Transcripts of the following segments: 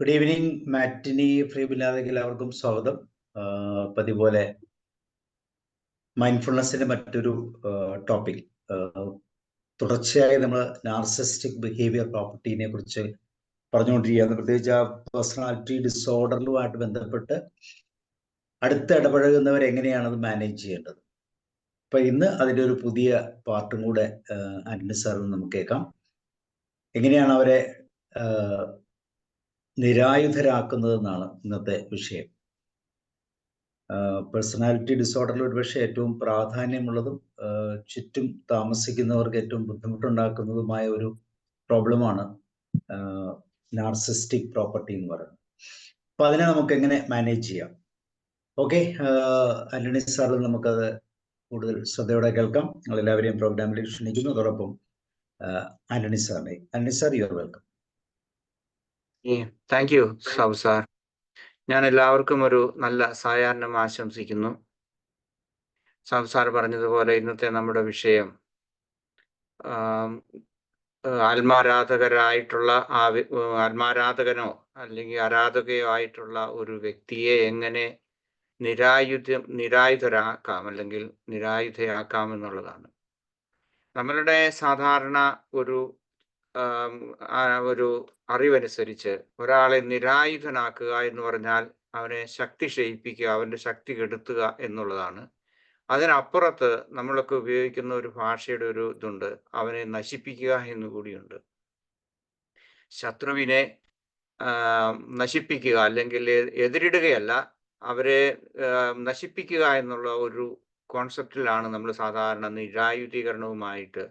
Good evening മാറ്റിനി free ബില്ലാതെങ്കിൽ എല്ലാവർക്കും സ്വാഗതം. പതിപോലെ മൈൻഡ്ഫുൾനെസ്സിന്റെ മറ്റൊരു ടോപ്പിക്. തുടർച്ചയായി നമ്മൾ നാർസിസ്റ്റിക് ബിഹേവിയർ പ്രോപ്പർട്ടീനെ കുറിച്ച് പറഞ്ഞുകൊണ്ടിരിക്കുകയാണ്. പ്രത്യേകിച്ച് ആ പേഴ്സണാലിറ്റി ഡിസോർഡറുമായിട്ട് ബന്ധപ്പെട്ട് അടുത്ത് ഇടപഴകുന്നവർ എങ്ങനെയാണ് അത് മാനേജ് ചെയ്യേണ്ടത്. അപ്പൊ ഇന്ന് അതിൻ്റെ ഒരു പുതിയ പാർട്ടും കൂടെ ആന്റണി സാറിന് നമുക്ക് കേൾക്കാം. എങ്ങനെയാണ് അവരെ നിരായുധരാക്കുന്നതെന്നാണ് ഇന്നത്തെ വിഷയം. പേഴ്സണാലിറ്റി ഡിസോർഡറിൽ ഒരുപക്ഷെ ഏറ്റവും പ്രാധാന്യമുള്ളതും ചുറ്റും താമസിക്കുന്നവർക്ക് ഏറ്റവും ബുദ്ധിമുട്ടുണ്ടാക്കുന്നതുമായ ഒരു പ്രോബ്ലമാണ് നാർസിസ്റ്റിക് പ്രോപ്പർട്ടി എന്ന് പറയുന്നത്. അപ്പൊ അതിനെ നമുക്ക് എങ്ങനെ മാനേജ് ചെയ്യാം? ഓക്കെ, ആന്റണി സാറിൽ നമുക്കത് കൂടുതൽ ശ്രദ്ധയോടെ കേൾക്കാം. നിങ്ങൾ എല്ലാവരെയും പ്രോഗ്രാമിലേക്ക് ക്ഷണിക്കുന്നു. അതോടൊപ്പം ആന്റണി സാറിനെ. Antony sir, you are welcome. Thank you Sabu sir. ഞാൻ എല്ലാവർക്കും ഒരു നല്ല സായാഹ്നം ആശംസിക്കുന്നു. സാബു സാർ പറഞ്ഞതുപോലെ ഇന്നത്തെ നമ്മുടെ വിഷയം ആത്മാരാധകരായിട്ടുള്ള ആത്മാരാധകനോ അല്ലെങ്കിൽ ആരാധകയോ ആയിട്ടുള്ള ഒരു വ്യക്തിയെ എങ്ങനെ നിരായുധരാക്കാം അല്ലെങ്കിൽ നിരായുധയാക്കാം എന്നുള്ളതാണ്. നമ്മളുടെ സാധാരണ ഒരു അറിവനുസരിച്ച് ഒരാളെ നിരായുധനാക്കുക എന്ന് പറഞ്ഞാൽ അവനെ ശക്തി ക്ഷയിപ്പിക്കുക, അവൻ്റെ ശക്തി കെടുത്തുക എന്നുള്ളതാണ്. അതിനപ്പുറത്ത് നമ്മളൊക്കെ ഉപയോഗിക്കുന്ന ഒരു ഭാഷയുടെ ഒരു ഇതുണ്ട്, അവനെ നശിപ്പിക്കുക എന്നുകൂടിയുണ്ട്. ശത്രുവിനെ നശിപ്പിക്കുക അല്ലെങ്കിൽ എതിരിടുകയല്ല, അവരെ നശിപ്പിക്കുക എന്നുള്ള ഒരു കോൺസെപ്റ്റിലാണ് നമ്മൾ സാധാരണ നിരായുധീകരണവുമായിട്ട്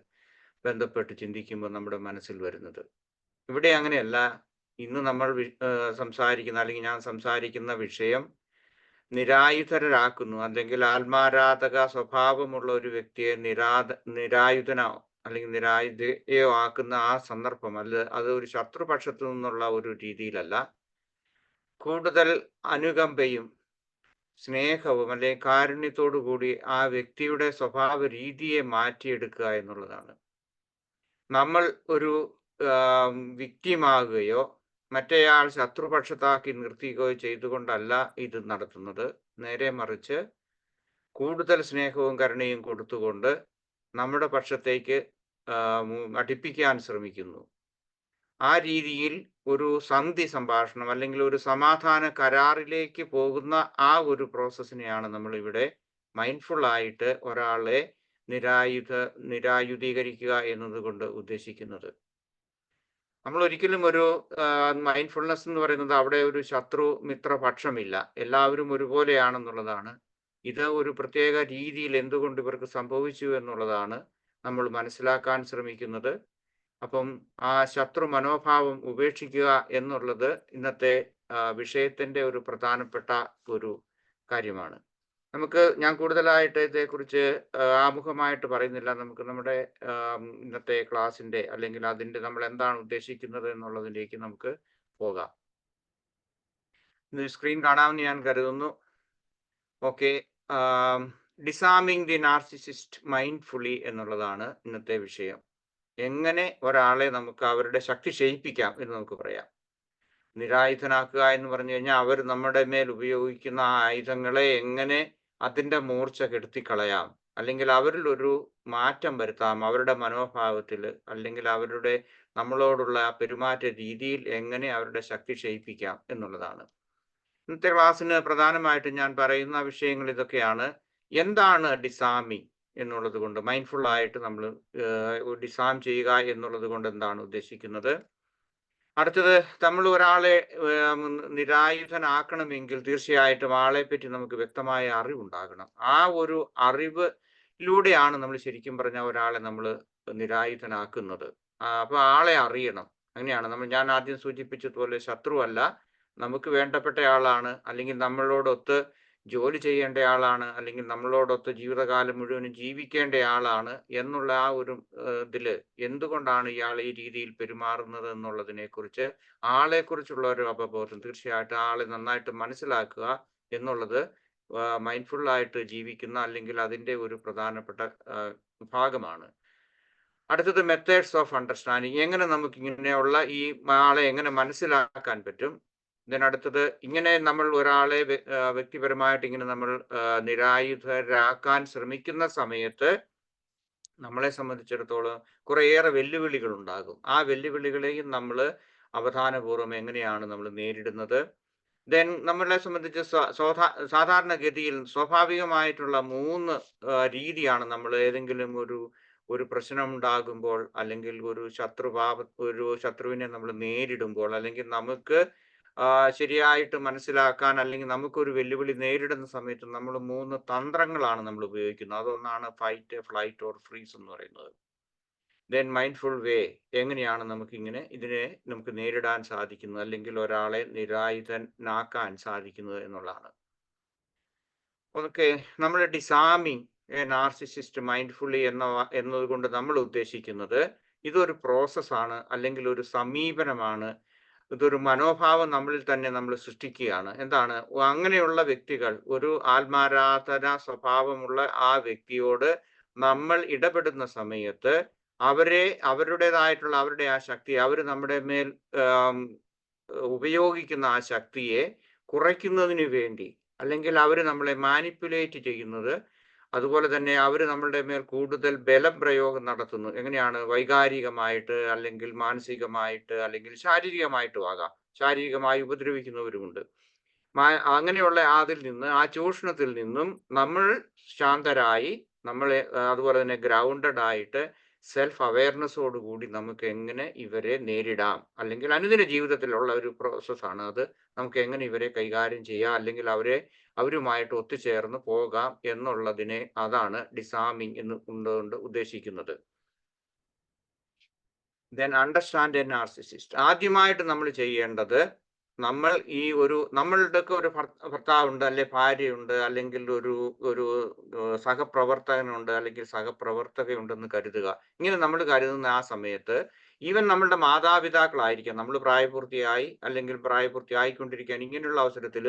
ബന്ധപ്പെട്ട് ചിന്തിക്കുമ്പോൾ നമ്മുടെ മനസ്സിൽ വരുന്നത്. ഇവിടെ അങ്ങനെയല്ല. ഇന്ന് നമ്മൾ സംസാരിക്കുന്ന അല്ലെങ്കിൽ ഞാൻ സംസാരിക്കുന്ന വിഷയം നിരായുധരാക്കുന്നു, അല്ലെങ്കിൽ ആത്മാരാധക സ്വഭാവമുള്ള ഒരു വ്യക്തിയെ നിരായുധനോ അല്ലെങ്കിൽ നിരായുധയോ ആക്കുന്ന ആ സന്ദർഭം അത് ഒരു ശത്രുപക്ഷത്തു നിന്നുള്ള ഒരു രീതിയിലല്ല, കൂടുതൽ അനുകമ്പയും സ്നേഹവും അല്ലെങ്കിൽ കാരുണ്യത്തോടു കൂടി ആ വ്യക്തിയുടെ സ്വഭാവ രീതിയെ മാറ്റിയെടുക്കുക എന്നുള്ളതാണ്. നമ്മൾ ഒരു വിക്ടിമാകുകയോ മറ്റേയാൾ ശത്രുപക്ഷത്താക്കി നിർത്തുകയോ ചെയ്തുകൊണ്ടല്ല ഇത് നടത്തുന്നത്. നേരെ മറിച്ച് കൂടുതൽ സ്നേഹവും കരുണയും കൊടുത്തുകൊണ്ട് നമ്മുടെ പക്ഷത്തേക്ക് അടുപ്പിക്കാൻ ശ്രമിക്കുന്നു. ആ രീതിയിൽ ഒരു സന്ധി സംഭാഷണം അല്ലെങ്കിൽ ഒരു സമാധാന കരാറിലേക്ക് പോകുന്ന ആ ഒരു പ്രോസസ്സിനെയാണ് നമ്മൾ ഇവിടെ മൈൻഡ്ഫുള്ളായിട്ട് ഒരാളെ നിരായുധീകരിക്കുക എന്നതുകൊണ്ട് ഉദ്ദേശിക്കുന്നത്. നമ്മൾ ഒരിക്കലും ഒരു മൈൻഡ്ഫുൾനെസ് എന്ന് പറയുന്നത് അവിടെ ഒരു ശത്രു മിത്ര പക്ഷമില്ല, എല്ലാവരും ഒരുപോലെയാണെന്നുള്ളതാണ്. ഇത് ഒരു പ്രത്യേക രീതിയിൽ എന്തുകൊണ്ട് ഇവർക്ക് സംഭവിച്ചു എന്നുള്ളതാണ് നമ്മൾ മനസ്സിലാക്കാൻ ശ്രമിക്കുന്നത്. അപ്പം ആ ശത്രു മനോഭാവം ഉപേക്ഷിക്കുക എന്നുള്ളത് ഇന്നത്തെ വിഷയത്തിൻ്റെ ഒരു പ്രധാനപ്പെട്ട ഒരു കാര്യമാണ്. ഞാൻ കൂടുതലായിട്ട് ഇതേക്കുറിച്ച് ആമുഖമായിട്ട് പറയുന്നില്ല. നമുക്ക് നമ്മുടെ ഇന്നത്തെ ക്ലാസ്സിൻ്റെ അല്ലെങ്കിൽ അതിൻ്റെ നമ്മൾ എന്താണ് ഉദ്ദേശിക്കുന്നത് എന്നുള്ളതിലേക്ക് നമുക്ക് പോകാം. സ്ക്രീൻ കാണാമെന്ന് ഞാൻ കരുതുന്നു. ഓക്കെ, ഡിസാമിങ് ദി നാർസിസിസ്റ്റ് മൈൻഡ്ഫുള്ളി എന്നുള്ളതാണ് ഇന്നത്തെ വിഷയം. എങ്ങനെ ഒരാളെ നമുക്ക് അവരുടെ ശക്തി ക്ഷയിപ്പിക്കാം എന്ന് നമുക്ക് പറയാം. നിരായുധനാക്കുക എന്ന് പറഞ്ഞു കഴിഞ്ഞാൽ അവർ നമ്മുടെ മേൽ ഉപയോഗിക്കുന്ന ആ ആയുധങ്ങളെ എങ്ങനെ അതിൻ്റെ മൂർച്ച കെടുത്തിക്കളയാം, അല്ലെങ്കിൽ അവരിൽ ഒരു മാറ്റം വരുത്താം, അവരുടെ മനോഭാവത്തിൽ അല്ലെങ്കിൽ അവരുടെ നമ്മളോടുള്ള പെരുമാറ്റ രീതിയിൽ എങ്ങനെ അവരുടെ ശക്തി ക്ഷയിപ്പിക്കാം എന്നുള്ളതാണ്. ഇന്നത്തെ ക്ലാസ്സിന് പ്രധാനമായിട്ട് ഞാൻ പറയുന്ന വിഷയങ്ങൾ ഇതൊക്കെയാണ്. എന്താണ് ഡിസാമിങ് എന്നുള്ളത് കൊണ്ട്, മൈൻഡ്ഫുള്ളായിട്ട് നമ്മൾ ഡിസാം ചെയ്യുക എന്നുള്ളത് കൊണ്ട് എന്താണ് ഉദ്ദേശിക്കുന്നത്? അടുത്തത്, നമ്മൾ ഒരാളെ നിരായുധനാക്കണമെങ്കിൽ തീർച്ചയായിട്ടും ആളെ പറ്റി നമുക്ക് വ്യക്തമായ അറിവുണ്ടാകണം. ആ ഒരു അറിവിലൂടെയാണ് നമ്മൾ ശരിക്കും പറഞ്ഞ ഒരാളെ നമ്മൾ നിരായുധനാക്കുന്നത്. അപ്പോൾ ആളെ അറിയണം. അങ്ങനെയാണ് ഞാൻ ആദ്യം സൂചിപ്പിച്ചതുപോലെ ശത്രുവല്ല, നമുക്ക് വേണ്ടപ്പെട്ട ആളാണ്, അല്ലെങ്കിൽ നമ്മളോടൊത്ത് ജോലി ചെയ്യേണ്ട ആളാണ്, അല്ലെങ്കിൽ നമ്മളോടൊത്ത് ജീവിതകാലം മുഴുവനും ജീവിക്കേണ്ട ആളാണ് എന്നുള്ള ആ ഒരു ഇതിൽ എന്തുകൊണ്ടാണ് ഇയാൾ ഈ രീതിയിൽ പെരുമാറുന്നത് എന്നുള്ളതിനെക്കുറിച്ച് ആളെക്കുറിച്ചുള്ള ഒരു അവബോധം, തീർച്ചയായിട്ടും ആളെ നന്നായിട്ട് മനസ്സിലാക്കുക എന്നുള്ളത് മൈൻഡ്ഫുള്ളായിട്ട് ജീവിക്കുന്ന അല്ലെങ്കിൽ അതിൻ്റെ ഒരു പ്രധാനപ്പെട്ട ഭാഗമാണ്. അടുത്തത് മെത്തേഡ്സ് ഓഫ് അണ്ടർസ്റ്റാൻഡിങ്. എങ്ങനെ നമുക്ക് ഇങ്ങനെയുള്ള ഈ ആളെ എങ്ങനെ മനസ്സിലാക്കാൻ പറ്റും. അടുത്തത് ഇങ്ങനെ നമ്മൾ ഒരാളെ വ്യക്തിപരമായിട്ട് ഇങ്ങനെ നമ്മൾ നിരായുധരാക്കാൻ ശ്രമിക്കുന്ന സമയത്ത് നമ്മളെ സംബന്ധിച്ചിടത്തോളം കുറേയേറെ വെല്ലുവിളികൾ ഉണ്ടാകും. ആ വെല്ലുവിളികളെയും നമ്മൾ അവധാനപൂർവ്വം എങ്ങനെയാണ് നമ്മൾ നേരിടുന്നത്. നമ്മളെ സംബന്ധിച്ച് സാധാരണഗതിയിൽ സ്വാഭാവികമായിട്ടുള്ള 3 രീതിയാണ് നമ്മൾ ഏതെങ്കിലും ഒരു പ്രശ്നം ഉണ്ടാകുമ്പോൾ, അല്ലെങ്കിൽ ഒരു ശത്രുവിനെ നമ്മൾ നേരിടുമ്പോൾ, അല്ലെങ്കിൽ നമുക്ക് ശരിയായിട്ട് മനസ്സിലാക്കാൻ, അല്ലെങ്കിൽ നമുക്കൊരു വെല്ലുവിളി നേരിടുന്ന സമയത്ത് നമ്മൾ 3 തന്ത്രങ്ങളാണ് നമ്മൾ ഉപയോഗിക്കുന്നത്. അതൊന്നാണ് ഫൈറ്റ്, ഫ്ലൈറ്റ് ഓർ ഫ്രീസ് എന്ന് പറയുന്നത്. മൈൻഡ്ഫുൾ വേ, എങ്ങനെയാണ് ഇതിനെ നമുക്ക് നേരിടാൻ സാധിക്കുന്നത്, അല്ലെങ്കിൽ ഒരാളെ നിരായുധനാക്കാൻ സാധിക്കുന്നത് എന്നുള്ളതാണ്. നമ്മൾ ഡിസാമിങ് എ നാർസിസിസ്റ്റ് മൈൻഡ്ഫുള്ളി എന്നതുകൊണ്ട് നമ്മൾ ഉദ്ദേശിക്കുന്നത് ഇതൊരു പ്രോസസ്സാണ്, അല്ലെങ്കിൽ ഒരു സമീപനമാണ്. ഇതൊരു മനോഭാവം നമ്മളിൽ തന്നെ നമ്മൾ സൃഷ്ടിക്കുകയാണ്. എന്താണ്? അങ്ങനെയുള്ള വ്യക്തികൾ, ഒരു ആത്മാരാധന സ്വഭാവമുള്ള ആ വ്യക്തിയോട് നമ്മൾ ഇടപെടുന്ന സമയത്ത് അവരുടേതായിട്ടുള്ള അവരുടെ ആ ശക്തി, അവർ നമ്മുടെ മേൽ ഉപയോഗിക്കുന്ന ആ ശക്തിയെ കുറയ്ക്കുന്നതിന് വേണ്ടി, അല്ലെങ്കിൽ അവർ നമ്മളെ മാനിപ്പുലേറ്റ് ചെയ്യുന്നത്, അതുപോലെ തന്നെ അവർ നമ്മളുടെ മേൽ കൂടുതൽ ബലപ്രയോഗം നടത്തുന്നു. എങ്ങനെയാണ്? വൈകാരികമായിട്ട്, അല്ലെങ്കിൽ മാനസികമായിട്ട്, അല്ലെങ്കിൽ ശാരീരികമായിട്ടും ആകാം. ശാരീരികമായി ഉപദ്രവിക്കുന്നവരുമുണ്ട്. അങ്ങനെയുള്ള ആ ചൂഷണത്തിൽ നിന്നും നമ്മൾ ശാന്തരായി, നമ്മളെ അതുപോലെ തന്നെ ഗ്രൗണ്ടഡ് ആയിട്ട് സെൽഫ് അവയർനെസ്സോടുകൂടി നമുക്ക് എങ്ങനെ ഇവരെ നേരിടാം, അല്ലെങ്കിൽ അനുദിന ജീവിതത്തിലുള്ള ഒരു പ്രോസസ്സാണ് അത്. നമുക്ക് എങ്ങനെ ഇവരെ കൈകാര്യം ചെയ്യാം, അല്ലെങ്കിൽ അവരുമായിട്ട് ഒത്തുചേർന്ന് പോകാം എന്നുള്ളതിനെ അതാണ് ഡിസാമിങ് കൊണ്ട് ഉദ്ദേശിക്കുന്നത്. Understand A narcissist. ആദ്യമായിട്ട് നമ്മൾ ചെയ്യേണ്ടത്, നമ്മളുടെയൊക്കെ ഒരു ഭർത്താവുണ്ട്, അല്ലെ ഭാര്യയുണ്ട്, അല്ലെങ്കിൽ ഒരു സഹപ്രവർത്തകനുണ്ട്, അല്ലെങ്കിൽ സഹപ്രവർത്തകയുണ്ടെന്ന് കരുതുക. ഇങ്ങനെ നമ്മൾ കരുതുന്ന ആ സമയത്ത് ഈവൻ നമ്മളുടെ മാതാപിതാക്കളായിരിക്കാം, നമ്മൾ പ്രായപൂർത്തിയായി, അല്ലെങ്കിൽ പ്രായപൂർത്തിയായിക്കൊണ്ടിരിക്കാൻ ഇങ്ങനെയുള്ള അവസരത്തിൽ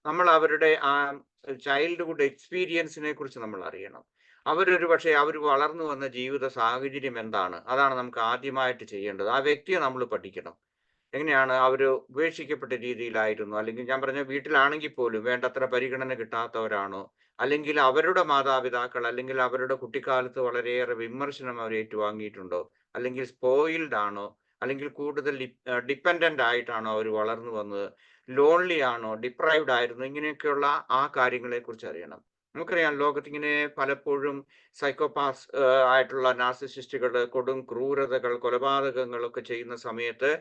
നമ്മൾ അവരുടെ ആ ചൈൽഡ്ഹുഡ് എക്സ്പീരിയൻസിനെ കുറിച്ച് നമ്മൾ അറിയണം. പക്ഷേ അവർ വളർന്നു വന്ന ജീവിത സാഹചര്യം എന്താണ്, അതാണ് നമുക്ക് ആദ്യമായിട്ട് ചെയ്യേണ്ടത്. ആ വ്യക്തിയെ നമ്മൾ പഠിക്കണം. എങ്ങനെയാണ് അവർ ഉപേക്ഷിക്കപ്പെട്ട രീതിയിലായിരുന്നു, അല്ലെങ്കിൽ ഞാൻ പറഞ്ഞ വീട്ടിലാണെങ്കിൽ പോലും വേണ്ടത്ര പരിഗണന കിട്ടാത്തവരാണോ, അല്ലെങ്കിൽ അവരുടെ മാതാപിതാക്കൾ, അല്ലെങ്കിൽ അവരുടെ കുട്ടിക്കാലത്ത് വളരെയേറെ വിമർശനം അവർ ഏറ്റുവാങ്ങിയിട്ടുണ്ടോ, അല്ലെങ്കിൽ സ്പോയിൽഡ് ആണോ, അല്ലെങ്കിൽ കൂടുതൽ ഡിപ്പെൻഡന്റ് ആയിട്ടാണോ അവർ വളർന്നു വന്നത്, ലോൺലി ആണോ, ഡിപ്രൈവ്ഡ് ആയിരുന്നു, ഇങ്ങനെയൊക്കെയുള്ള ആ കാര്യങ്ങളെ കുറിച്ച് അറിയണം. നമുക്കറിയാം, ലോകത്തിങ്ങനെ പലപ്പോഴും സൈക്കോപാസ് ആയിട്ടുള്ള നാർസിസിസ്റ്റുകൾ കൊടും ക്രൂരതകൾ, കൊലപാതകങ്ങളൊക്കെ ചെയ്യുന്ന സമയത്ത്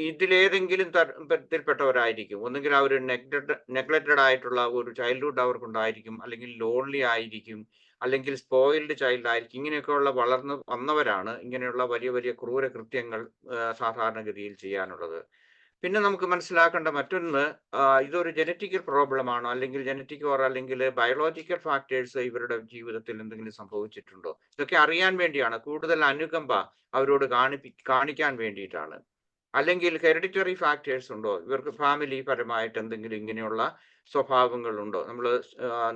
ഇതിലേതെങ്കിലും തരത്തിൽപ്പെട്ടവരായിരിക്കും. ഒന്നുകിൽ അവർ നെഗ്ലക്റ്റഡ് ആയിട്ടുള്ള ഒരു ചൈൽഡ്ഹുഡ് അവർക്കുണ്ടായിരിക്കും, അല്ലെങ്കിൽ ലോൺലി ആയിരിക്കും, അല്ലെങ്കിൽ സ്പോയിൽഡ് ചൈൽഡ് ആയിരിക്കും. ഇങ്ങനെയൊക്കെയുള്ള വളർന്നു വന്നവരാണ് ഇങ്ങനെയുള്ള വലിയ വലിയ ക്രൂര കൃത്യങ്ങൾ സാധാരണഗതിയിൽ ചെയ്യാനുള്ളത്. പിന്നെ നമുക്ക് മനസ്സിലാക്കേണ്ട മറ്റൊന്ന്, ഇതൊരു ജനറ്റിക്കൽ പ്രോബ്ലം ആണോ, അല്ലെങ്കിൽ അല്ലെങ്കിൽ ബയോളജിക്കൽ ഫാക്ടേഴ്സ് ഇവരുടെ ജീവിതത്തിൽ എന്തെങ്കിലും സംഭവിച്ചിട്ടുണ്ടോ, ഇതൊക്കെ അറിയാൻ വേണ്ടിയാണ്. കൂടുതൽ അനുകമ്പ അവരോട് കാണിക്കാൻ വേണ്ടിയിട്ടാണ്. അല്ലെങ്കിൽ ഹെറിഡിറ്ററി ഫാക്ടേഴ്സ് ഉണ്ടോ, ഇവർക്ക് ഫാമിലി പരമായിട്ട് എന്തെങ്കിലും ഇങ്ങനെയുള്ള സ്വഭാവങ്ങളുണ്ടോ.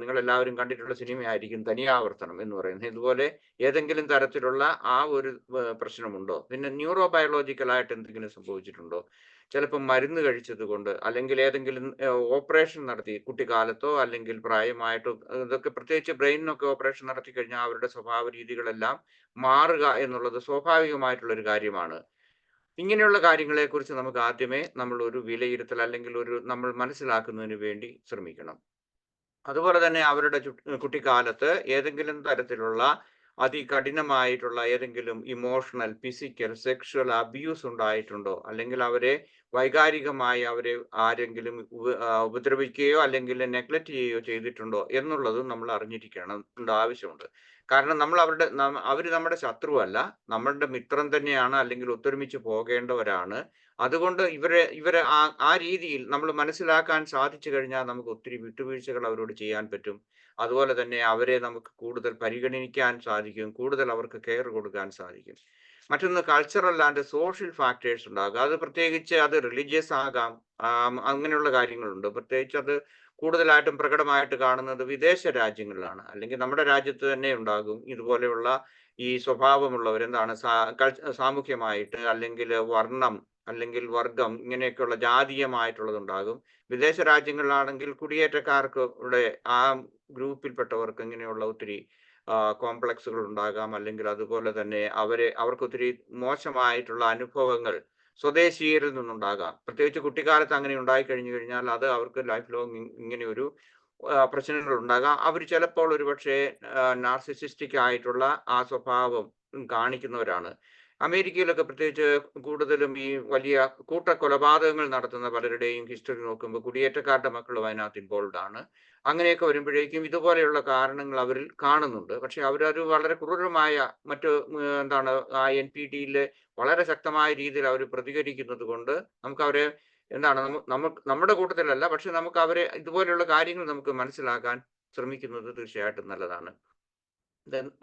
നിങ്ങളെല്ലാവരും കണ്ടിട്ടുള്ള സിനിമയായിരിക്കും തനിയാവർത്തനം എന്ന് പറയുന്നത്. ഇതുപോലെ ഏതെങ്കിലും തരത്തിലുള്ള ആ ഒരു പ്രശ്നമുണ്ടോ. പിന്നെ ന്യൂറോ ബയോളജിക്കലായിട്ട് എന്തെങ്കിലും സംഭവിച്ചിട്ടുണ്ടോ, ചിലപ്പോൾ മരുന്ന് കഴിച്ചത് കൊണ്ട്, അല്ലെങ്കിൽ ഏതെങ്കിലും ഓപ്പറേഷൻ നടത്തി കുട്ടിക്കാലത്തോ അല്ലെങ്കിൽ പ്രായമായിട്ടോ. ഇതൊക്കെ പ്രത്യേകിച്ച് ബ്രെയിനിനൊക്കെ ഓപ്പറേഷൻ നടത്തി കഴിഞ്ഞാൽ അവരുടെ സ്വഭാവ രീതികളെല്ലാം മാറുക എന്നുള്ളത് സ്വാഭാവികമായിട്ടുള്ള ഒരു കാര്യമാണ്. ഇങ്ങനെയുള്ള കാര്യങ്ങളെക്കുറിച്ച് നമുക്ക് ആദ്യമേ നമ്മൾ ഒരു വിലയിരുത്തൽ, അല്ലെങ്കിൽ നമ്മൾ മനസ്സിലാക്കുന്നതിന് വേണ്ടി ശ്രമിക്കണം. അതുപോലെ തന്നെ അവരുടെ കുട്ടിക്കാലത്ത് ഏതെങ്കിലും തരത്തിലുള്ള അതികഠിനമായിട്ടുള്ള ഏതെങ്കിലും ഇമോഷണൽ, ഫിസിക്കൽ, സെക്ഷൽ അബ്യൂസ് ഉണ്ടായിട്ടുണ്ടോ, അല്ലെങ്കിൽ വൈകാരികമായി ആരെങ്കിലും ഉപദ്രവിക്കുകയോ അല്ലെങ്കിൽ നെഗ്ലക്റ്റ് ചെയ്യുകയോ ചെയ്തിട്ടുണ്ടോ എന്നുള്ളതും നമ്മൾ അറിഞ്ഞിരിക്കണം ആവശ്യമുണ്ട്. കാരണം അവർ നമ്മുടെ ശത്രുവല്ല, നമ്മളുടെ മിത്രം തന്നെയാണ്, അല്ലെങ്കിൽ ഒത്തൊരുമിച്ച് പോകേണ്ടവരാണ്. അതുകൊണ്ട് ഇവരെ ആ രീതിയിൽ നമ്മൾ മനസ്സിലാക്കാൻ സാധിച്ചു കഴിഞ്ഞാൽ നമുക്ക് ഒത്തിരി വിട്ടുവീഴ്ചകൾ അവരോട് ചെയ്യാൻ പറ്റും. അതുപോലെ തന്നെ അവരെ നമുക്ക് കൂടുതൽ പരിഗണിക്കാൻ സാധിക്കും, കൂടുതൽ അവർക്ക് കെയർ കൊടുക്കാൻ സാധിക്കും. മറ്റൊന്ന്, കൾച്ചറൽ ആൻഡ് സോഷ്യൽ ഫാക്ടേഴ്സ് ഉണ്ടാകും. അത് പ്രത്യേകിച്ച് അത് റിലീജിയസ് ആകാം, അങ്ങനെയുള്ള കാര്യങ്ങളുണ്ട്. പ്രത്യേകിച്ച് അത് കൂടുതലായിട്ടും പ്രകടമായിട്ട് കാണുന്നത് വിദേശ രാജ്യങ്ങളിലാണ്, അല്ലെങ്കിൽ നമ്മുടെ രാജ്യത്ത് തന്നെ ഉണ്ടാകും. ഇതുപോലെയുള്ള ഈ സ്വഭാവമുള്ളവർ എന്താണ് സാമൂഹ്യമായിട്ട് അല്ലെങ്കിൽ വർണ്ണം അല്ലെങ്കിൽ വർഗം ഇങ്ങനെയൊക്കെയുള്ള ജാതീയമായിട്ടുള്ളതുണ്ടാകും. വിദേശ രാജ്യങ്ങളിലാണെങ്കിൽ കുടിയേറ്റക്കാർക്ക് ആ ഗ്രൂപ്പിൽപ്പെട്ടവർക്ക് ഇങ്ങനെയുള്ള ഒത്തിരി കോംപ്ലക്സുകൾ ഉണ്ടാകാം. അല്ലെങ്കിൽ അതുപോലെ തന്നെ അവർക്ക് ഒത്തിരി മോശമായിട്ടുള്ള അനുഭവങ്ങൾ സ്വദേശീയരിൽ നിന്നുണ്ടാകാം. പ്രത്യേകിച്ച് കുട്ടിക്കാലത്ത് അങ്ങനെ ഉണ്ടായി കഴിഞ്ഞു കഴിഞ്ഞാൽ അത് അവർക്ക് ലൈഫ് ലോങ് ഇങ്ങനെ ഒരു പ്രശ്നങ്ങൾ ഉണ്ടാകാം. അവർ ചിലപ്പോൾ ഒരുപക്ഷെ നാർസിസിസ്റ്റിക് ആയിട്ടുള്ള ആ സ്വഭാവം കാണിക്കുന്നവരാണ്. അമേരിക്കയിലൊക്കെ പ്രത്യേകിച്ച് കൂടുതലും ഈ വലിയ കൊലപാതകങ്ങൾ നടത്തുന്ന പലരുടെയും ഹിസ്റ്ററി നോക്കുമ്പോൾ കുടിയേറ്റക്കാരുടെ മക്കളും അതിനകത്ത് ഇൻവോൾവ് ആണ്. അങ്ങനെയൊക്കെ വരുമ്പോഴേക്കും ഇതുപോലെയുള്ള കാരണങ്ങൾ അവരിൽ കാണുന്നുണ്ട്. പക്ഷെ അവരൊരു വളരെ ക്രൂരമായ എന്താണ് ആ NPTയിൽ വളരെ ശക്തമായ രീതിയിൽ അവർ പ്രതികരിക്കുന്നത് കൊണ്ട് നമുക്ക് അവരെ എന്താണ് നമ്മുടെ കൂട്ടത്തിലല്ല, പക്ഷെ നമുക്ക് അവരെ ഇതുപോലെയുള്ള കാര്യങ്ങൾ നമുക്ക് മനസ്സിലാക്കാൻ ശ്രമിക്കുന്നത് തീർച്ചയായിട്ടും നല്ലതാണ്.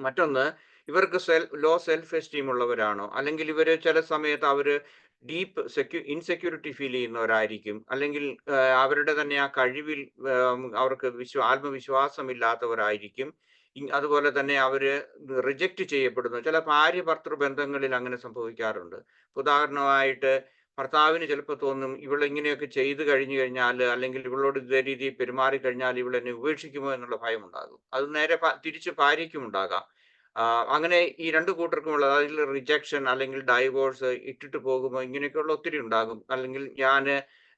മറ്റൊന്ന്, ഇവർക്ക് ലോ സെൽഫ് എസ്റ്റീം ഉള്ളവരാണോ, അല്ലെങ്കിൽ ഇവര് ചില സമയത്ത് അവര് ഡീപ്പ് ഇൻസെക്യൂരിറ്റി ഫീൽ ചെയ്യുന്നവരായിരിക്കും, അല്ലെങ്കിൽ അവരുടെ തന്നെ ആ കഴിവിൽ അവർക്ക് ആത്മവിശ്വാസം ഇല്ലാത്തവരായിരിക്കും. അതുപോലെ തന്നെ അവര് റിജക്റ്റ് ചെയ്യപ്പെടുന്നു. ചില ഭാര്യ ഭർത്തൃ ബന്ധങ്ങളിൽ അങ്ങനെ സംഭവിക്കാറുണ്ട്. ഉദാഹരണമായിട്ട് ഭർത്താവിന് ചിലപ്പോൾ തോന്നും ഇവളിങ്ങനെയൊക്കെ ചെയ്തു കഴിഞ്ഞു കഴിഞ്ഞാൽ, അല്ലെങ്കിൽ ഇവളോട് ഇതേ രീതിയിൽ പെരുമാറി കഴിഞ്ഞാൽ ഇവൾ എന്നെ ഉപേക്ഷിക്കുമോ എന്നുള്ള ഭയം ഉണ്ടാകും. അത് നേരെ തിരിച്ച് ഭാര്യയ്ക്കും ഉണ്ടാകാം. അങ്ങനെ ഈ രണ്ടു കൂട്ടർക്കുമുള്ള അതിൽ റിജക്ഷൻ അല്ലെങ്കിൽ ഡൈവോഴ്സ്, ഇട്ടിട്ട് പോകുമോ, ഇങ്ങനെയൊക്കെയുള്ള ഒത്തിരി ഉണ്ടാകും. അല്ലെങ്കിൽ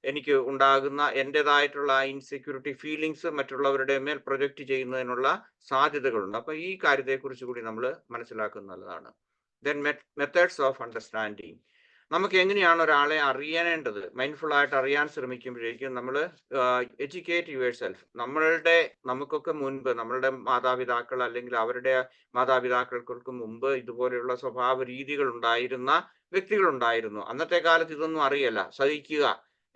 എനിക്ക് ഉണ്ടാകുന്ന എൻ്റെതായിട്ടുള്ള ഇൻസെക്യൂരിറ്റി ഫീലിങ്സ് മറ്റുള്ളവരുടെ മേൽ പ്രൊജക്റ്റ് ചെയ്യുന്നതിനുള്ള സാധ്യതകളുണ്ട്. അപ്പൊ ഈ കാര്യത്തെക്കുറിച്ച് കൂടി നമ്മൾ മനസ്സിലാക്കുന്നത് നല്ലതാണ്. Then methods of understanding. നമുക്ക് എങ്ങനെയാണ് ഒരാളെ അറിയാനേണ്ടത്, മൈൻഡ്ഫുൾ ആയിട്ട് അറിയാൻ ശ്രമിക്കുമ്പോഴേക്കും നമ്മൾ എഡ്യൂക്കേറ്റ് യുവർ സെൽഫ്. നമുക്കൊക്കെ മുൻപ് നമ്മളുടെ മാതാപിതാക്കൾ അല്ലെങ്കിൽ അവരുടെ മാതാപിതാക്കൾക്ക് മുമ്പ് ഇതുപോലെയുള്ള സ്വഭാവ രീതികൾ ഉണ്ടായിരുന്ന വ്യക്തികളുണ്ടായിരുന്നു. അന്നത്തെ കാലത്ത് ഇതൊന്നും അറിയല്ല. സഹിക്കുക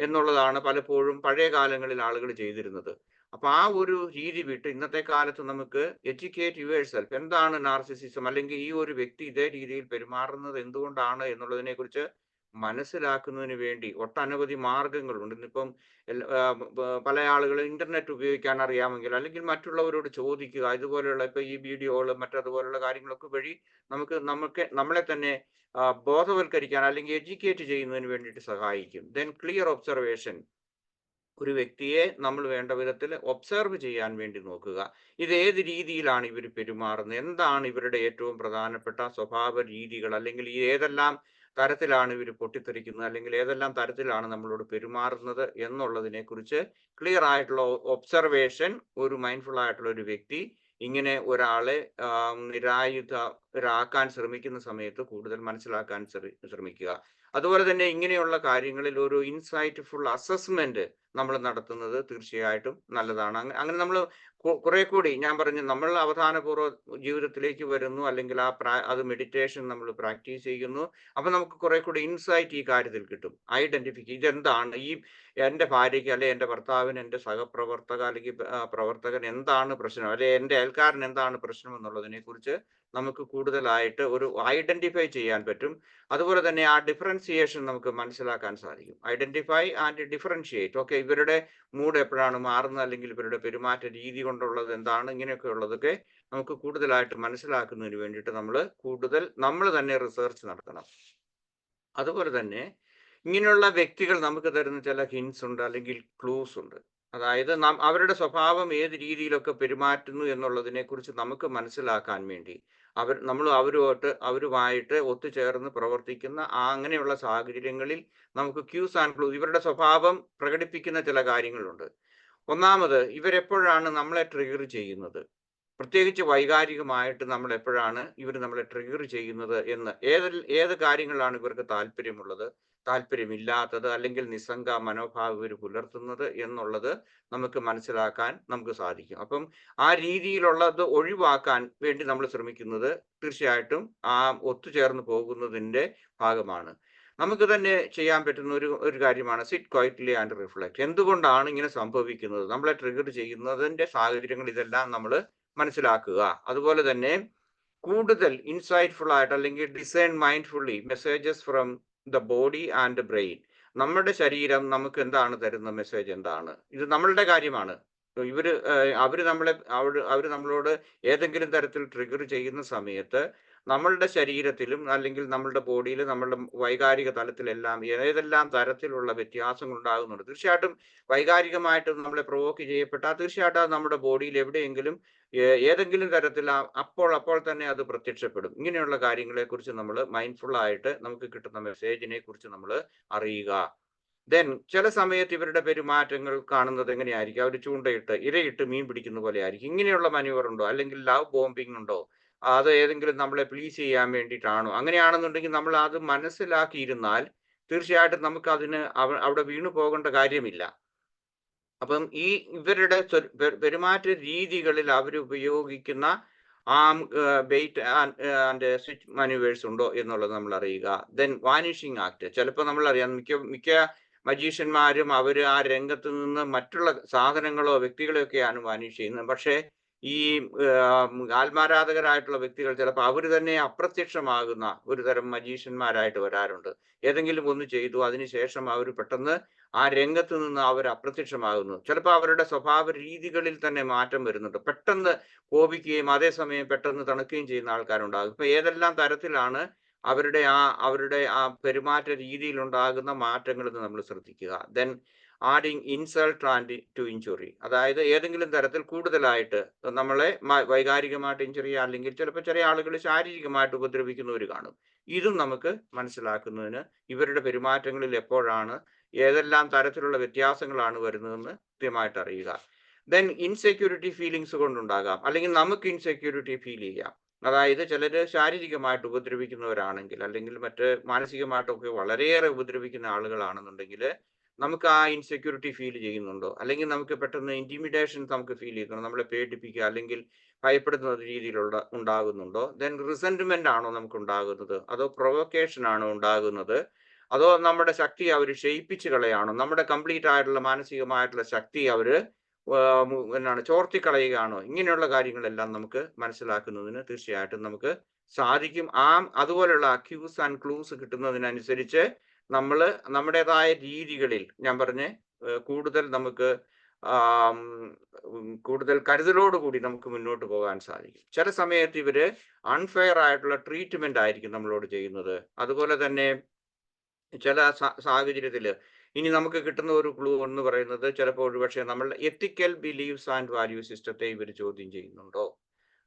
എന്നുള്ളതാണ് പലപ്പോഴും പഴയ കാലങ്ങളിൽ ആളുകൾ ചെയ്തിരുന്നത്. അപ്പൊ ആ ഒരു രീതി വിട്ട് ഇന്നത്തെ കാലത്ത് നമുക്ക് എഡ്യൂക്കേറ്റ് യുവർ സെൽഫ്. എന്താണ് നാർസിസിസം, അല്ലെങ്കിൽ ഈ ഒരു വ്യക്തി ഇതേ രീതിയിൽ പെരുമാറുന്നത് എന്തുകൊണ്ടാണ് എന്നുള്ളതിനെ കുറിച്ച് മനസ്സിലാക്കുന്നതിന് വേണ്ടി ഒട്ടനവധി മാർഗങ്ങളുണ്ട്. ഇന്നിപ്പം പല ആളുകളും ഇന്റർനെറ്റ് ഉപയോഗിക്കാൻ അറിയാമെങ്കിൽ, അല്ലെങ്കിൽ മറ്റുള്ളവരോട് ചോദിക്കുക, ഇതുപോലെയുള്ള ഇപ്പൊ ഈ വീഡിയോകൾ മറ്റതുപോലുള്ള കാര്യങ്ങളൊക്കെ വഴി നമ്മളെ തന്നെ ബോധവൽക്കരിക്കാൻ അല്ലെങ്കിൽ എഡ്യൂക്കേറ്റ് ചെയ്യുന്നതിന് വേണ്ടിയിട്ട് സഹായിക്കും. Then clear observation. ഒരു വ്യക്തിയെ നമ്മൾ വേണ്ട വിധത്തിൽ ഒബ്സർവ് ചെയ്യാൻ വേണ്ടി നോക്കുക. ഇത് ഏത് രീതിയിലാണ് ഇവർ പെരുമാറുന്നത്, എന്താണ് ഇവരുടെ ഏറ്റവും പ്രധാനപ്പെട്ട സ്വഭാവ രീതികൾ, അല്ലെങ്കിൽ ഏതെല്ലാം തരത്തിലാണ് ഇവർ പൊട്ടിത്തെറിക്കുന്നത്, അല്ലെങ്കിൽ ഏതെല്ലാം തരത്തിലാണ് നമ്മളോട് പെരുമാറുന്നത് എന്നുള്ളതിനെ കുറിച്ച് ക്ലിയർ ആയിട്ടുള്ള ഒബ്സർവേഷൻ ഒരു മൈൻഡ്ഫുൾ ആയിട്ടുള്ള ഒരു വ്യക്തി ഇങ്ങനെ ഒരാളെ നിരായുധരാക്കാൻ ശ്രമിക്കുന്ന സമയത്ത് കൂടുതൽ മനസ്സിലാക്കാൻ ശ്രമിക്കുക. അതുപോലെ തന്നെ ഇങ്ങനെയുള്ള കാര്യങ്ങളിൽ ഒരു ഇൻസൈറ്റ്ഫുൾ അസസ്മെന്റ് നമ്മൾ നടത്തുന്നത് തീർച്ചയായിട്ടും നല്ലതാണ്. അങ്ങനെ നമ്മൾ കുറെ കൂടി, ഞാൻ പറഞ്ഞു, നമ്മൾ അവധാനപൂർവ്വ ജീവിതത്തിലേക്ക് വരുന്നു, അല്ലെങ്കിൽ അത് മെഡിറ്റേഷൻ നമ്മൾ പ്രാക്ടീസ് ചെയ്യുന്നു. അപ്പൊ നമുക്ക് കുറെ കൂടി ഇൻസൈറ്റ് ഈ കാര്യത്തിൽ കിട്ടും. ഇതെന്താണ് ഈ എൻ്റെ ഭാര്യയ്ക്ക്, അല്ലെ എൻ്റെ ഭർത്താവിന്, എൻ്റെ സഹപ്രവർത്തക അല്ലെങ്കിൽ പ്രവർത്തകൻ എന്താണ് പ്രശ്നം, അല്ലെ എൻ്റെ അയൽക്കാരൻ എന്താണ് പ്രശ്നം എന്നുള്ളതിനെ കുറിച്ച് നമുക്ക് കൂടുതലായിട്ട് ഒരു ഐഡന്റിഫൈ ചെയ്യാൻ പറ്റും. അതുപോലെ തന്നെ ആ ഡിഫറൻസിയേഷൻ നമുക്ക് മനസ്സിലാക്കാൻ സാധിക്കും. Identify and differentiate. ഓക്കെ, ഇവരുടെ മൂഡ് എപ്പോഴാണ് മാറുന്നത്, അല്ലെങ്കിൽ ഇവരുടെ പെരുമാറ്റ രീതി കൊണ്ടുള്ളത് എന്താണ്, ഇങ്ങനെയൊക്കെ ഉള്ളതൊക്കെ നമുക്ക് കൂടുതലായിട്ട് മനസ്സിലാക്കുന്നതിന് വേണ്ടിയിട്ട് നമ്മൾ തന്നെ റിസർച്ച് നടത്തണം. അതുപോലെ തന്നെ ഇങ്ങനെയുള്ള വ്യക്തികൾ നമുക്ക് തരുന്ന ചില ഹിൻസ് ഉണ്ട്, അല്ലെങ്കിൽ ക്ലൂസ് ഉണ്ട്. അതായത് അവരുടെ സ്വഭാവം ഏത് രീതിയിലൊക്കെ പെരുമാറ്റുന്നു എന്നുള്ളതിനെ കുറിച്ച് നമുക്ക് മനസ്സിലാക്കാൻ വേണ്ടി അവരുമായിട്ട് ഒത്തുചേർന്ന് പ്രവർത്തിക്കുന്ന അങ്ങനെയുള്ള സാഹചര്യങ്ങളിൽ നമുക്ക് ക്യൂസ് ആൻഡ് ക്ലൂസ്, ഇവരുടെ സ്വഭാവം പ്രകടിപ്പിക്കുന്ന ചില കാര്യങ്ങളുണ്ട്. ഒന്നാമത്, ഇവരെപ്പോഴാണ് നമ്മളെ ട്രിഗർ ചെയ്യുന്നത്, പ്രത്യേകിച്ച് വൈകാരികമായിട്ട് ഇവർ നമ്മളെ ട്രിഗർ ചെയ്യുന്നത് എന്ന്, ഏത് കാര്യങ്ങളാണ് ഇവർക്ക് താല്പര്യമുള്ളത്, താല്പര്യമില്ലാത്തത്, അല്ലെങ്കിൽ നിസ്സംഗ മനോഭാവം ഇവർ പുലർത്തുന്നത് എന്നുള്ളത് നമുക്ക് മനസ്സിലാക്കാൻ നമുക്ക് സാധിക്കും. അപ്പം ആ രീതിയിലുള്ളത് ഒഴിവാക്കാൻ വേണ്ടി നമ്മൾ ശ്രമിക്കുന്നത് തീർച്ചയായിട്ടും ആ ഒത്തുചേർന്ന് പോകുന്നതിൻ്റെ ഭാഗമാണ്. നമുക്ക് തന്നെ ചെയ്യാൻ പറ്റുന്ന ഒരു കാര്യമാണ് സിറ്റ് ക്വയറ്റ്ലി ആൻഡ് റിഫ്ലക്ട്. എന്തുകൊണ്ടാണ് ഇങ്ങനെ സംഭവിക്കുന്നത്, നമ്മളെ ട്രിഗർ ചെയ്യുന്നതിൻ്റെ സാഹചര്യങ്ങൾ ഇതെല്ലാം നമ്മൾ മനസ്സിലാക്കുക. അതുപോലെ തന്നെ കൂടുതൽ ഇൻസൈറ്റ്ഫുൾ ആയിട്ട്, അല്ലെങ്കിൽ design mindfully messages from the body and brain. നമ്മുടെ ശരീരം നമുക്ക് എന്താണ് തരുന്ന മെസ്സേജ്, എന്താണ് ഇത് നമ്മളുടെ കാര്യമാണ്. അവര് നമ്മളോട് ഏതെങ്കിലും തരത്തിൽ ട്രിഗർ ചെയ്യുന്ന സമയത്ത് നമ്മളുടെ ശരീരത്തിലും അല്ലെങ്കിൽ നമ്മളുടെ ബോഡിയിലും നമ്മളുടെ വൈകാരിക തലത്തിലെല്ലാം ഏതെല്ലാം തരത്തിലുള്ള വ്യത്യാസങ്ങൾ ഉണ്ടാകുന്നുണ്ട്. തീർച്ചയായിട്ടും വൈകാരികമായിട്ട് നമ്മളെ പ്രൊവോക്ക് ചെയ്യപ്പെട്ടാൽ തീർച്ചയായിട്ടും അത് നമ്മുടെ ബോഡിയിൽ എവിടെയെങ്കിലും ഏതെങ്കിലും തരത്തിൽ അപ്പോൾ തന്നെ അത് പ്രത്യക്ഷപ്പെടും. ഇങ്ങനെയുള്ള കാര്യങ്ങളെക്കുറിച്ച് നമ്മൾ മൈൻഡ്ഫുൾ ആയിട്ട് നമുക്ക് കിട്ടുന്ന മെസ്സേജിനെ കുറിച്ച് നമ്മൾ അറിയുക. ദെൻ ചില സമയത്ത് ഇവരുടെ പെരുമാറ്റങ്ങൾ കാണുന്നത് എങ്ങനെയായിരിക്കും? അവർ ചൂണ്ടയിട്ട് ഇരയിട്ട് മീൻ പിടിക്കുന്ന പോലെ ആയിരിക്കും. ഇങ്ങനെയുള്ള മനൂവർ ഉണ്ടോ? അല്ലെങ്കിൽ ലവ് ബോംബിംഗ് ഉണ്ടോ? അത് ഏതെങ്കിലും നമ്മളെ പ്ലീസ് ചെയ്യാൻ വേണ്ടിയിട്ടാണോ? അങ്ങനെയാണെന്നുണ്ടെങ്കിൽ നമ്മൾ അത് മനസ്സിലാക്കിയിരുന്നാൽ തീർച്ചയായിട്ടും നമുക്ക് അതിന് അവിടെ വീണു പോകേണ്ട കാര്യമില്ല. അപ്പം ഇവരുടെ പെരുമാറ്റ രീതികളിൽ അവർ ഉപയോഗിക്കുന്ന ബെയ്റ്റ് ആൻഡ് സ്വിച്ച് മാനുവേഴ്സ് ഉണ്ടോ എന്നുള്ളത് നമ്മൾ അറിയുക. Then vanishing act. ചിലപ്പോൾ നമ്മൾ അറിയാം മിക്ക മജീഷ്യന്മാരും അവർ ആ രംഗത്ത് നിന്ന് മറ്റുള്ള സാധനങ്ങളോ വ്യക്തികളെയൊക്കെയാണ് വാനിഷ് ചെയ്യുന്നത്. പക്ഷേ ഈ ആത്മാരാധകരായിട്ടുള്ള വ്യക്തികൾ ചിലപ്പോൾ അവർ തന്നെ അപ്രത്യക്ഷമാകുന്ന ഒരു തരം മജീഷ്യന്മാരായിട്ട് വരാറുണ്ട്. ഏതെങ്കിലും ഒന്ന് ചെയ്തു, അതിനുശേഷം അവർ പെട്ടെന്ന് ആ രംഗത്ത് നിന്ന് അവർ അപ്രത്യക്ഷമാകുന്നു. ചിലപ്പോൾ അവരുടെ സ്വഭാവ രീതികളിൽ തന്നെ മാറ്റം വരുന്നുണ്ട്. പെട്ടെന്ന് കോപിക്കുകയും അതേസമയം പെട്ടെന്ന് തണുക്കുകയും ചെയ്യുന്ന ആൾക്കാരുണ്ടാകും. ഇപ്പൊ ഏതെല്ലാം തരത്തിലാണ് അവരുടെ ആ പെരുമാറ്റ രീതിയിൽ ഉണ്ടാകുന്ന മാറ്റങ്ങൾ എന്ന് നമ്മൾ ശ്രദ്ധിക്കുക. Then adding insult and to injury. അതായത് ഏതെങ്കിലും തരത്തിൽ കൂടുതലായിട്ട് നമ്മളെ വൈകാരികമായിട്ട് ഇഞ്ചുറി അല്ലെങ്കിൽ ചിലപ്പോൾ ചില ആളുകൾ ശാരീരികമായിട്ട് ഉപദ്രവിക്കുന്നവർ കാണും. ഇതും നമുക്ക് മനസ്സിലാക്കുന്നതിന് ഇവരുടെ പെരുമാറ്റങ്ങളിൽ എപ്പോഴാണ് ഏതെല്ലാം തരത്തിലുള്ള വ്യത്യാസങ്ങളാണ് വരുന്നതെന്ന് കൃത്യമായിട്ട് അറിയുക. ദെൻ ഇൻസെക്യൂരിറ്റി ഫീലിങ്സ് കൊണ്ടുണ്ടാകാം, അല്ലെങ്കിൽ നമുക്ക് ഇൻസെക്യൂരിറ്റി ഫീൽ ചെയ്യാം. അതായത് ചിലര് ശാരീരികമായിട്ട് ഉപദ്രവിക്കുന്നവരാണെങ്കിൽ അല്ലെങ്കിൽ മറ്റ് മാനസികമായിട്ടൊക്കെ വളരെയേറെ ഉപദ്രവിക്കുന്ന ആളുകളാണെന്നുണ്ടെങ്കിൽ നമുക്ക് ആ ഇൻസെക്യൂരിറ്റി ഫീൽ ചെയ്യുന്നുണ്ടോ? അല്ലെങ്കിൽ നമുക്ക് പെട്ടെന്ന് ഇന്റിമിഡേഷൻ നമുക്ക് ഫീൽ ചെയ്യുന്നുണ്ടോ? നമ്മളെ പേടിപ്പിക്കുക അല്ലെങ്കിൽ ഭയപ്പെടുന്ന രീതിയിലുള്ള ഉണ്ടാകുന്നുണ്ടോ? ദെൻ റിസെന്റ്മെന്റ് ആണോ നമുക്ക് ഉണ്ടാകുന്നത്? അതോ പ്രൊവോക്കേഷൻ ആണോ ഉണ്ടാകുന്നത്? അതോ നമ്മുടെ ശക്തി അവർ ക്ഷയിപ്പിച്ച് കളയാണോ? നമ്മുടെ കംപ്ലീറ്റ് ആയിട്ടുള്ള മാനസികമായിട്ടുള്ള ശക്തി അവർ ചോർത്തിക്കളയുകയാണോ? ഇങ്ങനെയുള്ള കാര്യങ്ങളെല്ലാം നമുക്ക് മനസ്സിലാക്കുന്നതിന് തീർച്ചയായിട്ടും നമുക്ക് സാധിക്കും. അതുപോലുള്ള ക്യൂസ് ആൻഡ് ക്ലൂസ് കിട്ടുന്നതിനനുസരിച്ച് നമ്മൾ നമ്മുടേതായ രീതികളിൽ ഞാൻ പറഞ്ഞ കൂടുതൽ നമുക്ക് കൂടുതൽ കരുതലോടുകൂടി നമുക്ക് മുന്നോട്ട് പോകാൻ സാധിക്കും. ചില സമയത്ത് ഇവര് അൺഫെയർ ആയിട്ടുള്ള ട്രീറ്റ്മെന്റ് ആയിരിക്കും നമ്മളോട് ചെയ്യുന്നത്. അതുപോലെ തന്നെ ചില സാഹചര്യത്തില് ഇനി നമുക്ക് കിട്ടുന്ന ഒരു ക്ലൂ എന്ന് പറയുന്നത് ചിലപ്പോൾ ഒരുപക്ഷെ നമ്മളുടെ എത്തിക്കൽ ബിലീവ്സ് ആൻഡ് വാല്യൂ സിസ്റ്റത്തെ ഇവർ ചോദ്യം ചെയ്യുന്നുണ്ടോ?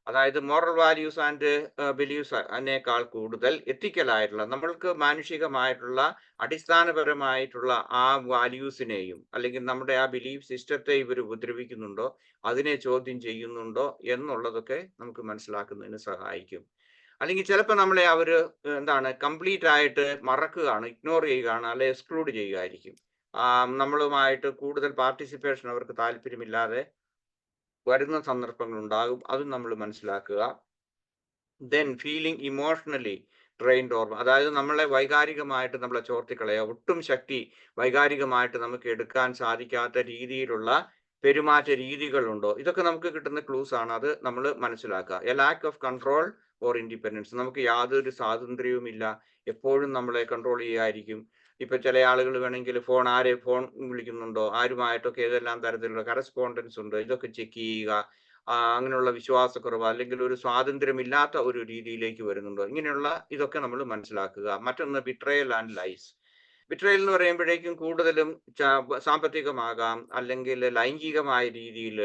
അതായത് മോറൽ വാല്യൂസ് ആൻഡ് ബിലീവ്സ് അതിനേക്കാൾ കൂടുതൽ എത്തിക്കൽ ആയിട്ടുള്ള നമ്മൾക്ക് മാനുഷികമായിട്ടുള്ള അടിസ്ഥാനപരമായിട്ടുള്ള ആ വാല്യൂസിനെയും അല്ലെങ്കിൽ നമ്മുടെ ആ ബിലീഫ് സിസ്റ്റത്തെ ഇവർ ഉപദ്രവിക്കുന്നുണ്ടോ, അതിനെ ചോദ്യം ചെയ്യുന്നുണ്ടോ എന്നുള്ളതൊക്കെ നമുക്ക് മനസ്സിലാക്കുന്നതിന് സഹായിക്കും. അല്ലെങ്കിൽ ചിലപ്പോൾ നമ്മളെ അവർ കംപ്ലീറ്റ് ആയിട്ട് മറക്കുകയാണ്, ഇഗ്നോർ ചെയ്യുകയാണ്, അല്ലെ എക്സ്ക്ലൂഡ് ചെയ്യുകയായിരിക്കും. നമ്മളുമായിട്ട് കൂടുതൽ പാർട്ടിസിപ്പേഷൻ അവർക്ക് താല്പര്യമില്ലാതെ വരുന്ന സന്ദർഭങ്ങൾ ഉണ്ടാകും. അതും നമ്മൾ മനസ്സിലാക്കുക. ദെൻ ഫീലിംഗ് ഇമോഷണലി ട്രെയിൻഡ് ഓർമ്മ, അതായത് നമ്മളെ വൈകാരികമായിട്ട് നമ്മളെ ചോർത്തിക്കളയുക, ഒട്ടും ശക്തി വൈകാരികമായിട്ട് നമുക്ക് എടുക്കാൻ സാധിക്കാത്ത രീതിയിലുള്ള പെരുമാറ്റ രീതികളുണ്ടോ? ഇതൊക്കെ നമുക്ക് കിട്ടുന്ന ക്ലൂസ് ആണ്. അത് നമ്മൾ മനസ്സിലാക്കുക. A lack of control or independence, നമുക്ക് യാതൊരു സ്വാതന്ത്ര്യവുമില്ല, എപ്പോഴും നമ്മളെ കൺട്രോൾ ചെയ്യായിരിക്കും. ഇപ്പൊ ചില ആളുകൾ വേണമെങ്കിൽ ഫോൺ വിളിക്കുന്നുണ്ടോ, ആരുമായിട്ടൊക്കെ ഏതെല്ലാം തരത്തിലുള്ള കറസ്പോണ്ടൻസ് ഉണ്ടോ, ഇതൊക്കെ ചെക്ക് ചെയ്യുക. അങ്ങനെയുള്ള വിശ്വാസക്കുറവ് അല്ലെങ്കിൽ ഒരു സ്വാതന്ത്ര്യമില്ലാത്ത ഒരു രീതിയിലേക്ക് വരുന്നുണ്ടോ, ഇങ്ങനെയുള്ള ഇതൊക്കെ നമ്മൾ മനസ്സിലാക്കുക. മറ്റൊന്ന് ബിട്രയൽ ആൻഡ് ലൈസ്. ബിട്രയൽ എന്ന് പറയുമ്പോഴേക്കും കൂടുതലും സാമ്പത്തികമാകാം, അല്ലെങ്കിൽ ലൈംഗികമായ രീതിയിൽ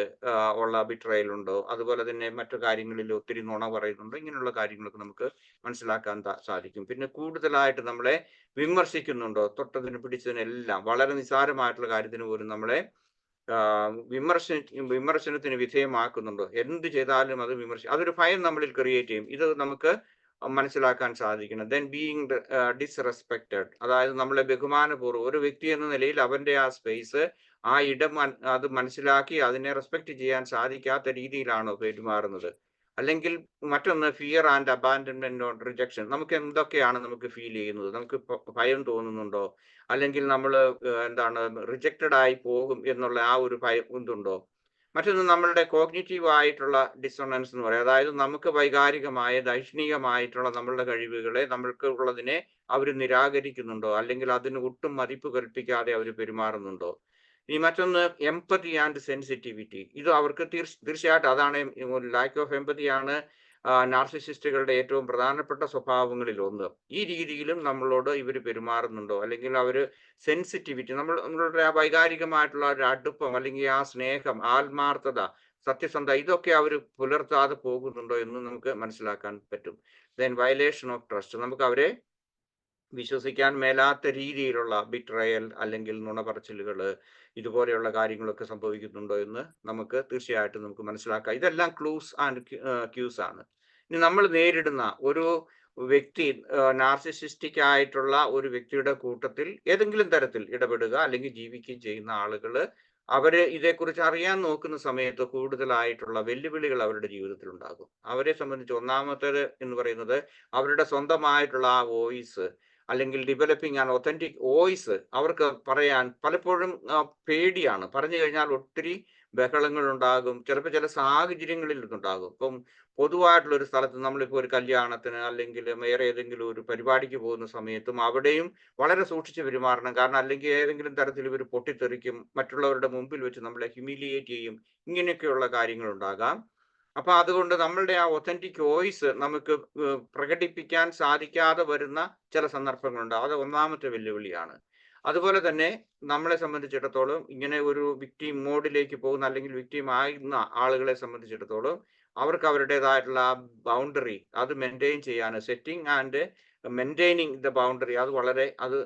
ഉള്ള ബിട്രയൽ ഉണ്ടോ, അതുപോലെ തന്നെ മറ്റു കാര്യങ്ങളിൽ ഒത്തിരി നുണ പറയുന്നുണ്ടോ, ഇങ്ങനെയുള്ള കാര്യങ്ങളൊക്കെ നമുക്ക് മനസ്സിലാക്കാൻ സാധിക്കും. പിന്നെ കൂടുതലായിട്ട് നമ്മളെ വിമർശിക്കുന്നുണ്ടോ, തൊട്ടതിന് പിടിച്ചതിനെല്ലാം വളരെ നിസ്സാരമായിട്ടുള്ള കാര്യത്തിന് പോലും നമ്മളെ വിമർശനത്തിന് വിധേയമാക്കുന്നുണ്ടോ, എന്ത് ചെയ്താലും അത് അതൊരു ഭയം നമ്മളിൽ ക്രിയേറ്റ് ചെയ്യും. ഇത് നമുക്ക് മനസ്സിലാക്കാൻ സാധിക്കണം. ദെൻ ബീയിങ് ഡിസ്റെസ്പെക്റ്റഡ്, അതായത് നമ്മളെ ബഹുമാനപൂർവ്വം ഒരു വ്യക്തി എന്ന നിലയിൽ അവന്റെ ആ സ്പേസ്, ആ ഇടം അത് മനസ്സിലാക്കി അതിനെ റെസ്പെക്ട് ചെയ്യാൻ സാധിക്കാത്ത രീതിയിലാണോ പെരുമാറുന്നത്? അല്ലെങ്കിൽ മറ്റൊന്ന് fear and abandonment on rejection, നമുക്ക് എന്തൊക്കെയാണ് നമുക്ക് ഫീൽ ചെയ്യുന്നത്? നമുക്ക് ഭയം തോന്നുന്നുണ്ടോ, അല്ലെങ്കിൽ നമ്മൾ റിജക്റ്റഡ് ആയി പോകും എന്നുള്ള ആ ഒരു ഭയം ഇതുണ്ടോ? മറ്റൊന്ന് നമ്മളുടെ കോഗ്നിറ്റീവ് ആയിട്ടുള്ള ഡിസോണൻസ് എന്ന് പറയും. അതായത് നമുക്ക് വൈകാരികമായ ദൈക്ഷണികമായിട്ടുള്ള നമ്മളുടെ കഴിവുകളെ, നമ്മൾക്ക് ഉള്ളതിനെ അവർ നിരാകരിക്കുന്നുണ്ടോ, അല്ലെങ്കിൽ അതിന് ഒട്ടും മതിപ്പ് കൽപ്പിക്കാതെ അവർ പെരുമാറുന്നുണ്ടോ? ഈ മറ്റൊന്ന് എംപതി ആൻഡ് സെൻസിറ്റിവിറ്റി. ഇത് അവർക്ക് തീർച്ചയായിട്ടും അതാണ് ലാക്ക് ഓഫ് എംപതി ആണ് നാർസിസിസ്റ്റുകളുടെ ഏറ്റവും പ്രധാനപ്പെട്ട സ്വഭാവങ്ങളിൽ ഒന്ന്. ഈ രീതിയിലും നമ്മളോട് ഇവർ പെരുമാറുന്നുണ്ടോ, അല്ലെങ്കിൽ അവർ സെൻസിറ്റിവിറ്റി, നമ്മളുടെ ആ വൈകാരികമായിട്ടുള്ള ഒരു അടുപ്പം, അല്ലെങ്കിൽ ആ സ്നേഹം, ആത്മാർത്ഥത, സത്യസന്ധത, ഇതൊക്കെ അവർ പുലർത്താതെ പോകുന്നുണ്ടോ എന്ന് നമുക്ക് മനസ്സിലാക്കാൻ പറ്റും. ദെൻ വയലേഷൻ ഓഫ് ട്രസ്റ്റ്, നമുക്ക് അവരെ വിശ്വസിക്കാൻ മേലാത്ത രീതിയിലുള്ള ബിട്രയൽ അല്ലെങ്കിൽ നുണപറച്ചിലുകൾ, ഇതുപോലെയുള്ള കാര്യങ്ങളൊക്കെ സംഭവിക്കുന്നുണ്ടോ എന്ന് നമുക്ക് തീർച്ചയായിട്ടും നമുക്ക് മനസ്സിലാക്കാം. ഇതെല്ലാം ക്ലൂസ് ആൻഡ് ക്യൂസ് ആണ്. ഇനി നമ്മൾ നേരിടുന്ന ഒരു വ്യക്തി, നാർസിസിസ്റ്റിക് ആയിട്ടുള്ള ഒരു വ്യക്തിയുടെ കൂട്ടത്തിൽ ഏതെങ്കിലും തരത്തിൽ ഇടപെടുക അല്ലെങ്കിൽ ജീവിക്കുകയും ചെയ്യുന്ന ആളുകൾ, അവര് ഇതേക്കുറിച്ച് അറിയാൻ നോക്കുന്ന സമയത്ത് കൂടുതലായിട്ടുള്ള വെല്ലുവിളികൾ അവരുടെ ജീവിതത്തിൽ ഉണ്ടാകും. അവരെ സംബന്ധിച്ച് ഒന്നാമത്തേത് എന്ന് പറയുന്നത് അവരുടെ സ്വന്തമായിട്ടുള്ള ആ വോയിസ്, അല്ലെങ്കിൽ ഡെവലപ്പിംഗ് ആൻഡ് ഒത്തന്റിക് വോയിസ് അവർക്ക് പറയാൻ പലപ്പോഴും പേടിയാണ്. പറഞ്ഞു കഴിഞ്ഞാൽ ഒത്തിരി ബഹളങ്ങൾ ഉണ്ടാകും, ചിലപ്പോൾ ചില സാഹചര്യങ്ങളിൽ ഇതുണ്ടാകും. ഇപ്പം പൊതുവായിട്ടുള്ള ഒരു സ്ഥലത്ത് നമ്മളിപ്പോൾ ഒരു കല്യാണത്തിന് അല്ലെങ്കിൽ വേറെ ഏതെങ്കിലും ഒരു പരിപാടിക്ക് പോകുന്ന സമയത്തും അവിടെയും വളരെ സൂക്ഷിച്ച് പെരുമാറണം. കാരണം അല്ലെങ്കിൽ ഏതെങ്കിലും തരത്തിൽ ഇവർ പൊട്ടിത്തെറിക്കും, മറ്റുള്ളവരുടെ മുമ്പിൽ വെച്ച് നമ്മളെ ഹ്യൂമിലിയേറ്റ് ചെയ്യും, ഇങ്ങനെയൊക്കെയുള്ള കാര്യങ്ങൾ ഉണ്ടാകാം. അപ്പൊ അതുകൊണ്ട് നമ്മളുടെ ആ ഒത്തന്റിക് വോയിസ് നമുക്ക് പ്രകടിപ്പിക്കാൻ സാധിക്കാതെ വരുന്ന ചില സന്ദർഭങ്ങളുണ്ട്. അത് ഒന്നാമത്തെ വെല്ലുവിളിയാണ്. അതുപോലെ തന്നെ നമ്മളെ സംബന്ധിച്ചിടത്തോളം ഇങ്ങനെ ഒരു വിക്ടിം മോഡിലേക്ക് പോകുന്ന അല്ലെങ്കിൽ വിക്ടിം ആയിരുന്ന ആളുകളെ സംബന്ധിച്ചിടത്തോളം അവർക്ക് അവരുടേതായിട്ടുള്ള ബൗണ്ടറി അത് മെയിൻറ്റെയിൻ ചെയ്യാൻ, setting and maintaining the boundary, അത്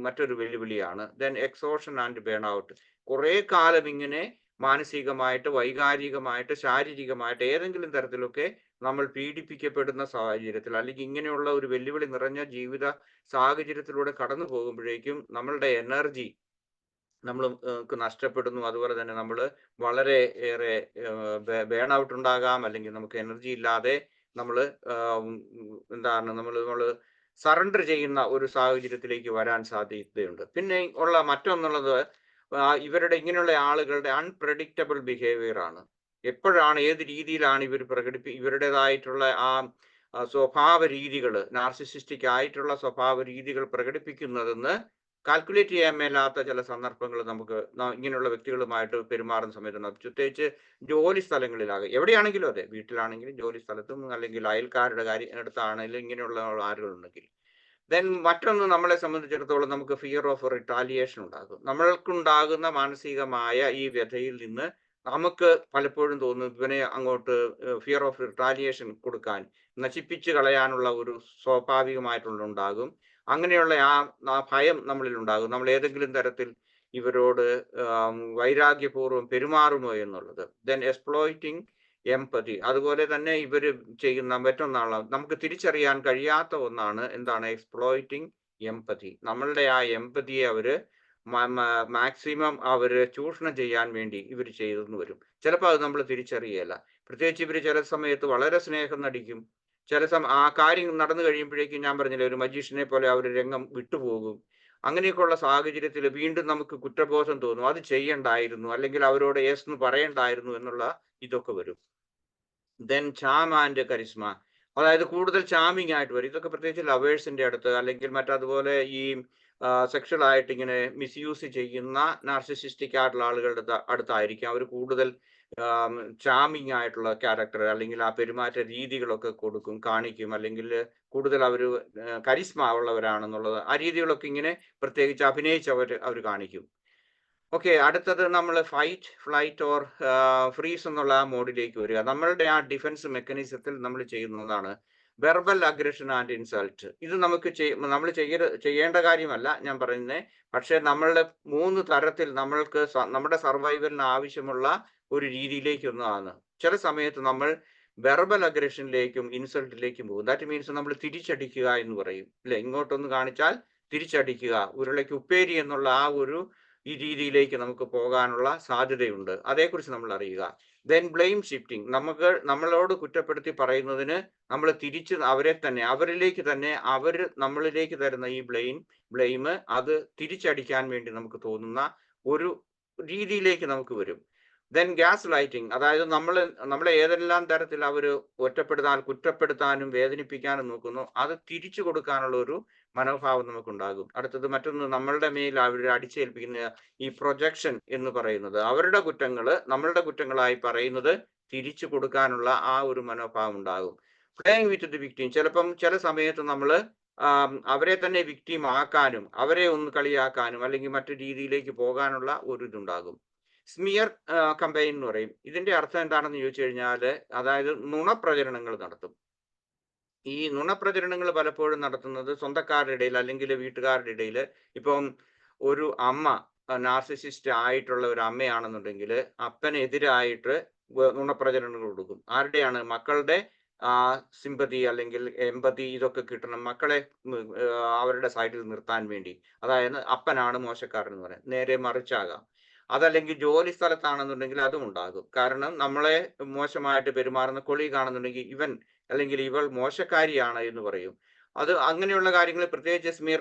മറ്റൊരു വെല്ലുവിളിയാണ്. Then exhaustion and burn out, കുറെ കാലം ഇങ്ങനെ മാനസികമായിട്ട്, വൈകാരികമായിട്ട്, ശാരീരികമായിട്ട് ഏതെങ്കിലും തരത്തിലൊക്കെ നമ്മൾ പീഡിപ്പിക്കപ്പെടുന്ന സാഹചര്യത്തിൽ, അല്ലെങ്കിൽ ഇങ്ങനെയുള്ള ഒരു വെല്ലുവിളി നിറഞ്ഞ ജീവിത സാഹചര്യത്തിലൂടെ കടന്നു പോകുമ്പോഴേക്കും നമ്മളുടെ എനർജി നമ്മൾക്ക് നഷ്ടപ്പെടുന്നു. അതുപോലെ തന്നെ നമ്മൾ വളരെ ഏറെ ബേൺ ഔട്ട് ഉണ്ടാകാം, അല്ലെങ്കിൽ നമുക്ക് എനർജി ഇല്ലാതെ നമ്മൾ നമ്മൾ സറണ്ടർ ചെയ്യുന്ന ഒരു സാഹചര്യത്തിലേക്ക് വരാൻ സാധ്യതയുണ്ട്. പിന്നെ ഉള്ള മറ്റൊന്നുള്ളത് ഇവരുടെ ഇങ്ങനെയുള്ള ആളുകളുടെ അൺപ്രഡിക്റ്റബിൾ ബിഹേവിയർ ആണ്. എപ്പോഴാണ്, ഏത് രീതിയിലാണ് ഇവർ ഇവരുടേതായിട്ടുള്ള ആ സ്വഭാവ രീതികൾ, നാർസിസിസ്റ്റിക് ആയിട്ടുള്ള സ്വഭാവ രീതികൾ പ്രകടിപ്പിക്കുന്നതെന്ന് കാൽക്കുലേറ്റ് ചെയ്യാൻ മേലാത്ത ചില സന്ദർഭങ്ങൾ നമുക്ക് ഇങ്ങനെയുള്ള വ്യക്തികളുമായിട്ട് പെരുമാറുന്ന സമയത്ത്, പ്രത്യേകിച്ച് ജോലി സ്ഥലങ്ങളിലാകെ, എവിടെയാണെങ്കിലും അതെ, വീട്ടിലാണെങ്കിലും ജോലി സ്ഥലത്തും അല്ലെങ്കിൽ അയൽക്കാരുടെ അടുത്താണെങ്കിലും ഇങ്ങനെയുള്ള ആളുകളുണ്ടെങ്കിൽ. ദെൻ മറ്റൊന്ന്, നമ്മളെ സംബന്ധിച്ചിടത്തോളം നമുക്ക് ഫിയർ ഓഫ് റിട്ടാലിയേഷൻ ഉണ്ടാകും. നമ്മൾക്കുണ്ടാകുന്ന മാനസികമായ ഈ വ്യഥയിൽ നിന്ന് നമുക്ക് പലപ്പോഴും തോന്നും ഇവനെ അങ്ങോട്ട് ഫിയർ ഓഫ് റിട്ടാലിയേഷൻ കൊടുക്കാൻ, നശിപ്പിച്ച് കളയാനുള്ള ഒരു സ്വാഭാവികമായിട്ടുള്ള ഉണ്ടാകും. അങ്ങനെയുള്ള ആ ഭയം നമ്മളിൽ ഉണ്ടാകും. നമ്മൾ ഏതെങ്കിലും തരത്തിൽ ഇവരോട് വൈരാഗ്യപൂർവ്വം പെരുമാറുമോ എന്നുള്ളത്. ദെൻ എക്സ്പ്ലോയിറ്റിംഗ് എംപതി, അതുപോലെ തന്നെ ഇവർ ചെയ്യുന്ന മറ്റൊന്നാണ്, നമുക്ക് തിരിച്ചറിയാൻ കഴിയാത്ത ഒന്നാണ്, എന്താണ് എക്സ്പ്ലോയിറ്റിംഗ് എംപതി. നമ്മളുടെ ആ എംപതിയെ അവര് മാക്സിമം അവര് ചൂഷണം ചെയ്യാൻ വേണ്ടി ഇവർ ചെയ്തെന്ന് വരും. ചിലപ്പോൾ അത് നമ്മൾ തിരിച്ചറിയല്ല. പ്രത്യേകിച്ച് ഇവർ ചില സമയത്ത് വളരെ സ്നേഹം നടിക്കും. ആ കാര്യം നടന്നു കഴിയുമ്പോഴേക്കും, ഞാൻ പറഞ്ഞില്ലേ, ഒരു മജീഷ്യനെ പോലെ അവർ രംഗം വിട്ടുപോകും. അങ്ങനെയൊക്കെയുള്ള സാഹചര്യത്തിൽ വീണ്ടും നമുക്ക് കുറ്റബോധം തോന്നും, അത് ചെയ്യണ്ടായിരുന്നു, അല്ലെങ്കിൽ അവരോട് യെസ് എന്ന് പറയണ്ടായിരുന്നു എന്നുള്ള ഇതൊക്കെ വരും. ദെൻ ചാം ആൻഡ് കരിസ്മ, അതായത് കൂടുതൽ ചാമിങ് ആയിട്ട് വരും. ഇതൊക്കെ പ്രത്യേകിച്ച് ലവേഴ്സിന്റെ അടുത്ത്, അല്ലെങ്കിൽ മറ്റതുപോലെ ഈ സെക്ഷൽ ആയിട്ട് ഇങ്ങനെ മിസ്യൂസ് ചെയ്യുന്ന നാർസിസിസ്റ്റിക് ആയിട്ടുള്ള ആളുകളുടെ അടുത്തായിരിക്കും അവർ കൂടുതൽ ചാമിങ് ആയിട്ടുള്ള ക്യാരക്ടർ, അല്ലെങ്കിൽ ആ പെരുമാറ്റ രീതികളൊക്കെ കാണിക്കും, അല്ലെങ്കിൽ കൂടുതൽ അവർ കരിസ്മ ഉള്ളവരാണെന്നുള്ളത് ആ രീതികളൊക്കെ ഇങ്ങനെ പ്രത്യേകിച്ച് അഭിനയിച്ച് അവർ കാണിക്കും. ഓക്കെ, അടുത്തത് നമ്മൾ ഫൈറ്റ്, ഫ്ലൈറ്റ് ഓർ ഫ്രീസ് എന്നുള്ള ആ മോഡിലേക്ക് വരിക. നമ്മളുടെ ആ ഡിഫൻസ് മെക്കാനിസത്തിൽ നമ്മൾ ചെയ്യുന്നതാണ് വെർബൽ അഗ്രഷൻ ആൻഡ് ഇൻസൾട്ട്. ഇത് നമുക്ക് നമ്മൾ ചെയ്യേണ്ട കാര്യമല്ല ഞാൻ പറയുന്നത്, പക്ഷെ നമ്മളുടെ 3 തരത്തിൽ നമ്മൾക്ക് നമ്മുടെ സർവൈവലിന് ആവശ്യമുള്ള ഒരു രീതിയിലേക്ക് ഒന്നാണ്. ചില സമയത്ത് നമ്മൾ വെർബൽ അഗ്രഷനിലേക്കും ഇൻസൾട്ടിലേക്കും പോകും. ദാറ്റ് മീൻസ് നമ്മൾ തിരിച്ചടിക്കുക എന്ന് പറയും, അല്ലെ? ഇങ്ങോട്ടൊന്ന് കാണിച്ചാൽ തിരിച്ചടിക്കുക, ഉരുളയ്ക്ക് ഉപ്പേരി എന്നുള്ള ആ ഒരു ഈ രീതിയിലേക്ക് നമുക്ക് പോകാനുള്ള സാധ്യതയുണ്ട്. അതേക്കുറിച്ച് നമ്മൾ അറിയുക. ദെൻ ബ്ലെയിം ഷിഫ്റ്റിംഗ്, നമ്മളോട് കുറ്റപ്പെടുത്തി പറയുന്നതിന് നമ്മൾ തിരിച്ച് അവരിലേക്ക് തന്നെ അവർ നമ്മളിലേക്ക് തരുന്ന ഈ ബ്ലെയിം അത് തിരിച്ചടിക്കാൻ വേണ്ടി നമുക്ക് തോന്നുന്ന ഒരു രീതിയിലേക്ക് നമുക്ക് വരും. ദെൻ ഗ്യാസ് ലൈറ്റിംഗ്, അതായത് നമ്മളെ ഏതെല്ലാം തരത്തിൽ അവർ കുറ്റപ്പെടുത്താനും വേദനിപ്പിക്കാനും നോക്കുന്നു, അത് തിരിച്ചു കൊടുക്കാനുള്ള ഒരു മനോഭാവം നമുക്കുണ്ടാകും. അടുത്തത് മറ്റൊന്ന്, നമ്മളുടെ മേൽ അവർ അടിച്ചേൽപ്പിക്കുന്ന ഈ പ്രൊജക്ഷൻ എന്ന് പറയുന്നത്, അവരുടെ കുറ്റങ്ങൾ നമ്മളുടെ കുറ്റങ്ങളായി പറയുന്നത് തിരിച്ചു കൊടുക്കാനുള്ള ആ ഒരു മനോഭാവം ഉണ്ടാകും. Playing with the victim. ചിലപ്പം ചില സമയത്ത് നമ്മൾ അവരെ തന്നെ വിക്ടിം ആക്കാനും അവരെ ഒന്ന് കളിയാക്കാനും അല്ലെങ്കിൽ മറ്റു രീതിയിലേക്ക് പോകാനുള്ള ഒരു ഇതുണ്ടാകും. സ്മിയർ കമ്പയിൻ എന്ന് പറയും. ഇതിന്റെ അർത്ഥം എന്താണെന്ന് ചോദിച്ചു കഴിഞ്ഞാൽ, അതായത് നുണപ്രചരണങ്ങൾ നടത്തും. ഈ നുണപ്രചരണങ്ങൾ പലപ്പോഴും നടത്തുന്നത് സ്വന്തക്കാരുടെ ഇടയിൽ അല്ലെങ്കിൽ വീട്ടുകാരുടെ ഇടയിൽ. ഇപ്പം ഒരു അമ്മ നാർസിസിസ്റ്റ് ആയിട്ടുള്ള ഒരു അമ്മയാണെന്നുണ്ടെങ്കിൽ അപ്പനെതിരായിട്ട് നുണപ്രചരണങ്ങൾ കൊടുക്കും. ആരുടെയാണ്? മക്കളുടെ സിമ്പതി അല്ലെങ്കിൽ എമ്പതി ഇതൊക്കെ കിട്ടണം, മക്കളെ അവരുടെ സൈഡിൽ നിർത്താൻ വേണ്ടി. അതായത് അപ്പനാണ് മോശക്കാരൻ എന്ന് പറയാം. നേരെ മറിച്ചാകാം. അതല്ലെങ്കിൽ ജോലി സ്ഥലത്താണെന്നുണ്ടെങ്കിൽ അതും ഉണ്ടാകും. കാരണം നമ്മളെ മോശമായിട്ട് പെരുമാറുന്ന കൊളീഗ് ആണെന്നുണ്ടെങ്കിൽ ഇവൻ അല്ലെങ്കിൽ ഇവൾ മോശക്കാരിയാണ് എന്ന് പറയും. അത് അങ്ങനെയുള്ള കാര്യങ്ങൾ പ്രത്യേകിച്ച് സ്മിയർ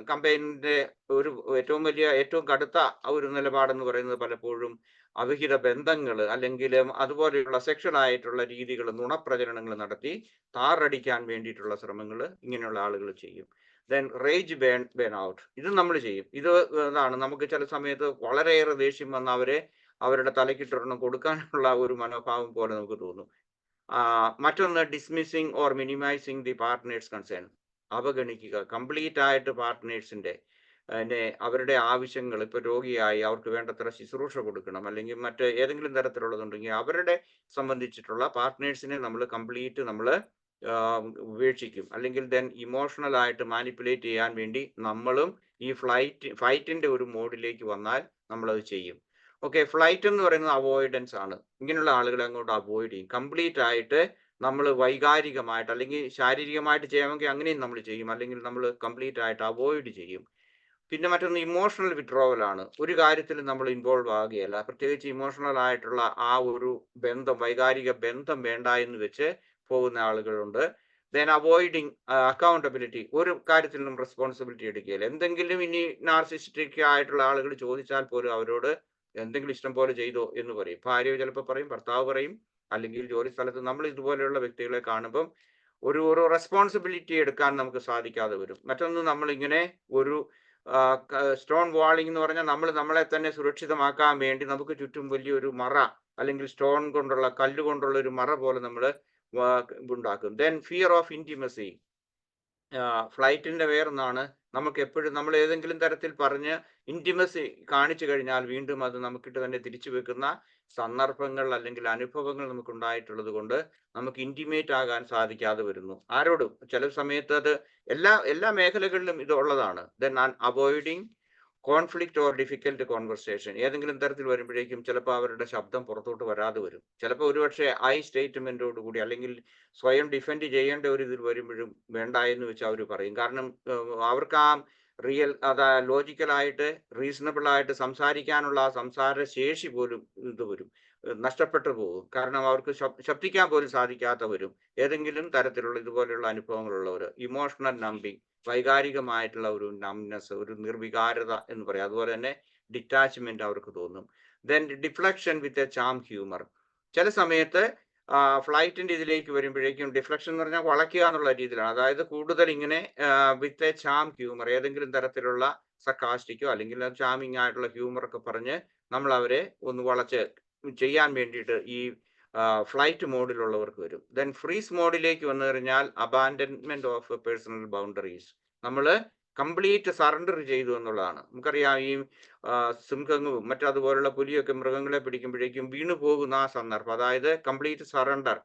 കമ്പയിനിന്റെ ഒരു ഏറ്റവും കടുത്ത ഒരു നിലപാടെന്ന് പറയുന്നത് പലപ്പോഴും അവിഹിത ബന്ധങ്ങൾ അല്ലെങ്കിൽ അതുപോലെയുള്ള സെക്ഷൽ ആയിട്ടുള്ള രീതികൾ, നുണപ്രചരണങ്ങൾ നടത്തി താറടിക്കാൻ വേണ്ടിയിട്ടുള്ള ശ്രമങ്ങൾ ഇങ്ങനെയുള്ള ആളുകൾ ചെയ്യും. ദെൻ റേജ് ബേൺ ഔട്ട്, ഇത് നമ്മൾ ചെയ്യും. ഇതാണ് നമുക്ക് ചില സമയത്ത് വളരെയേറെ ദേഷ്യം വന്ന് അവരുടെ തലക്കിട്ടൊരെണ്ണം കൊടുക്കാനുള്ള ഒരു മനോഭാവം പോലെ നമുക്ക് തോന്നും. മറ്റൊന്ന് dismissing or minimising the partners concern, അവഗണിക്കുക. കംപ്ലീറ്റ് ആയിട്ട് പാർട്ട്നേഴ്സിന്റെ അവരുടെ ആവശ്യങ്ങൾ, ഇപ്പൊ രോഗിയായി അവർക്ക് വേണ്ടത്ര ശുശ്രൂഷ കൊടുക്കണം അല്ലെങ്കിൽ മറ്റ് ഏതെങ്കിലും തരത്തിലുള്ളതുണ്ടെങ്കിൽ അവരുടെ സംബന്ധിച്ചിട്ടുള്ള പാർട്ട്നേഴ്സിനെ നമ്മൾ കംപ്ലീറ്റ് നമ്മൾ ഉപേക്ഷിക്കും. അല്ലെങ്കിൽ ദെൻ ഇമോഷണൽ ആയിട്ട് മാനിപ്പുലേറ്റ് ചെയ്യാൻ വേണ്ടി നമ്മളും ഈ ഫൈറ്റിന്റെ ഒരു മോഡിലേക്ക് വന്നാൽ നമ്മളത് ചെയ്യും. ഓക്കെ, ഫ്ലൈറ്റ് എന്ന് പറയുന്നത് അവോയ്ഡൻസ് ആണ്. ഇങ്ങനെയുള്ള ആളുകളെ അങ്ങോട്ട് അവോയ്ഡ് ചെയ്യും. കംപ്ലീറ്റ് ആയിട്ട് നമ്മൾ വൈകാരികമായിട്ട് അല്ലെങ്കിൽ ശാരീരികമായിട്ട് ചെയ്യാമെങ്കിൽ അങ്ങനെയും നമ്മൾ ചെയ്യും, അല്ലെങ്കിൽ നമ്മൾ കംപ്ലീറ്റ് ആയിട്ട് അവോയ്ഡ് ചെയ്യും. പിന്നെ മറ്റൊന്ന് ഇമോഷണൽ വിഡ്രോവൽ ആണ്. ഒരു കാര്യത്തിൽ നമ്മൾ ഇൻവോൾവ് ആകുകയല്ല. പ്രത്യേകിച്ച് ഇമോഷണൽ ആയിട്ടുള്ള ആ ഒരു ബന്ധം, വൈകാരിക ബന്ധം വേണ്ട എന്ന് വെച്ച് പോകുന്ന ആളുകളുണ്ട്. ദെൻ അവോയ്ഡിങ് അക്കൗണ്ടബിലിറ്റി, ഒരു കാര്യത്തിൽ നിന്നും റെസ്പോൺസിബിലിറ്റി എടുക്കുകയില്ല. എന്തെങ്കിലും ഇനി നാർസിസ്റ്റിക് ആയിട്ടുള്ള ആളുകൾ ചോദിച്ചാൽ പോലും അവരോട് എന്തെങ്കിലും ഇഷ്ടം പോലെ ചെയ്തോ എന്ന് പറയും. ഭാര്യ ചിലപ്പോൾ പറയും, ഭർത്താവ് പറയും, അല്ലെങ്കിൽ ജോലി സ്ഥലത്ത് നമ്മൾ ഇതുപോലെയുള്ള വ്യക്തികളെ കാണുമ്പം ഒരു റെസ്പോൺസിബിലിറ്റി എടുക്കാൻ നമുക്ക് സാധിക്കാതെ വരും. മറ്റൊന്ന്, നമ്മളിങ്ങനെ ഒരു സ്റ്റോൺ വാളിംഗ് എന്ന് പറഞ്ഞാൽ നമ്മൾ നമ്മളെ തന്നെ സുരക്ഷിതമാക്കാൻ വേണ്ടി നമുക്ക് ചുറ്റും വലിയൊരു മറ അല്ലെങ്കിൽ സ്റ്റോൺ കൊണ്ടുള്ള, കല്ലുകൊണ്ടുള്ള ഒരു മറ പോലെ നമ്മൾ ഉണ്ടാക്കും. ദെൻ ഫിയർ ഓഫ് ഇന്റിമസി, ഫ്ലൈറ്റിന്റെ വേറൊന്നാണ്. നമുക്ക് എപ്പോഴും നമ്മൾ ഏതെങ്കിലും തരത്തിൽ പറഞ്ഞ് ഇന്റിമസി കാണിച്ചു കഴിഞ്ഞാൽ വീണ്ടും അത് നമുക്കിട്ട് തന്നെ തിരിച്ചു വെക്കുന്ന സന്ദർഭങ്ങൾ അല്ലെങ്കിൽ അനുഭവങ്ങൾ നമുക്ക് ഉണ്ടായിട്ടുള്ളത് കൊണ്ട് നമുക്ക് ഇന്റിമേറ്റ് ആകാൻ സാധിക്കാതെ വരുന്നു ആരോടും. ചില സമയത്ത് അത് എല്ലാ മേഖലകളിലും ഇത് ഉള്ളതാണ്. Then avoiding conflict or difficult conversation, ഏതെങ്കിലും തരത്തിൽ വരുമ്പോഴേക്കും ചിലപ്പോൾ അവരുടെ ശബ്ദം പുറത്തോട്ട് വരാതെ വരും. ചിലപ്പോൾ ഒരുപക്ഷെ ഐ സ്റ്റേറ്റ്മെന്റോട് കൂടി അല്ലെങ്കിൽ സ്വയം ഡിഫെൻഡ് ചെയ്യേണ്ട ഒരു ഇതിൽ വരുമ്പോഴും വേണ്ട എന്ന് വെച്ച് അവർ പറയും. കാരണം അവർക്ക് ആ ലോജിക്കലായിട്ട് റീസണബിൾ ആയിട്ട് സംസാരിക്കാനുള്ള ആ സംസാര ശേഷി പോലും വരും, നഷ്ടപ്പെട്ടു പോകും. കാരണം അവർക്ക് ശബ്ദിക്കാൻ പോലും സാധിക്കാത്ത വരും ഏതെങ്കിലും തരത്തിലുള്ള ഇതുപോലെയുള്ള അനുഭവങ്ങളുള്ളവർ. ഇമോഷണൽ നമ്പിങ്, വൈകാരികമായിട്ടുള്ള ഒരു നംനെസ്, ഒരു നിർവികാരത എന്ന് പറയാം. അതുപോലെ തന്നെ ഡിറ്റാച്ച്മെന്റ് അവർക്ക് തോന്നും. Then deflection with a charm humour, ചില സമയത്ത് ഫ്ലൈറ്റിന്റെ ഇതിലേക്ക് വരുമ്പോഴേക്കും ഡിഫ്ലക്ഷൻ എന്ന് പറഞ്ഞാൽ വളയ്ക്കുക എന്നുള്ള രീതിയിലാണ്. അതായത് കൂടുതൽ ഇങ്ങനെ വിത്ത് എ ചാം ഹ്യൂമർ, ഏതെങ്കിലും തരത്തിലുള്ള സക്കാസ്റ്റിക്കോ അല്ലെങ്കിൽ ചാമിങ് ആയിട്ടുള്ള ഹ്യൂമർ ഒക്കെ പറഞ്ഞ് നമ്മൾ അവരെ ഒന്ന് വളച്ച് ചെയ്യാൻ വേണ്ടിയിട്ട് ഈ ഫ്ലൈറ്റ് മോഡിലുള്ളവർക്ക് വരും. ദെൻ ഫ്രീസ് മോഡിലേക്ക് വന്നു കഴിഞ്ഞാൽ അബാൻഡൻമെന്റ് ഓഫ് പേഴ്സണൽ ബൗണ്ടറീസ്, നമ്മൾ കംപ്ലീറ്റ് സറണ്ടർ ചെയ്തു എന്നുള്ളതാണ്. നമുക്കറിയാം ഈ സിംഹവും മറ്റതുപോലുള്ള പുലിയൊക്കെ മൃഗങ്ങളെ പിടിക്കുമ്പോഴേക്കും വീണു പോകുന്ന ആ സന്ദർഭം, അതായത് കംപ്ലീറ്റ് സറണ്ടർ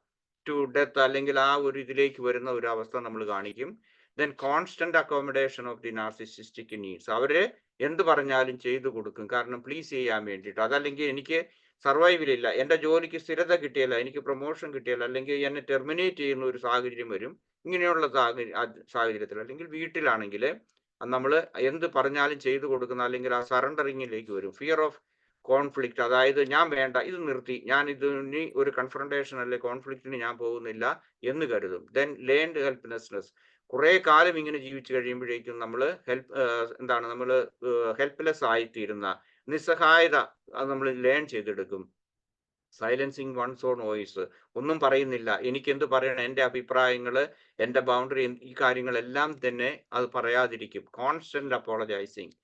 ടു ഡെത്ത് അല്ലെങ്കിൽ ആ ഒരു ഇതിലേക്ക് വരുന്ന ഒരു അവസ്ഥ നമ്മൾ കാണിക്കും. Then constant accommodation of the narcissistic needs, അവര് എന്ത് പറഞ്ഞാലും ചെയ്തു കൊടുക്കും, കാരണം പ്ലീസ് ചെയ്യാൻ വേണ്ടിയിട്ട്. അതല്ലെങ്കിൽ എനിക്ക് സർവൈവലില്ല, എൻ്റെ ജോലിക്ക് സ്ഥിരത കിട്ടിയല്ല, എനിക്ക് പ്രൊമോഷൻ കിട്ടിയല്ല, അല്ലെങ്കിൽ എന്നെ ടെർമിനേറ്റ് ചെയ്യുന്ന ഒരു സാഹചര്യം വരും. ഇങ്ങനെയുള്ള സാഹചര്യത്തിൽ അല്ലെങ്കിൽ വീട്ടിലാണെങ്കിൽ നമ്മൾ എന്ത് പറഞ്ഞാലും ചെയ്തു കൊടുക്കുന്ന അല്ലെങ്കിൽ ആ സറണ്ടറിങ്ങിലേക്ക് വരും. ഫിയർ ഓഫ് കോൺഫ്ലിക്റ്റ്, അതായത് ഞാൻ വേണ്ട, ഇത് നിർത്തി, ഞാൻ ഇതിന് ഒരു കൺഫ്രണ്ടേഷൻ അല്ലെങ്കിൽ കോൺഫ്ലിക്റ്റിന് ഞാൻ പോകുന്നില്ല എന്ന് കരുതും. ദെൻ ലേൺഡ് ഹെൽപ്ലെസ്നെസ്, കുറെ കാലം ഇങ്ങനെ ജീവിച്ചു കഴിയുമ്പോഴേക്കും നമ്മൾ നമ്മൾ ഹെൽപ്ലെസ് ആയിത്തീരുന്ന നിസ്സഹായത നമ്മൾ ലേൺ ചെയ്തെടുക്കും. സൈലൻസിങ് വൺസ് ഓൺ വോയിസ്, ഒന്നും പറയുന്നില്ല, എനിക്ക് എന്ത് പറയണം, എൻ്റെ അഭിപ്രായങ്ങൾ, എൻ്റെ ബൗണ്ടറി, ഈ കാര്യങ്ങളെല്ലാം തന്നെ അത് പറയാതിരിക്കും. കോൺസ്റ്റന്റ് അപ്പോളജൈസിങ്,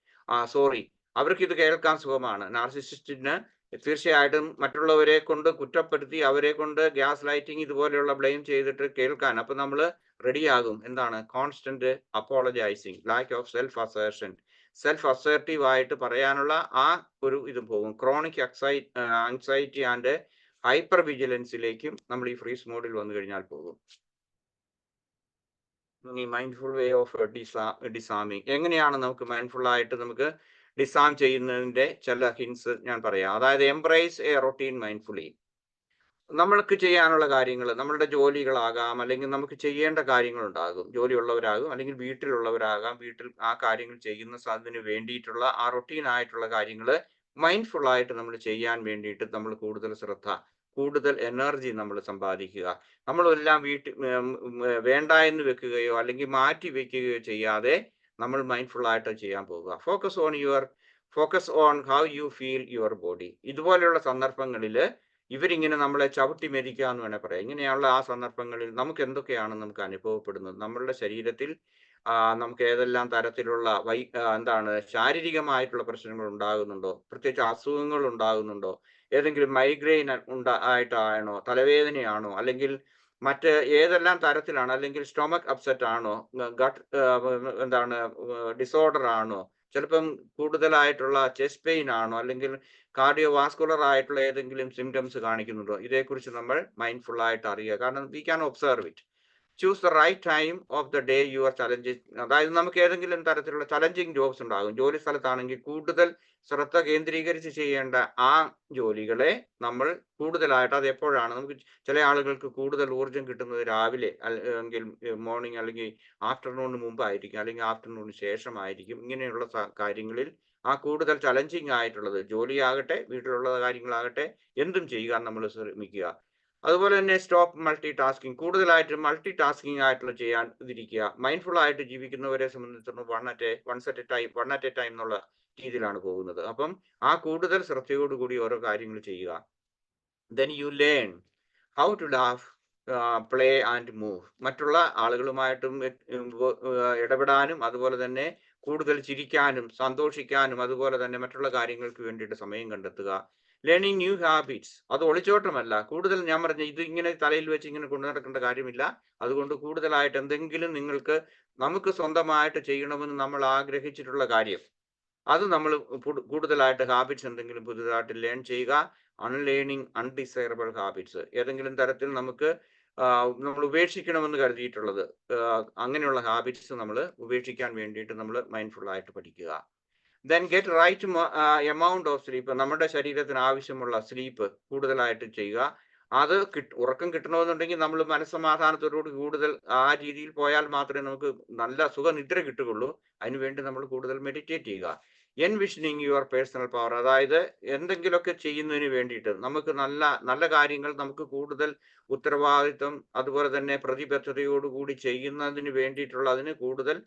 സോറി, അവർക്ക് ഇത് കേൾക്കാൻ സുഖമാണ്. നാർസിസിസ്റ്റിന് തീർച്ചയായിട്ടും മറ്റുള്ളവരെ കൊണ്ട് കുറ്റപ്പെടുത്തി അവരെ കൊണ്ട് ഗ്യാസ് ലൈറ്റിംഗ് ഇതുപോലെയുള്ള ബ്ലെയിം ചെയ്തിട്ട് കേൾക്കാൻ അപ്പൊ നമ്മൾ റെഡിയാകും. എന്താണ്? Constant apologising, lack of self assertion, self assertive ആയിട്ട് പറയാനുള്ള ആ ഒരു ഇത് പോകും. ക്രോണിക് ആങ്സൈറ്റി ആൻഡ് ഹൈപ്പർ വിജിലൻസിലേക്കും നമ്മൾ ഈ ഫ്രീസ് മോഡിൽ വന്നു കഴിഞ്ഞാൽ പോകും. ഇനി മൈൻഡ്ഫുൾ വേ ഓഫ് ഡിസാമിങ്, എങ്ങനെയാണ് നമുക്ക് മൈൻഡ്ഫുൾ ആയിട്ട് നമുക്ക് ഡിസാം ചെയ്യുന്നതിന്റെ ചില ഹിൻസ് ഞാൻ പറയാം. അതായത് എംബ്രേസ് എ റൊട്ടീൻ മൈൻഡ്ഫുള്ളി. നമ്മൾക്ക് ചെയ്യാനുള്ള കാര്യങ്ങൾ, നമ്മളുടെ ജോലികളാകാം, അല്ലെങ്കിൽ നമുക്ക് ചെയ്യേണ്ട കാര്യങ്ങളുണ്ടാകും, ജോലിയുള്ളവരാകും അല്ലെങ്കിൽ വീട്ടിലുള്ളവരാകാം. വീട്ടിൽ ആ കാര്യങ്ങൾ ചെയ്യുന്ന അതിന് വേണ്ടിയിട്ടുള്ള ആ റൊട്ടീൻ ആയിട്ടുള്ള കാര്യങ്ങൾ മൈൻഡ്ഫുൾ ആയിട്ട് നമ്മൾ ചെയ്യാൻ വേണ്ടിയിട്ട് നമ്മൾ കൂടുതൽ ശ്രദ്ധ, കൂടുതൽ എനർജി നമ്മൾ സമ്പാദിക്കുക. നമ്മളെല്ലാം വേണ്ട എന്ന് വെക്കുകയോ അല്ലെങ്കിൽ മാറ്റി വെക്കുകയോ ചെയ്യാതെ നമ്മൾ മൈൻഡ്ഫുൾ ആയിട്ട് ചെയ്യാൻ പോകുക. Focus on how you feel your body. ഇതുപോലെയുള്ള സന്ദർഭങ്ങളിൽ ഇവരിങ്ങനെ നമ്മളെ ചവിട്ടി മെതിക്കുക എന്ന് വേണേൽ പറയാം. ഇങ്ങനെയുള്ള ആ സന്ദർഭങ്ങളിൽ നമുക്ക് എന്തൊക്കെയാണ് നമുക്ക് അനുഭവപ്പെടുന്നത്, നമ്മളുടെ ശരീരത്തിൽ നമുക്ക് ഏതെല്ലാം തരത്തിലുള്ള എന്താണ് ശാരീരികമായിട്ടുള്ള പ്രശ്നങ്ങൾ ഉണ്ടാകുന്നുണ്ടോ, പ്രത്യേകിച്ച് അസുഖങ്ങൾ ഉണ്ടാകുന്നുണ്ടോ, ഏതെങ്കിലും മൈഗ്രെയിൻ ആയിട്ടാണോ, തലവേദനയാണോ, അല്ലെങ്കിൽ മറ്റ് ഏതെല്ലാം തരത്തിലാണ്, അല്ലെങ്കിൽ സ്റ്റൊമക് അപ്സെറ്റ് ആണോ, ഗട്ട് എന്താണ് ഡിസോർഡർ ആണോ, ചിലപ്പം കൂടുതലായിട്ടുള്ള ചെസ്റ്റ് പെയിൻ ആണോ, അല്ലെങ്കിൽ കാർഡിയോ വാസ്കുലർ ആയിട്ടുള്ള ഏതെങ്കിലും സിംറ്റംസ് കാണിക്കുന്നുണ്ടോ, ഇതേക്കുറിച്ച് നമ്മൾ മൈൻഡ്ഫുൾ ആയിട്ട് അറിയുക. കാരണം we can observe it. Choose the right time of the day your challenging. അതായത് നമുക്ക് ഏതെങ്കിലും തരത്തിലുള്ള ചലഞ്ചിങ് ജോബ്സ് ഉണ്ടാകും. ജോലി സ്ഥലത്താണെങ്കിൽ കൂടുതൽ ശ്രദ്ധ കേന്ദ്രീകരിച്ച് ചെയ്യേണ്ട ആ ജോലികളെ നമ്മൾ കൂടുതലായിട്ട്, അത് എപ്പോഴാണ് നമുക്ക് ചില ആളുകൾക്ക് കൂടുതൽ ഊർജം കിട്ടുന്നത് രാവിലെ അല്ലെങ്കിൽ മോർണിംഗ് അല്ലെങ്കിൽ ആഫ്റ്റർനൂണിന് മുമ്പായിരിക്കും, അല്ലെങ്കിൽ ആഫ്റ്റർനൂണിന് ശേഷമായിരിക്കും. ഇങ്ങനെയുള്ള കാര്യങ്ങളിൽ ആ കൂടുതൽ ചലഞ്ചിങ് ആയിട്ടുള്ളത്, ജോലിയാകട്ടെ വീട്ടിലുള്ള കാര്യങ്ങളാകട്ടെ, എന്തും ചെയ്യുക നമ്മൾ ശ്രമിക്കുക. അതുപോലെ തന്നെ സ്റ്റോപ്പ് മൾട്ടി ടാസ്കിങ്. കൂടുതലായിട്ട് മൾട്ടി ടാസ്കിങ് ആയിട്ടുള്ള ചെയ്യാൻ ഇരിക്കുക. മൈൻഡ്ഫുൾ ആയിട്ട് ജീവിക്കുന്നവരെ സംബന്ധിച്ചിടത്തോളം വൺ അറ്റ് എ ടൈം എന്നുള്ള രീതിയിലാണ് പോകുന്നത്. അപ്പം ആ കൂടുതൽ ശ്രദ്ധയോടുകൂടി ഓരോ കാര്യങ്ങൾ ചെയ്യുക. Then you learn how to laugh, play and move. മറ്റുള്ള ആളുകളുമായിട്ടും ഇടപെടാനും അതുപോലെ തന്നെ കൂടുതൽ ചിരിക്കാനും സന്തോഷിക്കാനും അതുപോലെ തന്നെ മറ്റുള്ള കാര്യങ്ങൾക്ക് വേണ്ടിയിട്ട് സമയം കണ്ടെത്തുക. ലേണിംഗ് ന്യൂ ഹാബിറ്റ്സ്, അത് ഒളിച്ചോട്ടമല്ല. കൂടുതൽ ഞാൻ പറഞ്ഞ ഇത് ഇങ്ങനെ തലയിൽ വെച്ച് ഇങ്ങനെ കൊണ്ടു നടക്കേണ്ട കാര്യമില്ല. അതുകൊണ്ട് കൂടുതലായിട്ട് എന്തെങ്കിലും നമുക്ക് സ്വന്തമായിട്ട് ചെയ്യണമെന്ന് നമ്മൾ ആഗ്രഹിച്ചിട്ടുള്ള കാര്യം, അത് നമ്മൾ കൂടുതലായിട്ട് ഹാബിറ്റ്സ് എന്തെങ്കിലും പുതുതായിട്ട് ലേൺ ചെയ്യുക. അൺലേണിങ് അൺഡിസൈറബിൾ ഹാബിറ്റ്സ്, ഏതെങ്കിലും തരത്തിൽ നമ്മൾ ഉപേക്ഷിക്കണമെന്ന് കരുതിയിട്ടുള്ളത്, അങ്ങനെയുള്ള ഹാബിറ്റ്സ് നമ്മൾ ഉപേക്ഷിക്കാൻ വേണ്ടിയിട്ട് നമ്മൾ മൈൻഡ്ഫുൾ ആയിട്ട് പഠിക്കുക. Then get right amount of sleep. നമ്മുടെ ശരീരത്തിന് ആവശ്യമുള്ള സ്ലീപ്പ് കൂടുതലായിട്ട് ചെയ്യുക. അത് ഉറക്കം കിട്ടണമെന്നുണ്ടെങ്കിൽ നമ്മൾ മനസ്സമാധാനത്തോടുകൂടി കൂടുതൽ ആ രീതിയിൽ പോയാൽ മാത്രമേ നമുക്ക് നല്ല സുഖനിദ്ര കിട്ടുകയുള്ളൂ. അതിനുവേണ്ടി നമ്മൾ കൂടുതൽ മെഡിറ്റേറ്റ് ചെയ്യുക. എൻവിഷനിങ് യുവർ പേഴ്സണൽ പവർ, അതായത് എന്തെങ്കിലുമൊക്കെ ചെയ്യുന്നതിന് വേണ്ടിയിട്ട് നമുക്ക് നല്ല കാര്യങ്ങൾ നമുക്ക് കൂടുതൽ ഉത്തരവാദിത്വം അതുപോലെ തന്നെ പ്രതിബദ്ധതയോടുകൂടി ചെയ്യുന്നതിന് വേണ്ടിയിട്ടുള്ള, അതിന് കൂടുതൽ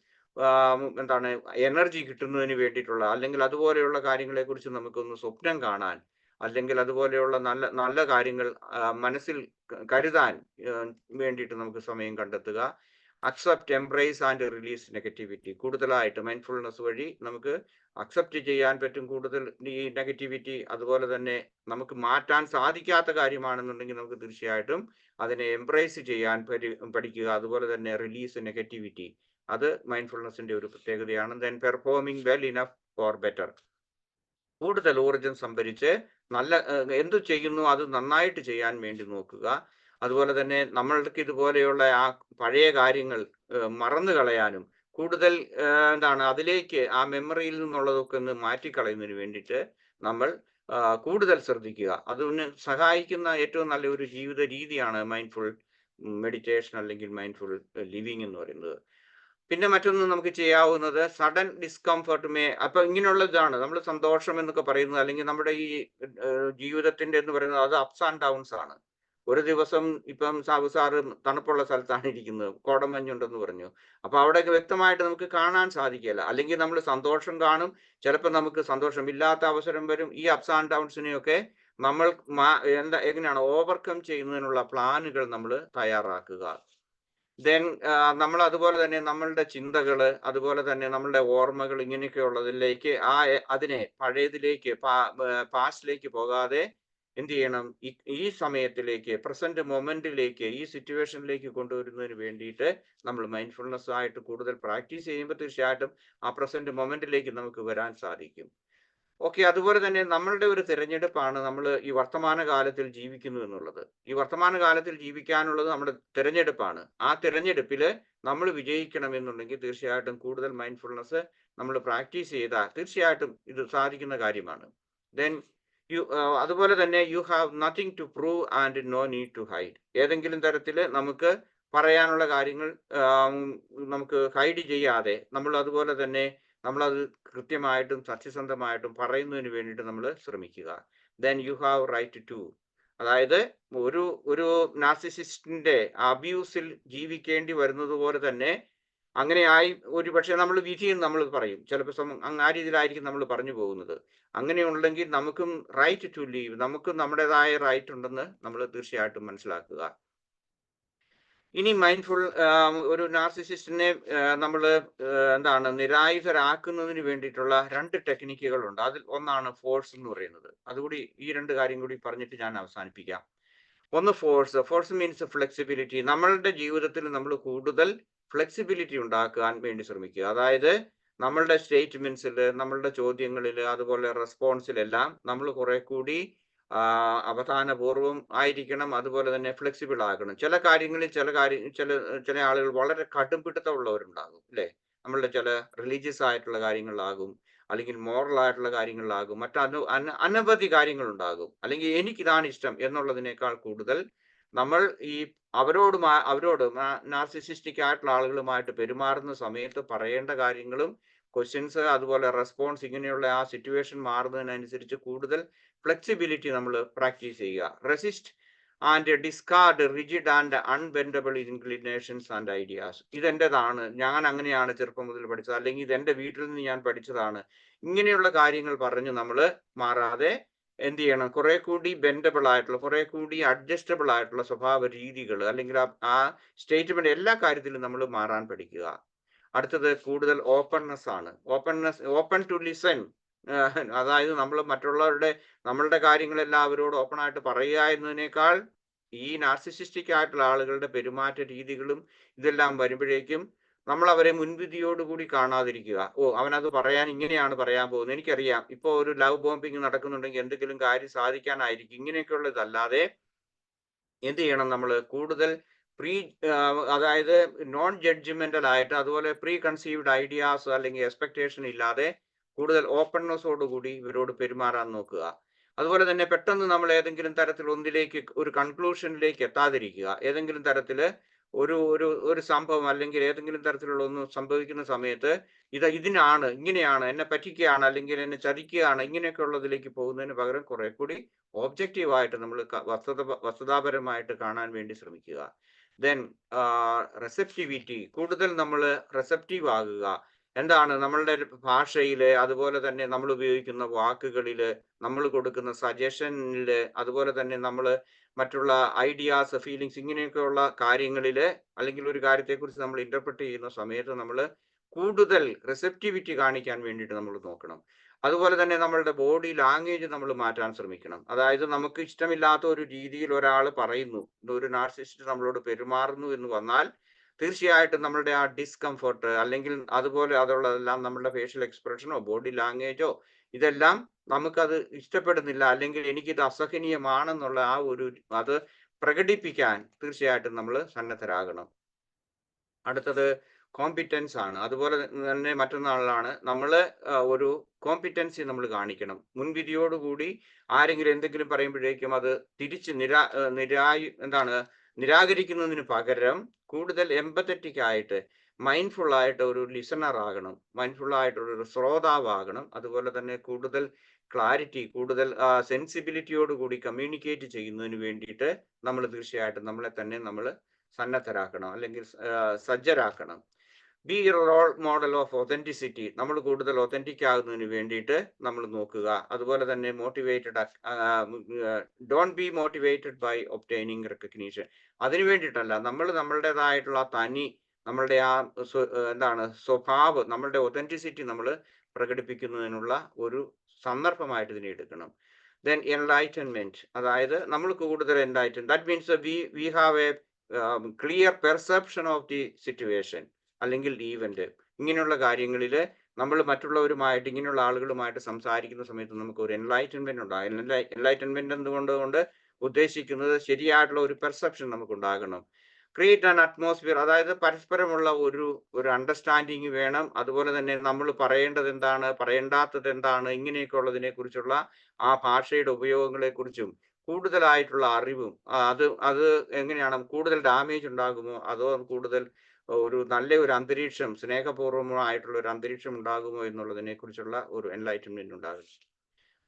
എന്താണ് എനർജി കിട്ടുന്നതിന് വേണ്ടിയിട്ടുള്ള, അല്ലെങ്കിൽ അതുപോലെയുള്ള കാര്യങ്ങളെ കുറിച്ച് നമുക്കൊന്ന് സ്വപ്നം കാണാൻ, അല്ലെങ്കിൽ അതുപോലെയുള്ള നല്ല കാര്യങ്ങൾ മനസ്സിൽ കരുതാൻ വേണ്ടിയിട്ട് നമുക്ക് സമയം കണ്ടെത്തുക. Accept, embrace and release negativity. കൂടുതലായിട്ട് മൈൻഡ്ഫുൾനെസ് വഴി നമുക്ക് അക്സെപ്റ്റ് ചെയ്യാൻ പറ്റും കൂടുതൽ ഈ നെഗറ്റിവിറ്റി. അതുപോലെ തന്നെ നമുക്ക് മാറ്റാൻ സാധിക്കാത്ത കാര്യമാണെന്നുണ്ടെങ്കിൽ നമുക്ക് തീർച്ചയായിട്ടും അതിനെ എംബ്രേസ് ചെയ്യാൻ പഠിക്കുക. അതുപോലെ തന്നെ റിലീസ് നെഗറ്റിവിറ്റി, അത് മൈൻഡ്ഫുൾനെസിന്റെ ഒരു പ്രത്യേകതയാണ്. Then performing well enough for better. കൂടുതൽ ഊർജം സംഭരിച്ച് എന്തു ചെയ്യുന്നു അത് നന്നായിട്ട് ചെയ്യാൻ വേണ്ടി നോക്കുക. അതുപോലെ തന്നെ നമ്മൾക്ക് ഇതുപോലെയുള്ള ആ പഴയ കാര്യങ്ങൾ മറന്നു കളയാനും കൂടുതൽ അതിലേക്ക് ആ മെമ്മറിയിൽ നിന്നുള്ളതൊക്കെ ഒന്ന് മാറ്റിക്കളയുന്നതിന് വേണ്ടിയിട്ട് നമ്മൾ കൂടുതൽ ശ്രദ്ധിക്കുക. അതിന് സഹായിക്കുന്ന ഏറ്റവും നല്ല ഒരു ജീവിത രീതിയാണ് മൈൻഡ്ഫുൾ മെഡിറ്റേഷൻ അല്ലെങ്കിൽ മൈൻഡ്ഫുൾ ലിവിങ് എന്ന് പറയുന്നത്. പിന്നെ മറ്റൊന്ന് നമുക്ക് ചെയ്യാവുന്നത് സഡൻ ഡിസ്കംഫർട്ട് അപ്പൊ ഇങ്ങനെയുള്ള ഇതാണ് നമ്മൾ സന്തോഷം എന്നൊക്കെ പറയുന്നത്, അല്ലെങ്കിൽ നമ്മുടെ ഈ ജീവിതത്തിന്റെ എന്ന് പറയുന്നത് അത് അപ്സ് ആൻഡ് ഡൗൺസ് ആണ്. ഒരു ദിവസം ഇപ്പം സാറ് തണുപ്പുള്ള സ്ഥലത്താണ് ഇരിക്കുന്നത്, കോടമഞ്ഞുണ്ടെന്ന് പറഞ്ഞു. അപ്പൊ അവിടെയൊക്കെ വ്യക്തമായിട്ട് നമുക്ക് കാണാൻ സാധിക്കില്ല. അല്ലെങ്കിൽ നമ്മൾ സന്തോഷം കാണും, ചിലപ്പോൾ നമുക്ക് സന്തോഷമില്ലാത്ത അവസരം വരും. ഈ അപ്സ് ആൻഡ് ഡൗൺസിനെയൊക്കെ നമ്മൾ എങ്ങനെയാണ് ഓവർകം ചെയ്യുന്നതിനുള്ള പ്ലാനുകൾ നമ്മൾ തയ്യാറാക്കുക. ദെൻ നമ്മൾ അതുപോലെ തന്നെ നമ്മളുടെ ചിന്തകൾ, അതുപോലെ തന്നെ നമ്മളുടെ ഓർമ്മകൾ ഇങ്ങനെയൊക്കെയുള്ളതിലേക്ക് അതിനെ പഴയതിലേക്ക് പാസ്റ്റിലേക്ക് പോകാതെ എന്ത് ചെയ്യണം, ഈ സമയത്തിലേക്ക്, പ്രസന്റ് മൊമെന്റിലേക്ക്, ഈ സിറ്റുവേഷനിലേക്ക് കൊണ്ടുവരുന്നതിന് വേണ്ടിയിട്ട് നമ്മൾ മൈൻഡ്ഫുൾനെസ് ആയിട്ട് കൂടുതൽ പ്രാക്ടീസ് ചെയ്യുമ്പോൾ തീർച്ചയായിട്ടും ആ പ്രസന്റ് മൊമെന്റിലേക്ക് നമുക്ക് വരാൻ സാധിക്കും. ഓക്കെ, അതുപോലെ തന്നെ നമ്മളുടെ ഒരു തിരഞ്ഞെടുപ്പാണ് നമ്മൾ ഈ വർത്തമാന കാലത്തിൽ ജീവിക്കുന്നു എന്നുള്ളത്. ഈ വർത്തമാന കാലത്തിൽ ജീവിക്കാനുള്ളത് നമ്മുടെ തിരഞ്ഞെടുപ്പാണ്. ആ തിരഞ്ഞെടുപ്പിൽ നമ്മൾ വിജയിക്കണം എന്നുണ്ടെങ്കിൽ തീർച്ചയായിട്ടും കൂടുതൽ മൈൻഡ്ഫുൾനെസ് നമ്മൾ പ്രാക്ടീസ് ചെയ്താൽ തീർച്ചയായിട്ടും ഇത് സാധിക്കുന്ന കാര്യമാണ്. ദെൻ അതുപോലെ തന്നെ you have nothing to prove and no need to hide. ഏതെങ്കിലും തരത്തിൽ നമുക്ക് പറയാനുള്ള കാര്യങ്ങൾ നമുക്ക് ഹൈഡ് ചെയ്യാതെ നമ്മൾ അതുപോലെ തന്നെ നമ്മളത് കൃത്യമായിട്ടും സത്യസന്ധമായിട്ടും പറയുന്നതിന് വേണ്ടിയിട്ട് നമ്മൾ ശ്രമിക്കുക. Then you have right to, അതായത് ഒരു നാർസിസിസ്റ്റിന്റെ അബ്യൂസിൽ ജീവിക്കേണ്ടി വരുന്നത് പോലെ തന്നെ അങ്ങനെയായി ഒരു പക്ഷേ നമ്മൾ വിധിയും നമ്മൾ പറയും, ചിലപ്പോൾ ആ രീതിയിലായിരിക്കും നമ്മൾ പറഞ്ഞു പോകുന്നത്. അങ്ങനെയുണ്ടെങ്കിൽ നമുക്കും റൈറ്റ് ടു ലീവ്, നമുക്കും നമ്മുടേതായ റൈറ്റ് ഉണ്ടെന്ന് നമ്മൾ തീർച്ചയായിട്ടും മനസ്സിലാക്കുക. ഇനി മൈൻഡ്ഫുൾ ഒരു നാർസിസിസ്റ്റിനെ നമ്മൾ നിരായുധരാക്കുന്നതിന് വേണ്ടിയിട്ടുള്ള 2 ടെക്നിക്കുകളുണ്ട്. അതിൽ ഒന്നാണ് ഫോഴ്സ് എന്ന് പറയുന്നത്. അതുകൂടി ഈ 2 കാര്യം കൂടി പറഞ്ഞിട്ട് ഞാൻ അവസാനിപ്പിക്കാം. ഒന്ന് ഫോഴ്സ് മീൻസ് ഫ്ലെക്സിബിലിറ്റി. നമ്മളുടെ ജീവിതത്തിൽ നമ്മൾ കൂടുതൽ ഫ്ലെക്സിബിലിറ്റി ഉണ്ടാക്കാൻ വേണ്ടി ശ്രമിക്കുക. അതായത് നമ്മളുടെ സ്റ്റേറ്റ്മെന്റ്സിൽ, നമ്മളുടെ ചോദ്യങ്ങളിൽ, അതുപോലെ റെസ്പോൺസിലെല്ലാം നമ്മൾ കുറെ കൂടി അവധാനപൂർവം ആയിരിക്കണം. അതുപോലെ തന്നെ ഫ്ലെക്സിബിൾ ആകണം. ചില ആളുകൾ വളരെ കടുംപിടുത്തമുള്ളവരുണ്ടാകും, അല്ലേ? നമ്മളുടെ ചില റിലീജിയസ് ആയിട്ടുള്ള കാര്യങ്ങളിലാകും, അല്ലെങ്കിൽ മോറൽ ആയിട്ടുള്ള കാര്യങ്ങളിലാകും, അനവധി കാര്യങ്ങളുണ്ടാകും. അല്ലെങ്കിൽ എനിക്കിതാണ് ഇഷ്ടം എന്നുള്ളതിനേക്കാൾ കൂടുതൽ നമ്മൾ ഈ അവരോട് നാർസിസിസ്റ്റിക് ആയിട്ടുള്ള ആളുകളുമായിട്ട് പെരുമാറുന്ന സമയത്ത് പറയേണ്ട കാര്യങ്ങളും ക്വസ്റ്റ്യൻസ്, അതുപോലെ റെസ്പോൺസ്, ഇങ്ങനെയുള്ള ആ സിറ്റുവേഷൻ മാറുന്നതിനനുസരിച്ച് കൂടുതൽ ഫ്ലെക്സിബിലിറ്റി നമ്മൾ പ്രാക്ടീസ് ചെയ്യുക. Resist and discard rigid and unbendable inclinations and ideas. ഇതെൻ്റെതാണ്, ഞാൻ അങ്ങനെയാണ് ചെറുപ്പം മുതൽ പഠിച്ചത്, അല്ലെങ്കിൽ ഇതെൻ്റെ വീട്ടിൽ നിന്ന് ഞാൻ പഠിച്ചതാണ്, ഇങ്ങനെയുള്ള കാര്യങ്ങൾ പറഞ്ഞ് നമ്മൾ മാറാതെ എന്ത് ചെയ്യണം, കുറെ കൂടി ബെൻഡബിൾ ആയിട്ടുള്ള, കുറെ കൂടി അഡ്ജസ്റ്റബിൾ ആയിട്ടുള്ള സ്വഭാവ രീതികൾ, അല്ലെങ്കിൽ ആ സ്റ്റേറ്റ്മെന്റ് എല്ലാ കാര്യത്തിലും നമ്മൾ മാറാൻ പഠിക്കുക. അടുത്തത് കൂടുതൽ ഓപ്പൺനെസ് ആണ്. Open to listen. അതായത് നമ്മൾ നമ്മളുടെ കാര്യങ്ങളെല്ലാം അവരോട് ഓപ്പൺ ആയിട്ട് പറയുക എന്നതിനേക്കാൾ ഈ നാർസിസിസ്റ്റിക് ആയിട്ടുള്ള ആളുകളുടെ പെരുമാറ്റ രീതികളും ഇതെല്ലാം വരുമ്പോഴേക്കും നമ്മൾ അവരെ മുൻവിധിയോടുകൂടി കാണാതിരിക്കുക. അവനത് ഇങ്ങനെയാണ് പറയാൻ പോകുന്നത്, എനിക്കറിയാം, ഇപ്പോൾ ഒരു ലവ് ബോംബിങ് നടക്കുന്നുണ്ടെങ്കിൽ എന്തെങ്കിലും കാര്യം സാധിക്കാനായിരിക്കും, ഇങ്ങനെയൊക്കെയുള്ളതല്ലാതെ എന്ത് ചെയ്യണം, നമ്മൾ കൂടുതൽ അതായത് നോൺ ജഡ്ജ്മെന്റൽ ആയിട്ട്, അതുപോലെ പ്രീ കൺസീവ്ഡ് ഐഡിയാസ് അല്ലെങ്കിൽ എക്സ്പെക്ടേഷൻ ഇല്ലാതെ കൂടുതൽ ഓപ്പൺനെസ്സോടുകൂടി ഇവരോട് പെരുമാറാൻ നോക്കുക. അതുപോലെ തന്നെ പെട്ടെന്ന് നമ്മൾ ഏതെങ്കിലും തരത്തിൽ ഒരു കൺക്ലൂഷനിലേക്ക് എത്താതിരിക്കുക. ഏതെങ്കിലും തരത്തിൽ ഒരു സംഭവം അല്ലെങ്കിൽ ഏതെങ്കിലും തരത്തിലുള്ള ഒന്ന് സംഭവിക്കുന്ന സമയത്ത് ഇങ്ങനെയാണ്, എന്നെ പറ്റിക്കുകയാണ്, അല്ലെങ്കിൽ എന്നെ ചതിക്കുകയാണ്, ഇങ്ങനെയൊക്കെ ഉള്ളതിലേക്ക് പോകുന്നതിന് പകരം കുറെ കൂടി ഒബ്ജക്റ്റീവായിട്ട് നമ്മൾ വസ്തുതാപരമായിട്ട് കാണാൻ വേണ്ടി ശ്രമിക്കുക. ദെൻ റെസെപ്റ്റിവിറ്റി, കൂടുതൽ നമ്മൾ റെസെപ്റ്റീവ് ആകുക. നമ്മളുടെ ഭാഷയിൽ, അതുപോലെ തന്നെ നമ്മൾ ഉപയോഗിക്കുന്ന വാക്കുകളിൽ, നമ്മൾ കൊടുക്കുന്ന സജഷനിൽ, അതുപോലെ തന്നെ നമ്മൾ മറ്റുള്ള ഐഡിയാസ്, ഫീലിങ്സ്, ഇങ്ങനെയൊക്കെയുള്ള കാര്യങ്ങളിൽ, അല്ലെങ്കിൽ ഒരു കാര്യത്തെക്കുറിച്ച് നമ്മൾ ഇന്റർപ്രറ്റ് ചെയ്യുന്ന സമയത്ത് നമ്മൾ കൂടുതൽ റിസെപ്റ്റിവിറ്റി കാണിക്കാൻ വേണ്ടിയിട്ട് നമ്മൾ നോക്കണം. അതുപോലെ തന്നെ നമ്മളുടെ ബോഡി ലാംഗ്വേജ് നമ്മൾ മാറ്റാൻ ശ്രമിക്കണം. അതായത് നമുക്ക് ഇഷ്ടമില്ലാത്ത ഒരു രീതിയിൽ ഒരാൾ പറയുന്നു, ഒരു നാർസിസിസ്റ്റ് നമ്മളോട് പെരുമാറുന്നു എന്ന് വന്നാൽ തീർച്ചയായിട്ടും നമ്മളുടെ ആ ഡിസ്കംഫർട്ട്, അല്ലെങ്കിൽ അതുപോലെ അതുള്ളതെല്ലാം നമ്മളുടെ ഫേഷ്യൽ എക്സ്പ്രഷനോ ബോഡി ലാംഗ്വേജോ ഇതെല്ലാം നമുക്കത് ഇഷ്ടപ്പെടുന്നില്ല, അല്ലെങ്കിൽ എനിക്കിത് അസഹനീയമാണെന്നുള്ള അത് പ്രകടിപ്പിക്കാൻ തീർച്ചയായിട്ടും നമ്മൾ സന്നദ്ധരാകണം. അടുത്തത് കോമ്പിറ്റൻസ് ആണ്. അതുപോലെ തന്നെ മറ്റൊന്നാളാണ് നമ്മൾ ഒരു കോമ്പിറ്റൻസി നമ്മൾ കാണിക്കണം. മുൻവിധിയോടുകൂടി ആരെങ്കിലും എന്തെങ്കിലും പറയുമ്പോഴേക്കും അത് തിരിച്ച് നിരാകരിക്കുന്നതിന് പകരം കൂടുതൽ എംപത്തറ്റിക് ആയിട്ട്, മൈൻഡ്ഫുൾ ആയിട്ട് ഒരു ലിസണർ ആകണം, മൈൻഡ്ഫുൾ ആയിട്ടൊരു ശ്രോതാവാകണം. അതുപോലെ തന്നെ കൂടുതൽ ക്ലാരിറ്റി, കൂടുതൽ സെൻസിബിലിറ്റിയോടുകൂടി കമ്മ്യൂണിക്കേറ്റ് ചെയ്യുന്നതിന് വേണ്ടിയിട്ട് നമ്മൾ തീർച്ചയായിട്ടും നമ്മളെ തന്നെ നമ്മൾ സന്നദ്ധരാക്കണം, അല്ലെങ്കിൽ സജ്ജരാക്കണം. Be role model of authenticity, നമ്മൾ കൂടുതൽ ഒതന്റിക് ആകുന്നതിന് വേണ്ടിയിട്ട് നമ്മൾ നോക്കുക. അതുപോലെ തന്നെ motivated, don't be motivated by obtaining recognition. അതിനു വേണ്ടിയിട്ടല്ല, നമ്മൾ നമ്മളുടേതായിട്ടുള്ള തനി, നമ്മളുടെ ആ എന്താണ് സ്വഭാവം, നമ്മളുടെ ഒതന്റിസിറ്റി നമ്മൾ പ്രകടിപ്പിക്കുന്നതിനുള്ള ഒരു സന്ദർഭമായിട്ട് ഇതിനെ എടുക്കണം. ദെൻ എൻലൈറ്റൻമെന്റ്, അതായത് നമ്മൾ കൂടുതൽ that means we have A clear perception of the situation അല്ലെങ്കിൽ ഈവന്റ്. ഇങ്ങനെയുള്ള കാര്യങ്ങളിൽ നമ്മൾ മറ്റുള്ളവരുമായിട്ട്, ഇങ്ങനെയുള്ള ആളുകളുമായിട്ട് സംസാരിക്കുന്ന സമയത്ത് നമുക്ക് ഒരു എൻലൈറ്റൻമെന്റ് ഉണ്ടാകും. എൻലൈറ്റൻമെന്റ് എന്തുകൊണ്ട് ഉദ്ദേശിക്കുന്നത് ശരിയായിട്ടുള്ള ഒരു പെർസെപ്ഷൻ നമുക്ക് ഉണ്ടാകണം. ക്രിയേറ്റ് ആൻ അറ്റ്മോസ്ഫിയർ, അതായത് പരസ്പരമുള്ള ഒരു അണ്ടർസ്റ്റാൻഡിങ് വേണം. അതുപോലെ തന്നെ നമ്മൾ പറയേണ്ടത് എന്താണ്, പറയേണ്ടാത്തത് എന്താണ്, ഇങ്ങനെയൊക്കെ ഉള്ളതിനെ കുറിച്ചുള്ള ആ ഭാഷയുടെ ഉപയോഗങ്ങളെ കുറിച്ചും കൂടുതലായിട്ടുള്ള അറിവും, അത് എങ്ങനെയാണ്, കൂടുതൽ ഡാമേജ് ഉണ്ടാകുമോ അതോ കൂടുതൽ നല്ല ഒരു അന്തരീക്ഷം, സ്നേഹപൂർവ്വമായിട്ടുള്ള ഒരു അന്തരീക്ഷം ഉണ്ടാകുമോ എന്നുള്ളതിനെ കുറിച്ചുള്ള ഒരു എൻലൈറ്റൻമെന്റ് ഉണ്ടാകും.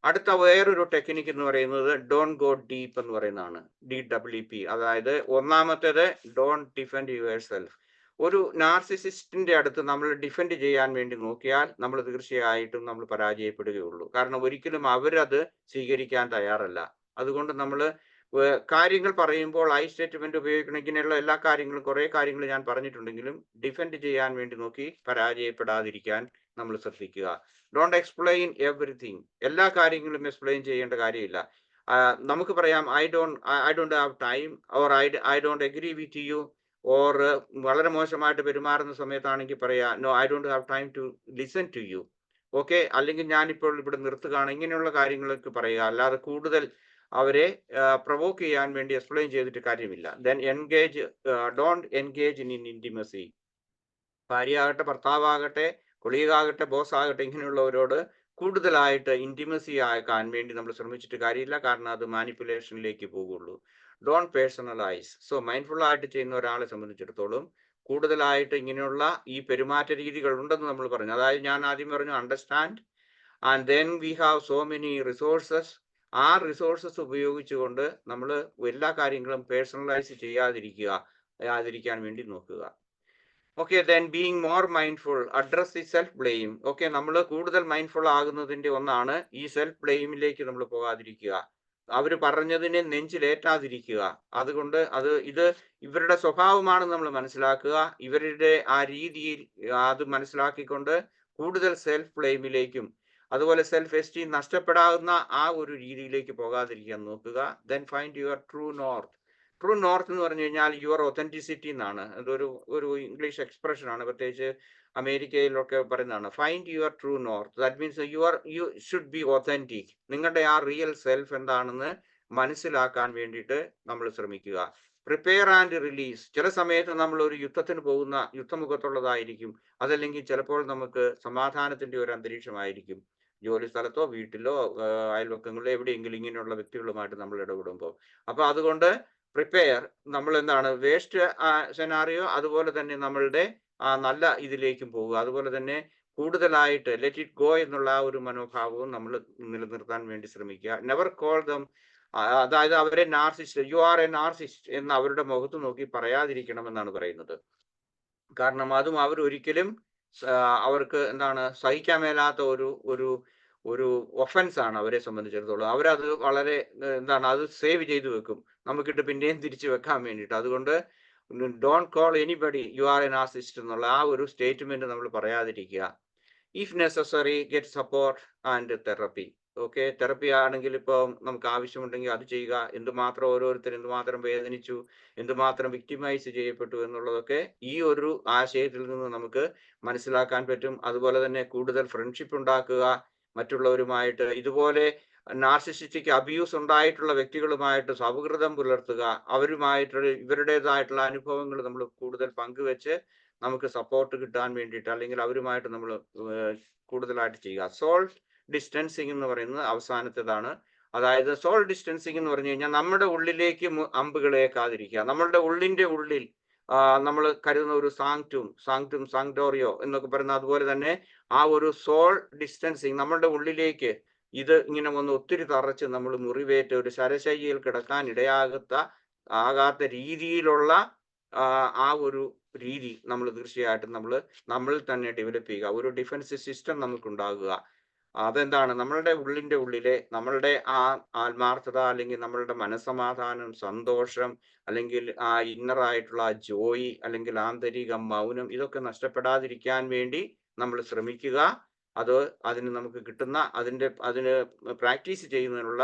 അടുത്ത വേറൊരു ടെക്നിക്ക് എന്ന് പറയുന്നത് ഡോൺ ഗോ ഡീപ്പ് എന്ന് പറയുന്നതാണ്, DWP. അതായത് ഒന്നാമത്തേത് ഡോൺ ഡിഫെൻഡ് യുവർ സെൽഫ്. ഒരു നാർസിസിസ്റ്റിന്റെ അടുത്ത് നമ്മൾ ഡിഫെൻഡ് ചെയ്യാൻ വേണ്ടി നോക്കിയാൽ നമ്മൾ തീർച്ചയായിട്ടും നമ്മൾ പരാജയപ്പെടുകയുള്ളൂ. കാരണം ഒരിക്കലും അവരത് സ്വീകരിക്കാൻ തയ്യാറല്ല. അതുകൊണ്ട് നമ്മൾ കാര്യങ്ങൾ പറയുമ്പോൾ ഐ സ്റ്റേറ്റ്മെന്റ് ഉപയോഗിക്കണം. ഇങ്ങനെയുള്ള എല്ലാ കാര്യങ്ങളും, കുറെ കാര്യങ്ങൾ ഞാൻ പറഞ്ഞിട്ടുണ്ടെങ്കിലും ഡിഫെൻഡ് ചെയ്യാൻ വേണ്ടി നോക്കി പരാജയപ്പെടാതിരിക്കാൻ നമ്മൾ ശ്രദ്ധിക്കുക. ഡോണ്ട് എക്സ്പ്ലെയിൻ എവറിത്തിങ്, എല്ലാ കാര്യങ്ങളും എക്സ്പ്ലെയിൻ ചെയ്യേണ്ട കാര്യമില്ല. നമുക്ക് പറയാം I don't have time, or I don't agree with you, or വളരെ മോശമായിട്ട് പെരുമാറുന്ന സമയത്താണെങ്കിൽ പറയാ no I don't have time to listen to you. Okay, അല്ലെങ്കിൽ ഞാനിപ്പോൾ ഇവിടെ നിർത്തുകയാണ്, ഇങ്ങനെയുള്ള കാര്യങ്ങളൊക്കെ പറയുക. അല്ലാതെ കൂടുതൽ അവരെ പ്രൊവോക്ക് ചെയ്യാൻ വേണ്ടി എക്സ്പ്ലെയിൻ ചെയ്തിട്ട് കാര്യമില്ല. Then don't engage in intimacy. ഭാര്യയാകട്ടെ, ഭർത്താവാകട്ടെ, കൊളീഗാകട്ടെ, ബോസ് ആകട്ടെ, ഇങ്ങനെയുള്ളവരോട് കൂടുതലായിട്ട് ഇന്റിമസി ആക്കാൻ വേണ്ടി നമ്മൾ ശ്രമിച്ചിട്ട് കാര്യമില്ല. കാരണം അത് മാനിപ്പുലേഷനിലേക്ക് പോകുള്ളൂ. Don personalise. സോ മൈൻഡ്ഫുൾ ആയിട്ട് ചെയ്യുന്ന ഒരാളെ സംബന്ധിച്ചിടത്തോളം കൂടുതലായിട്ട് ഇങ്ങനെയുള്ള ഈ പെരുമാറ്റ രീതികൾ ഉണ്ടെന്ന് നമ്മൾ പറഞ്ഞു. അതായത് ഞാൻ ആദ്യം പറഞ്ഞു understand, and then we have so many resources. ആ റിസോഴ്സസ് ഉപയോഗിച്ചുകൊണ്ട് നമ്മൾ എല്ലാ കാര്യങ്ങളും പേഴ്സണലൈസ് ചെയ്യാതിരിക്കാൻ വേണ്ടി നോക്കുക. Okay, then being more mindful, address the self blame. Okay, നമ്മൾ കൂടുതൽ മൈൻഡ്ഫുൾ ആകുന്നതിന്റെ ഒന്നാണ് ഈ സെൽഫ് ബ്ലെയിമിലേക്ക് നമ്മൾ പോകാതിരിക്കുക. അവർ പറഞ്ഞതിനെ നെഞ്ചിലേറ്റാതിരിക്കുക. അതുകൊണ്ട് ഇത് ഇവരുടെ സ്വഭാവമാണെന്ന് നമ്മൾ മനസ്സിലാക്കുക. ഇവരുടെ ആ രീതിയിൽ അത് മനസ്സിലാക്കിക്കൊണ്ട് കൂടുതൽ സെൽഫ് ബ്ലെയിമിലേക്കും അതുപോലെ സെൽഫ് എസ്റ്റീം നഷ്ടപ്പെടാവുന്ന ആ ഒരു രീതിയിലേക്ക് പോകാതിരിക്കാൻ നോക്കുക. Then find your true north. True north എന്ന് പറഞ്ഞു കഴിഞ്ഞാൽ യുവർ ഒതന്റിസിറ്റി എന്നാണ്. അതൊരു ഇംഗ്ലീഷ് എക്സ്പ്രഷൻ ആണ്, പ്രത്യേകിച്ച് അമേരിക്കയിലൊക്കെ പറയുന്നതാണ്. Find your true north, that means you should be authentic. നിങ്ങളുടെ ആ റിയൽ സെൽഫ് എന്താണെന്ന് മനസ്സിലാക്കാൻ വേണ്ടിയിട്ട് നമ്മൾ ശ്രമിക്കുക. Prepare and release. ചില സമയത്ത് നമ്മൾ ഒരു യുദ്ധത്തിന് പോകുന്ന യുദ്ധമുഖത്തുള്ളതായിരിക്കും, അതല്ലെങ്കിൽ ചിലപ്പോൾ നമുക്ക് സമാധാനത്തിന്റെ ഒരു അന്തരീക്ഷമായിരിക്കും. ജോലി സ്ഥലത്തോ വീട്ടിലോ അയൽവക്കങ്ങളിലോ എവിടെയെങ്കിലും ഇങ്ങനെയുള്ള വ്യക്തികളുമായിട്ട് നമ്മൾ ഇടപെടുമ്പോൾ. അപ്പൊ അതുകൊണ്ട് പ്രിപ്പയർ, നമ്മൾ എന്താണ് വേസ്റ്റ് സെനാറിയോ അതുപോലെ തന്നെ നമ്മളുടെ നല്ല ഇതിലേക്കും പോകുക. അതുപോലെ തന്നെ കൂടുതലായിട്ട് ലെറ്റ് ഇറ്റ് ഗോ എന്നുള്ള ആ ഒരു മനോഭാവവും നമ്മൾ നിലനിർത്താൻ വേണ്ടി ശ്രമിക്കുക. നെവർ കോൾ ദം, അതായത് അവരെ narcissist, U are a narcissist എന്ന് അവരുടെ മുഖത്ത് നോക്കി പറയാതിരിക്കണം എന്നാണ് പറയുന്നത്. കാരണം അതും അവരൊരിക്കലും അവർക്ക് എന്താണ് സഹിക്കാൻ മേലാത്ത ഒരു ഒഫൻസ് ആണ് അവരെ സംബന്ധിച്ചിടത്തോളം. അവരത് വളരെ അത് സേവ് ചെയ്തു വെക്കും, നമുക്കിട്ട് പിന്നെയും തിരിച്ചു വെക്കാൻ വേണ്ടിയിട്ട്. അതുകൊണ്ട് don't call anybody you are a narcissist എന്നുള്ള ആ ഒരു സ്റ്റേറ്റ്മെന്റ് നമ്മൾ പറയാതിരിക്കുക. If necessary get support and therapy. Okay, therapy ആണെങ്കിൽ ഇപ്പോൾ നമുക്ക് ആവശ്യമുണ്ടെങ്കിൽ അത് ചെയ്യുക. എന്തുമാത്രം ഓരോരുത്തർ എന്തുമാത്രം വേദനിച്ചു, എന്തുമാത്രം വിക്ടിമൈസ് ചെയ്യപ്പെട്ടു എന്നുള്ളതൊക്കെ ഈ ഒരു ആശയത്തിൽ നിന്ന് നമുക്ക് മനസ്സിലാക്കാൻ പറ്റും. അതുപോലെ തന്നെ കൂടുതൽ ഫ്രണ്ട്ഷിപ്പ് ഉണ്ടാക്കുക മറ്റുള്ളവരുമായിട്ട്. ഇതുപോലെ നാർസിസിസ്റ്റിക് അബ്യൂസ് ഉണ്ടായിട്ടുള്ള വ്യക്തികളുമായിട്ട് സൗഹൃദം പുലർത്തുക. അവരുമായിട്ടുള്ള ഇവരുടേതായിട്ടുള്ള അനുഭവങ്ങൾ നമ്മൾ കൂടുതൽ പങ്കുവെച്ച് നമുക്ക് സപ്പോർട്ട് കിട്ടാൻ വേണ്ടിയിട്ട്, അല്ലെങ്കിൽ അവരുമായിട്ട് നമ്മൾ കൂടുതലായിട്ട് ചെയ്യുക. സോൾ ഡിസ്റ്റൻസിങ് എന്ന് പറയുന്നത് അവസാനത്തേതാണ്. അതായത് സോൾ ഡിസ്റ്റൻസിങ് എന്ന് പറഞ്ഞു കഴിഞ്ഞാൽ നമ്മുടെ ഉള്ളിലേക്ക് അമ്പുകളേക്കാതിരിക്കുക. നമ്മളുടെ ഉള്ളിന്റെ ഉള്ളിൽ നമ്മൾ കരുതുന്ന ഒരു സാങ്ക്റ്റും സാങ്ക്ടോറിയോ എന്നൊക്കെ പറയുന്ന അതുപോലെ തന്നെ ആ ഒരു സോൾ ഡിസ്റ്റൻസിങ്, നമ്മളുടെ ഉള്ളിലേക്ക് ഇത് ഇങ്ങനെ ഒന്ന് ഒത്തിരി തറച്ച് നമ്മൾ മുറിവേറ്റ് ഒരു ശരശയ്യയിൽ കിടക്കാൻ ആകാത്ത രീതിയിലുള്ള ആ ഒരു രീതി നമ്മൾ തീർച്ചയായിട്ടും നമ്മളിൽ തന്നെ ഡെവലപ്പ് ചെയ്യുക. ഒരു ഡിഫൻസ് സിസ്റ്റം നമുക്കുണ്ടാകുക. അതെന്താണ്? നമ്മളുടെ ഉള്ളിലെ നമ്മളുടെ ആത്മാർത്ഥത, അല്ലെങ്കിൽ നമ്മളുടെ മനസ്സമാധാനം, സന്തോഷം, അല്ലെങ്കിൽ ഇന്നറായിട്ടുള്ള ജോയ്, അല്ലെങ്കിൽ ആന്തരിക മൗനം, ഇതൊക്കെ നഷ്ടപ്പെടാതിരിക്കാൻ വേണ്ടി നമ്മൾ ശ്രമിക്കുക. അതിന് നമുക്ക് കിട്ടുന്ന അതിന് പ്രാക്ടീസ് ചെയ്യുന്നതിനുള്ള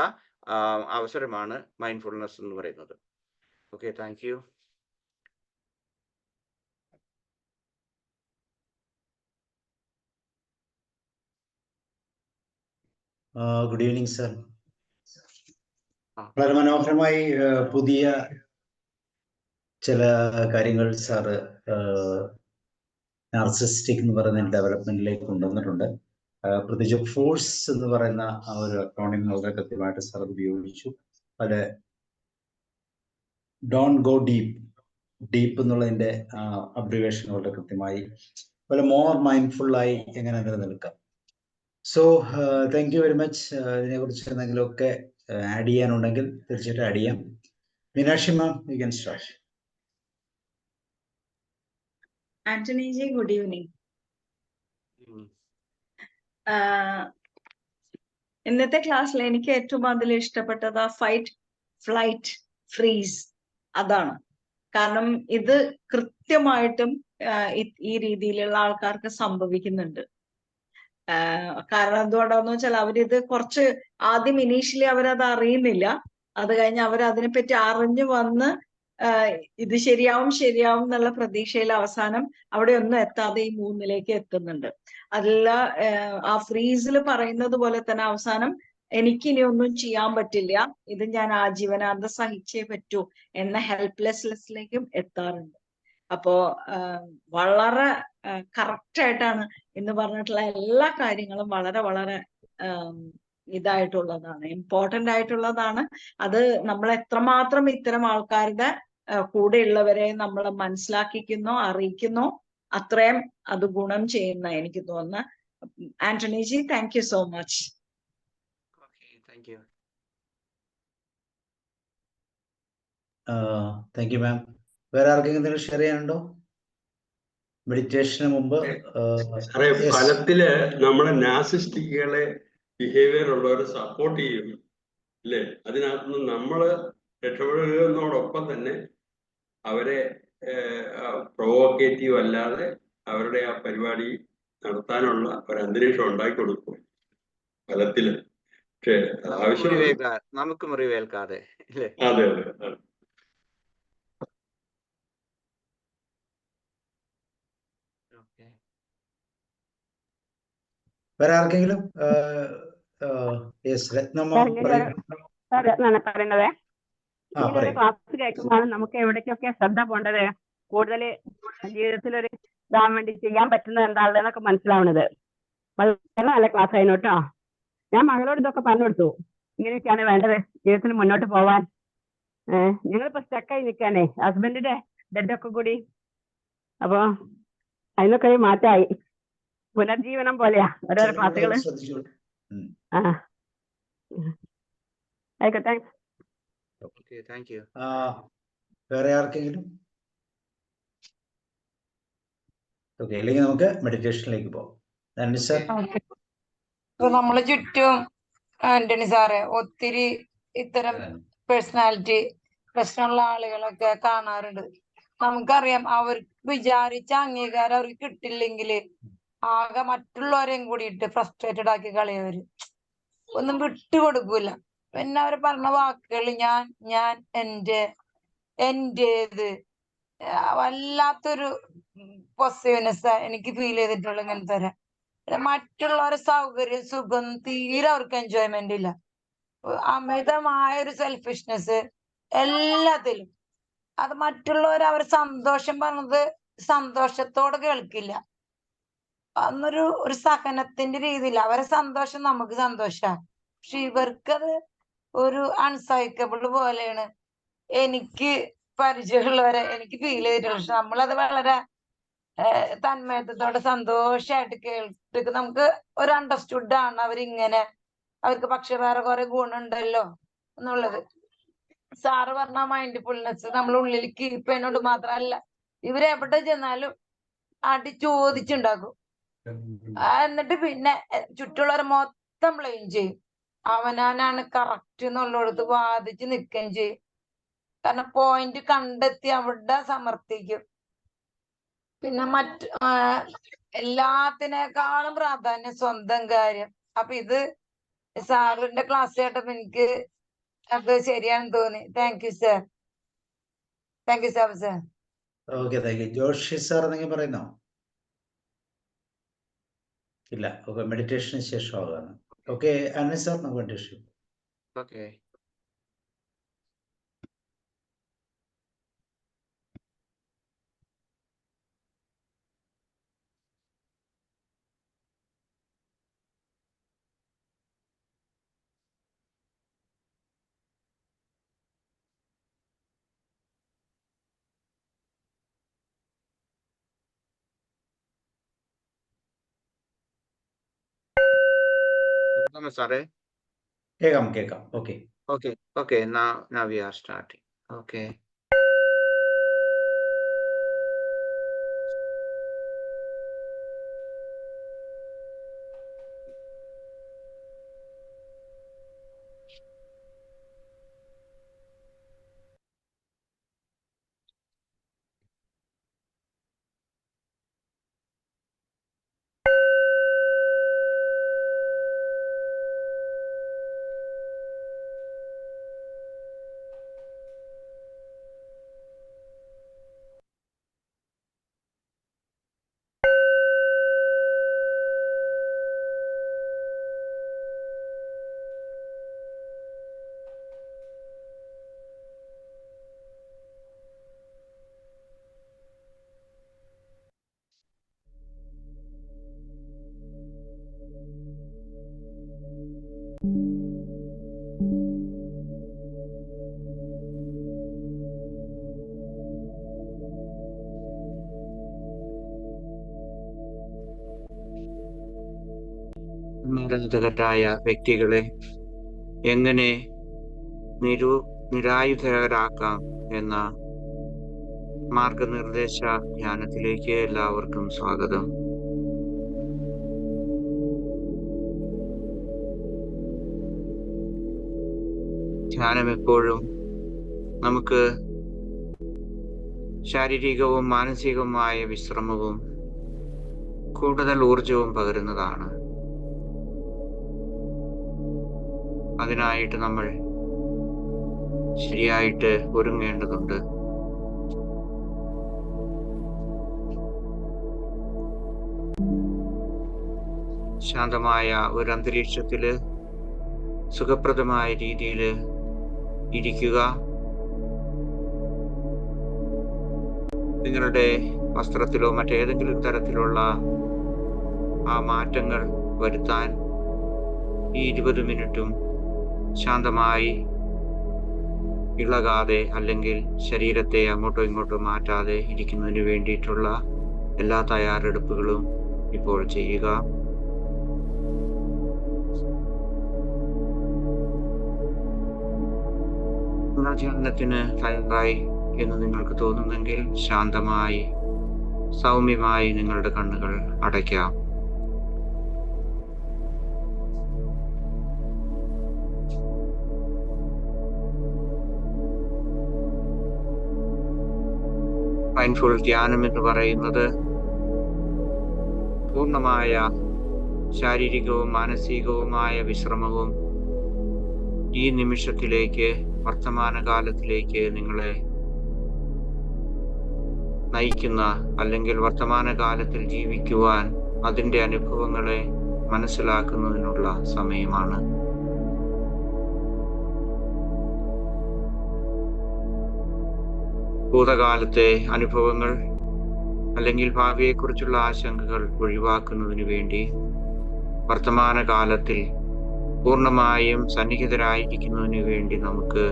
അവസരമാണ് മൈൻഡ്ഫുൾനെസ് എന്ന് പറയുന്നത്. Okay, thank U. Good evening sir. വളരെ മനോഹരമായി പുതിയ ചില കാര്യങ്ങൾ സാറ് നാർസിസ്റ്റിക് എന്ന് പറയുന്ന ഡെവലപ്മെന്റിലേക്ക് കൊണ്ടുവന്നിട്ടുണ്ട്. പ്രത്യേകിച്ച് ഫോഴ്സ് എന്ന് പറയുന്ന ആ ഒരു അക്രോണിം വളരെ കൃത്യമായിട്ട് സാർ ഉപയോഗിച്ചു. അത് ഡോൺ ഗോ ഡീപ്പ് എന്നുള്ളതിന്റെ അബ്രിവേഷൻ വളരെ കൃത്യമായി, വളരെ മോർ മൈൻഡ്ഫുള്ളായി എങ്ങനെ നിലനിൽക്കാം. So thank you very much. ഇതിനെക്കുറിച്ച് എന്തെങ്കിലുമൊക്കെ ആഡ് ചെയ്യാനുണ്ടെങ്കിൽ തീർച്ചയായിട്ടും ആഡ് ചെയ്യാം. Meenakshi ma'am, you can start. Antony ji, good evening. ഇന്നത്തെ ക്ലാസ്സിൽ എനിക്ക് ഏറ്റവും അതിൽ ഇഷ്ടപ്പെട്ടത് ഫൈറ്റ്, ഫ്ലൈറ്റ്, ഫ്രീസ്, അതാണ്. കാരണം ഇത് കൃത്യമായിട്ടും ഈ രീതിയിലുള്ള ആൾക്കാർക്ക് സംഭവിക്കുന്നുണ്ട്. കാരണം എന്തുകൊണ്ടാന്ന് വെച്ചാൽ അവരിത് കുറച്ച് ആദ്യം ഇനീഷ്യലി അവരത് അറിയുന്നില്ല. അത് കഴിഞ്ഞ് അവരതിനെപ്പറ്റി അറിഞ്ഞു വന്ന് ഇത് ശരിയാവും എന്നുള്ള പ്രതീക്ഷയിൽ അവസാനം അവിടെ ഒന്നും എത്താതെ ഈ 3ലേക്ക് എത്തുന്നുണ്ട്. അതല്ല, ആ ഫ്രീസിൽ പറയുന്നത് പോലെ തന്നെ അവസാനം എനിക്കിനി ഒന്നും ചെയ്യാൻ പറ്റില്ല, ഇത് ഞാൻ ആജീവനാന്തം സഹിച്ചേ പറ്റൂ എന്ന ഹെൽപ്ലെസ്നെസ്സിലേക്കും എത്താറുണ്ട്. അപ്പോ വളരെ കറക്റ്റ് ആയിട്ടാണ് ഇന്ന് പറഞ്ഞിട്ടുള്ള എല്ലാ കാര്യങ്ങളും വളരെ വളരെ ഇതായിട്ടുള്ളതാണ്, ഇമ്പോർട്ടന്റ് ആയിട്ടുള്ളതാണ്. അത് നമ്മൾ എത്രമാത്രം ഇത്തരം ആൾക്കാരുടെ കൂടെയുള്ളവരെ നമ്മൾ മനസ്സിലാക്കിക്കുന്നോ അറിയിക്കുന്നോ അത്രയും അത് ഗുണം ചെയ്യുന്ന എനിക്ക് തോന്നുന്നു. Antony G, thank you so much. Thank you മാം. വേറെ ആർക്കെങ്കിലും എന്തെങ്കിലും ഷെയർ ചെയ്യാനുണ്ടോ? മെഡിറ്റേഷന് മുമ്പ് ഫലത്തില് നമ്മളെ നാർസിസ്റ്റിക്കുകളെ ബിഹേവിയർ ഉള്ളവരെ സപ്പോർട്ട് ചെയ്യും അല്ലേ? അതിനകത്തുനിന്ന് നമ്മള് രക്ഷപ്പെടുന്നതോടൊപ്പം തന്നെ അവരെ പ്രൊവോക്കേറ്റീവ് അല്ലാതെ അവരുടെ ആ പരിപാടി നടത്താനുള്ള ഒരു അന്തരീക്ഷം ഉണ്ടാക്കി കൊടുക്കും ഫലത്തില്. പക്ഷെ നമുക്ക് മുറിവേൽക്കാതെ. അതെ അതെ. വേറെ ആർക്കെങ്കിലും? പറയുന്നത് ഇങ്ങനൊരു ക്ലാസ് കേൾക്കുമ്പോൾ നമുക്ക് എവിടേക്കൊക്കെ ശ്രദ്ധ പോണ്ടത്, കൂടുതൽ ജീവിതത്തിലൊരു ഇതാൻ വേണ്ടി ചെയ്യാൻ പറ്റുന്നത് എന്താണെന്നൊക്കെ മനസ്സിലാവുന്നത്. വളരെ നല്ല ക്ലാസ് ആയിരുന്നു കേട്ടോ. ഞാൻ മകളോട് ഇതൊക്കെ പറഞ്ഞു കൊടുത്തു, ഇങ്ങനെയൊക്കെയാണ് വേണ്ടത് ജീവിതത്തിൽ മുന്നോട്ട് പോവാൻ. ഞങ്ങളിപ്പോ സ്റ്റക്കായി നിൽക്കാനേ, ഹസ്ബൻഡിന്റെ ഡെഡൊക്കെ കൂടി. അപ്പൊ അതിനൊക്കെ മാറ്റമായി, പുനർജീവനം പോലെയാ ഓരോരോ ക്ലാസ്സുകള്. ആയിക്കോട്ടെ, താങ്ക്സ്. വേറെ ആർക്കെങ്കിലും? ഓക്കെ, അല്ലെങ്കിൽ നമുക്ക് മെഡിറ്റേഷനിലേക്ക് പോകാം. നമ്മളെ ചുറ്റും ആന്റണി സാറെ ഒത്തിരി ഇത്തരം പേഴ്സണാലിറ്റി പ്രശ്നമുള്ള ആളുകളൊക്കെ കാണാറുണ്ട്. നമുക്കറിയാം, അവർക്ക് വിചാരിച്ച അംഗീകാരം അവർക്ക് കിട്ടില്ലെങ്കിൽ ആകെ മറ്റുള്ളവരെയും കൂടിയിട്ട് ഫ്രസ്ട്രേറ്റഡ് ആക്കി കളയവര്, ഒന്നും വിട്ടുകൊടുക്കൂല. പിന്നെ അവര് പറഞ്ഞ വാക്കുകൾ ഞാൻ എന്റേത് വല്ലാത്തൊരു പൊസീവ്നെസ് എനിക്ക് ഫീൽ ചെയ്തിട്ടുള്ള ഇങ്ങനത്തെ. മറ്റുള്ളവരുടെ സൗകര്യം സുഖം തീരെ അവർക്ക് എൻജോയ്മെന്റ് ഇല്ല. അമിതമായ ഒരു സെൽഫിഷ്നെസ് എല്ലാത്തിലും. അത് മറ്റുള്ളവർ അവർ സന്തോഷം പറഞ്ഞത് സന്തോഷത്തോടെ കേൾക്കില്ല. ഒരു സഹനത്തിന്റെ രീതിയിൽ അവരെ സന്തോഷം നമുക്ക് സന്തോഷമാണ്. പക്ഷെ ഇവർക്കത് ഒരു അൺസൈക്കബിൾ പോലെയാണ്. എനിക്ക് പരിചയമുള്ളവരെ എനിക്ക് ഫീൽ ചെയ്തിട്ടുള്ളത്. പക്ഷെ നമ്മളത് വളരെ തന്മയത്വത്തോടെ സന്തോഷമായിട്ട് കേട്ടിട്ട് നമുക്ക് ഒരു അണ്ടർസ്റ്റുഡ് ആണ് അവരിങ്ങനെ, അവർക്ക് പക്ഷെ വേറെ കുറെ ഗുണമുണ്ടല്ലോ എന്നുള്ളത്. സാറ് പറഞ്ഞ മൈൻഡ്ഫുൾനെസ് നമ്മൾ ഉള്ളിൽ കീപ്പ് ചെയ്യുന്നോണ്ട് മാത്രമല്ല, ഇവരെവിടെ ചെന്നാലും അടി ചോദിച്ചുണ്ടാക്കും. എന്നിട്ട് പിന്നെ ചുറ്റുള്ളവരെ മൊത്തം ബ്ലെയിം ചെയ്യും. അവനാനാണ് കറക്റ്റ് എന്നുള്ളടത്ത് വാദിച്ച് നിൽക്കുകയും ചെയ്യും. കാരണം പോയിന്റ് കണ്ടെത്തി അവിടെ സമർത്ഥിക്കും. പിന്നെ എല്ലാത്തിനേക്കാളും പ്രാധാന്യം സ്വന്തം കാര്യം. അപ്പൊ ഇത് സാറിന്റെ ക്ലാസ് കേട്ടപ്പോ എനിക്ക് അത് ശരിയാണെന്ന് തോന്നി. Thank you sir. Thank you sir. Okay, thank you. Joshi sir എന്തെങ്കിലും പറയുന്നോ? ഇല്ല. ഓക്കെ, മെഡിറ്റേഷന് ശേഷമാകാണ്. ഓക്കെ, അനിൽ സാർ നമുക്ക് മെഡിറ്റേഷൻ. ഓക്കെ. സാറേ കേൾക്കാം. Okay. Okay. Now we are starting. Okay. നിരന്തരായ വ്യക്തികളെ എങ്ങനെ നിരായുധരാക്കാം എന്ന മാർഗനിർദ്ദേശ ധ്യാനത്തിലേക്ക് എല്ലാവർക്കും സ്വാഗതം. ധ്യാനം എപ്പോഴും നമുക്ക് ശാരീരികവും മാനസികവുമായ വിശ്രമവും കൂടുതൽ ഊർജവും പകരുന്നതാണ്. അതിനായിട്ട് നമ്മൾ ശരിയായിട്ട് ഒരുങ്ങേണ്ടതുണ്ട്. ശാന്തമായ ഒരു അന്തരീക്ഷത്തില് സുഖപ്രദമായ രീതിയിൽ ഇരിക്കുക. നിങ്ങളുടെ വസ്ത്രത്തിലോ മറ്റേതെങ്കിലും തരത്തിലുള്ള ആ മാറ്റങ്ങൾ വരുത്താൻ ഈ 20 മിനിറ്റും ശാന്തമായി ഇളകാതെ അല്ലെങ്കിൽ ശരീരത്തെ അങ്ങോട്ടോ ഇങ്ങോട്ടോ മാറ്റാതെ ഇരിക്കുന്നതിന് വേണ്ടിയിട്ടുള്ള എല്ലാ തയ്യാറെടുപ്പുകളും ഇപ്പോൾ ചെയ്യുക. ധ്യാനത്തിന് തയ്യാറായി എന്ന് നിങ്ങൾക്ക് തോന്നുന്നെങ്കിൽ ശാന്തമായി സൗമ്യമായി നിങ്ങളുടെ കണ്ണുകൾ അടയ്ക്കാം. മൈൻഡ്ഫുൾ ധ്യാനം എന്ന് പറയുന്നത് പൂർണ്ണമായ ശാരീരികവും മാനസികവുമായ വിശ്രമവും ഈ നിമിഷത്തിലേക്ക് വർത്തമാനകാലത്തിലേക്ക് നിങ്ങളെ നയിക്കുന്ന അല്ലെങ്കിൽ വർത്തമാനകാലത്തിൽ ജീവിക്കുവാൻ അതിൻ്റെ അനുഭവങ്ങളെ മനസ്സിലാക്കുന്നതിനുള്ള സമയമാണ്. ഭൂതകാലത്തെ അനുഭവങ്ങൾ അല്ലെങ്കിൽ ഭാവിയെക്കുറിച്ചുള്ള ആശങ്കകൾ ഒഴിവാക്കുന്നതിന് വേണ്ടി വർത്തമാനകാലത്തിൽ പൂർണ്ണമായും സന്നിഹിതരായിരിക്കുന്നതിന് വേണ്ടി നമുക്ക്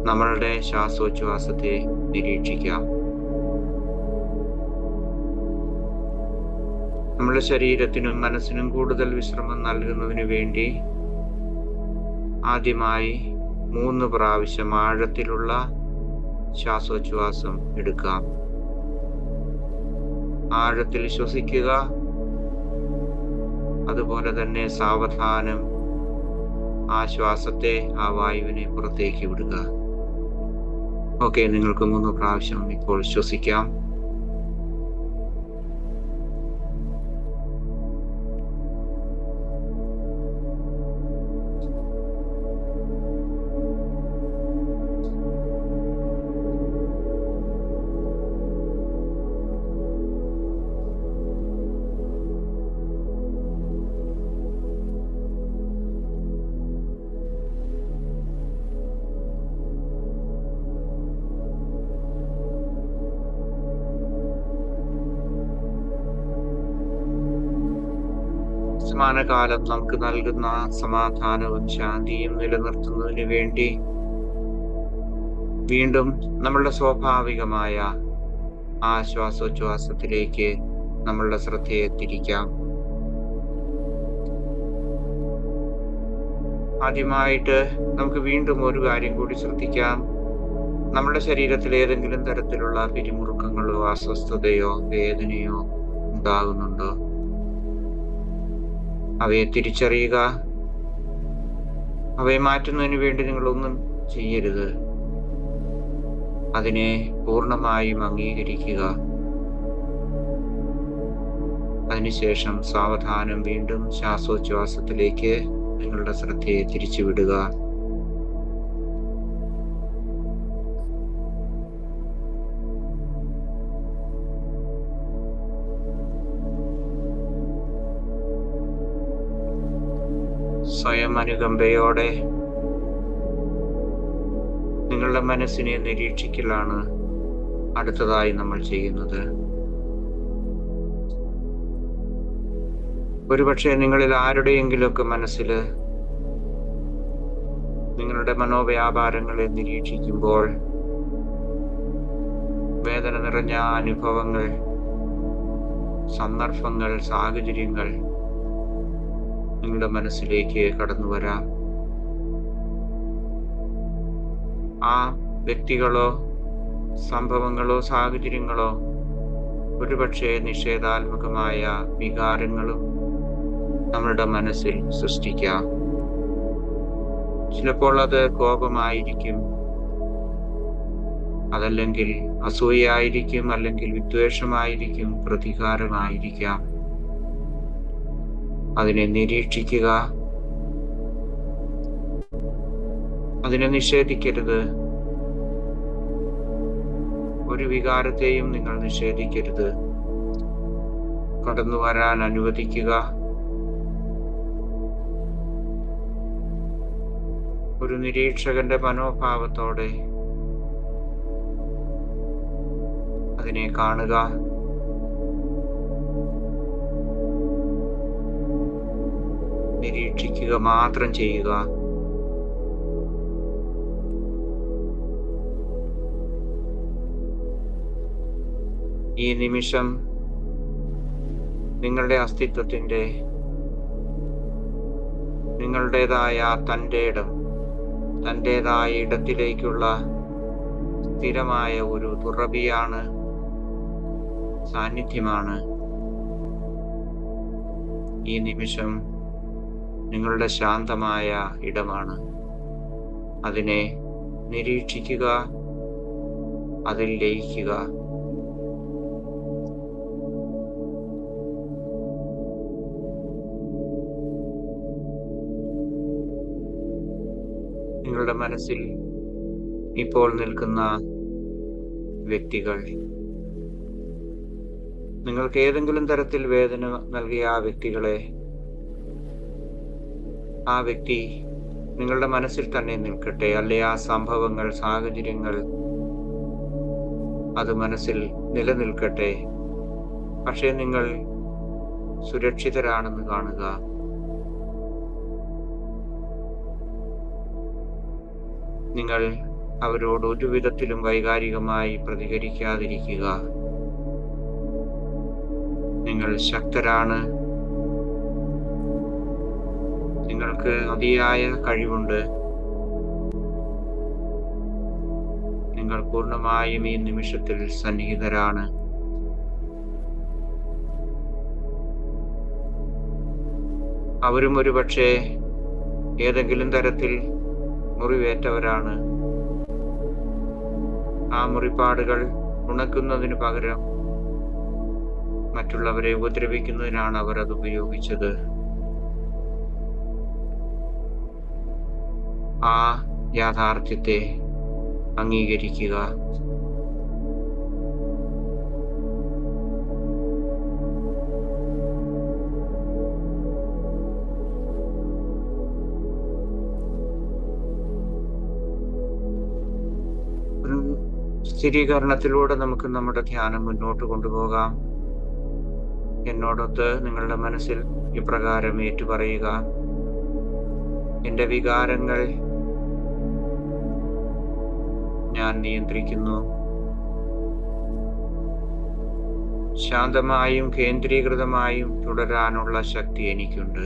നമ്മളുടെ ശ്വാസോച്ഛ്വാസത്തെ നിരീക്ഷിക്കാം. നമ്മുടെ ശരീരത്തിനും മനസ്സിനും കൂടുതൽ വിശ്രമം നൽകുന്നതിന് വേണ്ടി ആദ്യമായി 3 പ്രാവശ്യം ആഴത്തിലുള്ള ശ്വാസോച്ഛ്വാസം എടുക്കാം. ആഴത്തിൽ ശ്വസിക്കുക. അതുപോലെ തന്നെ സാവധാനം ആ ശ്വാസത്തെ, ആ വായുവിനെ പുറത്തേക്ക് വിടുക. ഓക്കെ, നിങ്ങൾക്ക് 3 പ്രാവശ്യം ഇപ്പോൾ ശ്വസിക്കാം. സമാനകാലം നമുക്ക് നൽകുന്ന സമാധാനവും ശാന്തിയും നിലനിർത്തുന്നതിന് വേണ്ടി വീണ്ടും നമ്മളുടെ സ്വാഭാവികമായ ആശ്വാസോച്ഛ്വാസത്തിലേക്ക് നമ്മളുടെ ശ്രദ്ധയെ തിരിക്കാം. ആദ്യമായിട്ട് നമുക്ക് വീണ്ടും ഒരു കാര്യം കൂടി ശ്രദ്ധിക്കാം. നമ്മുടെ ശരീരത്തിൽ ഏതെങ്കിലും തരത്തിലുള്ള പിരിമുറുക്കങ്ങളോ അസ്വസ്ഥതയോ വേദനയോ ഉണ്ടാകുന്നുണ്ടോ? അവയെ തിരിച്ചറിയുക. അവയെ മാറ്റുന്നതിന് വേണ്ടി നിങ്ങളൊന്നും ചെയ്യരുത്. അതിനെ പൂർണ്ണമായും അംഗീകരിക്കുക. അതിനുശേഷം സാവധാനം വീണ്ടും ശ്വാസോച്ഛ്വാസത്തിലേക്ക് നിങ്ങളുടെ ശ്രദ്ധയെ തിരിച്ചുവിടുക. സ്വയം അനുകമ്പയോടെ നിങ്ങളുടെ മനസ്സിനെ നിരീക്ഷിക്കലാണ് അടുത്തതായി നമ്മൾ ചെയ്യുന്നത്. ഒരുപക്ഷെ നിങ്ങളിൽ ആരുടെയെങ്കിലുമൊക്കെ മനസ്സിൽ നിങ്ങളുടെ മനോവ്യാപാരങ്ങളെ നിരീക്ഷിക്കുമ്പോൾ വേദന നിറഞ്ഞ അനുഭവങ്ങൾ, സന്ദർഭങ്ങൾ, സാഹചര്യങ്ങൾ നിങ്ങളുടെ മനസ്സിലേക്ക് കടന്നു വരാം. ആ വ്യക്തികളോ സംഭവങ്ങളോ സാഹചര്യങ്ങളോ ഒരുപക്ഷെ നിഷേധാത്മകമായ വികാരങ്ങളും നമ്മളുടെ മനസ്സിൽ സൃഷ്ടിക്കാം. ചിലപ്പോൾ അത് കോപമായിരിക്കും, അതല്ലെങ്കിൽ അസൂയയായിരിക്കും, അല്ലെങ്കിൽ വിദ്വേഷമായിരിക്കും, പ്രതികാരമായിരിക്കാം. അതിനെ നിരീക്ഷിക്കുക. അതിനെ നിഷേധിക്കരുത്. ഒരു വികാരത്തെയും നിങ്ങൾ നിഷേധിക്കരുത്. കടന്നു വരാൻ അനുവദിക്കുക. ഒരു നിരീക്ഷകന്റെ മനോഭാവത്തോടെ അതിനെ കാണുക. നിരീക്ഷിക്കുക മാത്രം ചെയ്യുക. ഈ നിമിഷം നിങ്ങളുടെ അസ്തിത്വത്തിന്റെ, നിങ്ങളുടേതായ തന്റേതായ ഇടത്തിലേക്കുള്ള സ്ഥിരമായ ഒരു തുറവിയാണ്, സാന്നിധ്യമാണ്. ഈ നിമിഷം നിങ്ങളുടെ ശാന്തമായ ഇടമാണ്. അതിനെ നിരീക്ഷിക്കുക, അതിൽ ലയിക്കുക. നിങ്ങളുടെ മനസ്സിൽ ഇപ്പോൾ നിൽക്കുന്ന വ്യക്തികൾ, നിങ്ങൾക്ക് ഏതെങ്കിലും തരത്തിൽ വേദന നൽകിയ ആ വ്യക്തികളെ, ആ വ്യക്തി നിങ്ങളുടെ മനസ്സിൽ തന്നെ നിൽക്കട്ടെ, അല്ലെ ആ സംഭവങ്ങൾ, സാഹചര്യങ്ങൾ അത് മനസ്സിൽ നിലനിൽക്കട്ടെ. പക്ഷേ നിങ്ങൾ സുരക്ഷിതരാണെന്ന് കാണുക. നിങ്ങൾ അവരോട് ഒരു വിധത്തിലും വൈകാരികമായി പ്രതികരിക്കാതിരിക്കുക. നിങ്ങൾ ശക്തരാണ്. നിങ്ങൾക്ക് അതിയായ കഴിവുണ്ട്. നിങ്ങൾ പൂർണ്ണമായും ഈ നിമിഷത്തിൽ സന്നിഹിതരാണ്. അവരും ഒരുപക്ഷെ ഏതെങ്കിലും തരത്തിൽ മുറിവേറ്റവരാണ്. ആ മുറിപ്പാടുകൾ ഉണക്കുന്നതിന് പകരം മറ്റുള്ളവരെ ഉപദ്രവിക്കുന്നതിനാണ് അവർ അത് ഉപയോഗിച്ചത്. ആ യാഥാർത്ഥ്യത്തെ അംഗീകരിക്കുക. ഒരു സ്ഥിരീകരണത്തിലൂടെ നമുക്ക് നമ്മുടെ ധ്യാനം മുന്നോട്ട് കൊണ്ടുപോകാം. എന്നോടൊത്ത് നിങ്ങളുടെ മനസ്സിൽ ഇപ്രകാരം ഏറ്റുപറയുക: എൻ്റെ വികാരങ്ങൾ ഞാൻ നിയന്ത്രിക്കുന്നു. ശാന്തമായും കേന്ദ്രീകൃതമായും തുടരാനുള്ള ശക്തി എനിക്കുണ്ട്.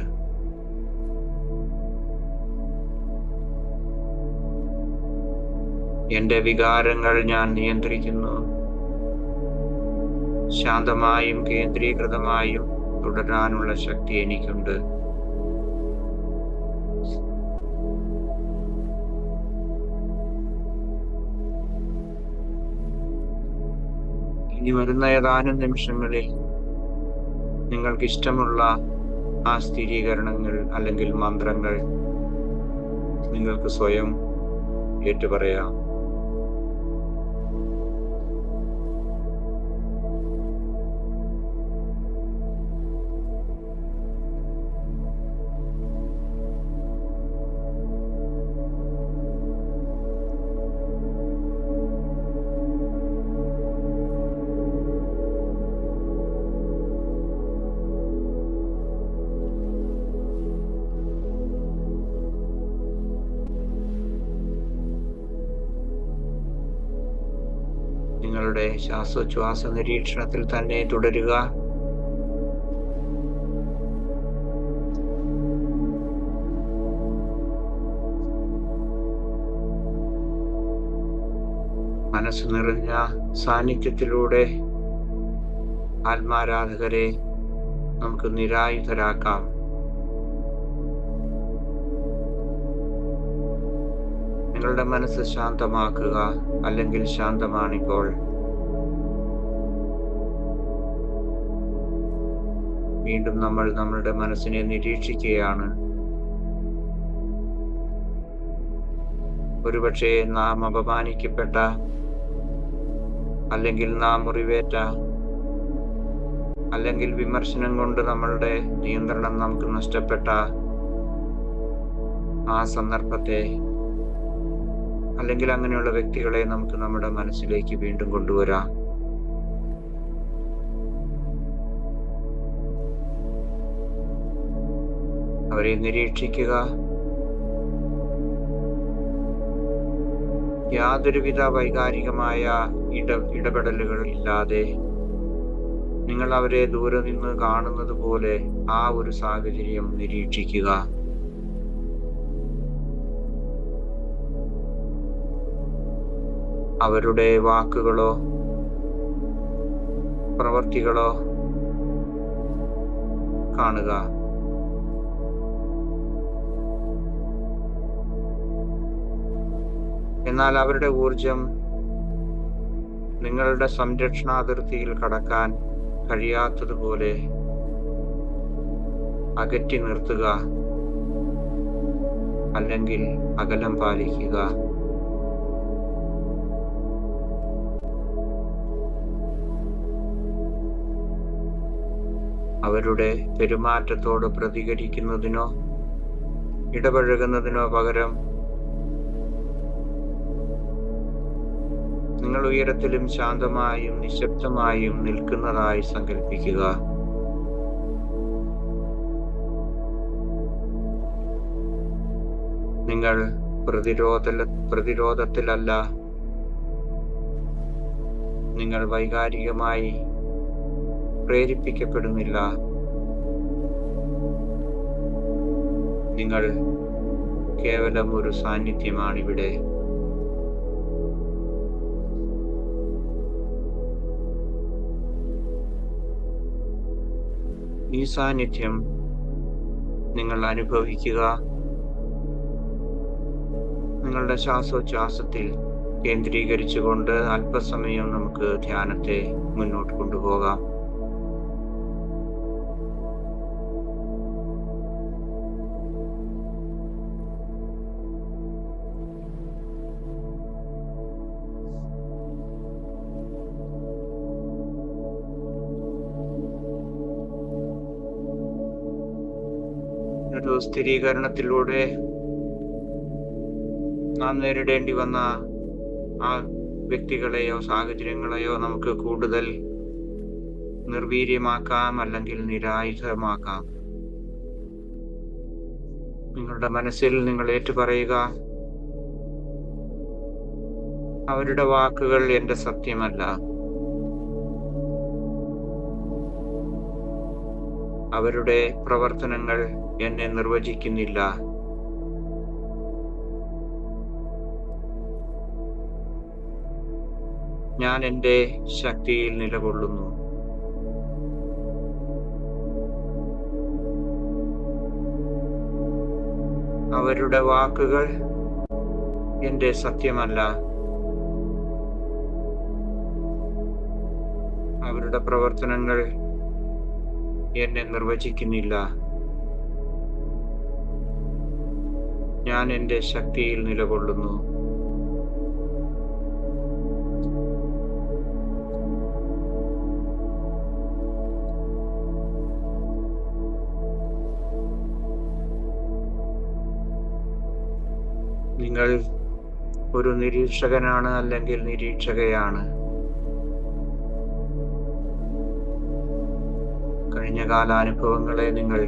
എൻ്റെ വികാരങ്ങൾ ഞാൻ നിയന്ത്രിക്കുന്നു. ശാന്തമായും കേന്ദ്രീകൃതമായും തുടരാനുള്ള ശക്തി എനിക്കുണ്ട്. ഇനി വരുന്ന ഏതാനും നിമിഷങ്ങളിൽ നിങ്ങൾക്ക് ഇഷ്ടമുള്ള ആ സ്ഥിരീകരണങ്ങൾ അല്ലെങ്കിൽ മന്ത്രങ്ങൾ നിങ്ങൾക്ക് സ്വയം ഏറ്റുപറയാം. നിങ്ങളുടെ ശ്വാസോച്ഛ്വാസ നിരീക്ഷണത്തിൽ തന്നെ തുടരുക. മനസ്സ് നിറഞ്ഞ സാന്നിധ്യത്തിലൂടെ ആത്മാരാധകരെ നമുക്ക് നിരായുധരാക്കാം. നിങ്ങളുടെ മനസ്സ് ശാന്തമാക്കുക, അല്ലെങ്കിൽ ശാന്തമാണിപ്പോൾ. വീണ്ടും നമ്മൾ നമ്മളുടെ മനസ്സിനെ നിരീക്ഷിക്കുകയാണ്. ഒരുപക്ഷെ നാം അപമാനിക്കപ്പെട്ട, അല്ലെങ്കിൽ നാം മുറിവേറ്റ, അല്ലെങ്കിൽ വിമർശനം കൊണ്ട് നമ്മളുടെ നിയന്ത്രണം നമുക്ക് നഷ്ടപ്പെട്ട ആ സന്ദർഭത്തെ, അല്ലെങ്കിൽ അങ്ങനെയുള്ള വ്യക്തികളെ നമുക്ക് നമ്മുടെ മനസ്സിലേക്ക് വീണ്ടും കൊണ്ടുവരാം. അവരെ നിരീക്ഷിക്കുക. യാതൊരുവിധ വൈകാരികമായ ഇടപെടലുകളില്ലാതെ നിങ്ങൾ അവരെ ദൂരെ നിന്ന് കാണുന്നത് പോലെ ആ ഒരു സാഹചര്യം നിരീക്ഷിക്കുക. അവരുടെ വാക്കുകളോ പ്രവൃത്തികളോ കാണുക. എന്നാൽ അവരുടെ ഊർജം നിങ്ങളുടെ സംരക്ഷണാതിർത്തിയിൽ കടക്കാൻ കഴിയാത്തതുപോലെ അകറ്റി നിർത്തുക, അല്ലെങ്കിൽ അകലം പാലിക്കുക. അവരുടെ പെരുമാറ്റത്തോട് പ്രതികരിക്കുന്നതിനോ ഇടപഴകുന്നതിനോ പകരം നിങ്ങൾ ഉയരത്തിലും ശാന്തമായും നിശബ്ദമായും നിൽക്കുന്നതായി സങ്കല്പിക്കുക. നിങ്ങൾ പ്രതിരോധത്തിലല്ല, നിങ്ങൾ വൈകാരികമായി പ്രേരിപ്പിക്കപ്പെടുന്നില്ല. നിങ്ങൾ കേവലം ഒരു സാന്നിധ്യമാണിവിടെ. ഈ സാന്നിധ്യം നിങ്ങൾ അനുഭവിക്കുക. നിങ്ങളുടെ ശ്വാസോച്ഛ്വാസത്തിൽ കേന്ദ്രീകരിച്ചുകൊണ്ട് അല്പസമയം നമുക്ക് ധ്യാനത്തെ മുന്നോട്ട് കൊണ്ടുപോകാം. ഒരു സ്ഥിരീകരണത്തിലൂടെ നാം നേരിടേണ്ടി വന്ന ആ വ്യക്തികളെയോ സാഹചര്യങ്ങളെയോ നമുക്ക് കൂടുതൽ നിർവീര്യമാക്കാം, അല്ലെങ്കിൽ നിരായുധമാക്കാം. നിങ്ങളുടെ മനസ്സിൽ നിങ്ങൾ ഏറ്റുപറയുക, അവരുടെ വാക്കുകൾ എന്റെ സത്യമല്ല, അവരുടെ പ്രവർത്തനങ്ങൾ എന്നെ നിർവചിക്കുന്നില്ല. ഞാൻ എൻ്റെ ശക്തിയിൽ നിലകൊള്ളുന്നു. അവരുടെ വാക്കുകൾ എൻ്റെ സത്യമല്ല, അവരുടെ പ്രവർത്തനങ്ങൾ എന്നെ നിർവചിക്കുന്നില്ല. ഞാൻ എൻ്റെ ശക്തിയിൽ നിലകൊള്ളുന്നു. നിങ്ങൾ ഒരു നിരീക്ഷകനാണ്, അല്ലെങ്കിൽ നിരീക്ഷകയാണ്. കഴിഞ്ഞ കാലാനുഭവങ്ങളെ നിങ്ങൾ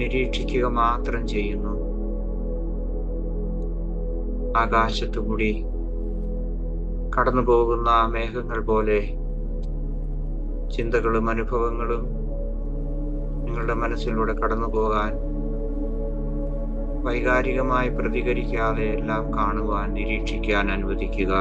നിരീക്ഷിക്കുക മാത്രം ചെയ്യുന്നു. ആകാശത്തുകൂടി കടന്നു പോകുന്ന മേഘങ്ങൾ പോലെ ചിന്തകളും അനുഭവങ്ങളും നിങ്ങളുടെ മനസ്സിലൂടെ കടന്നു പോകാൻ, വൈകാരികമായി പ്രതികരിക്കാതെ എല്ലാം കാണുവാൻ, നിരീക്ഷിക്കാൻ അനുവദിക്കുക.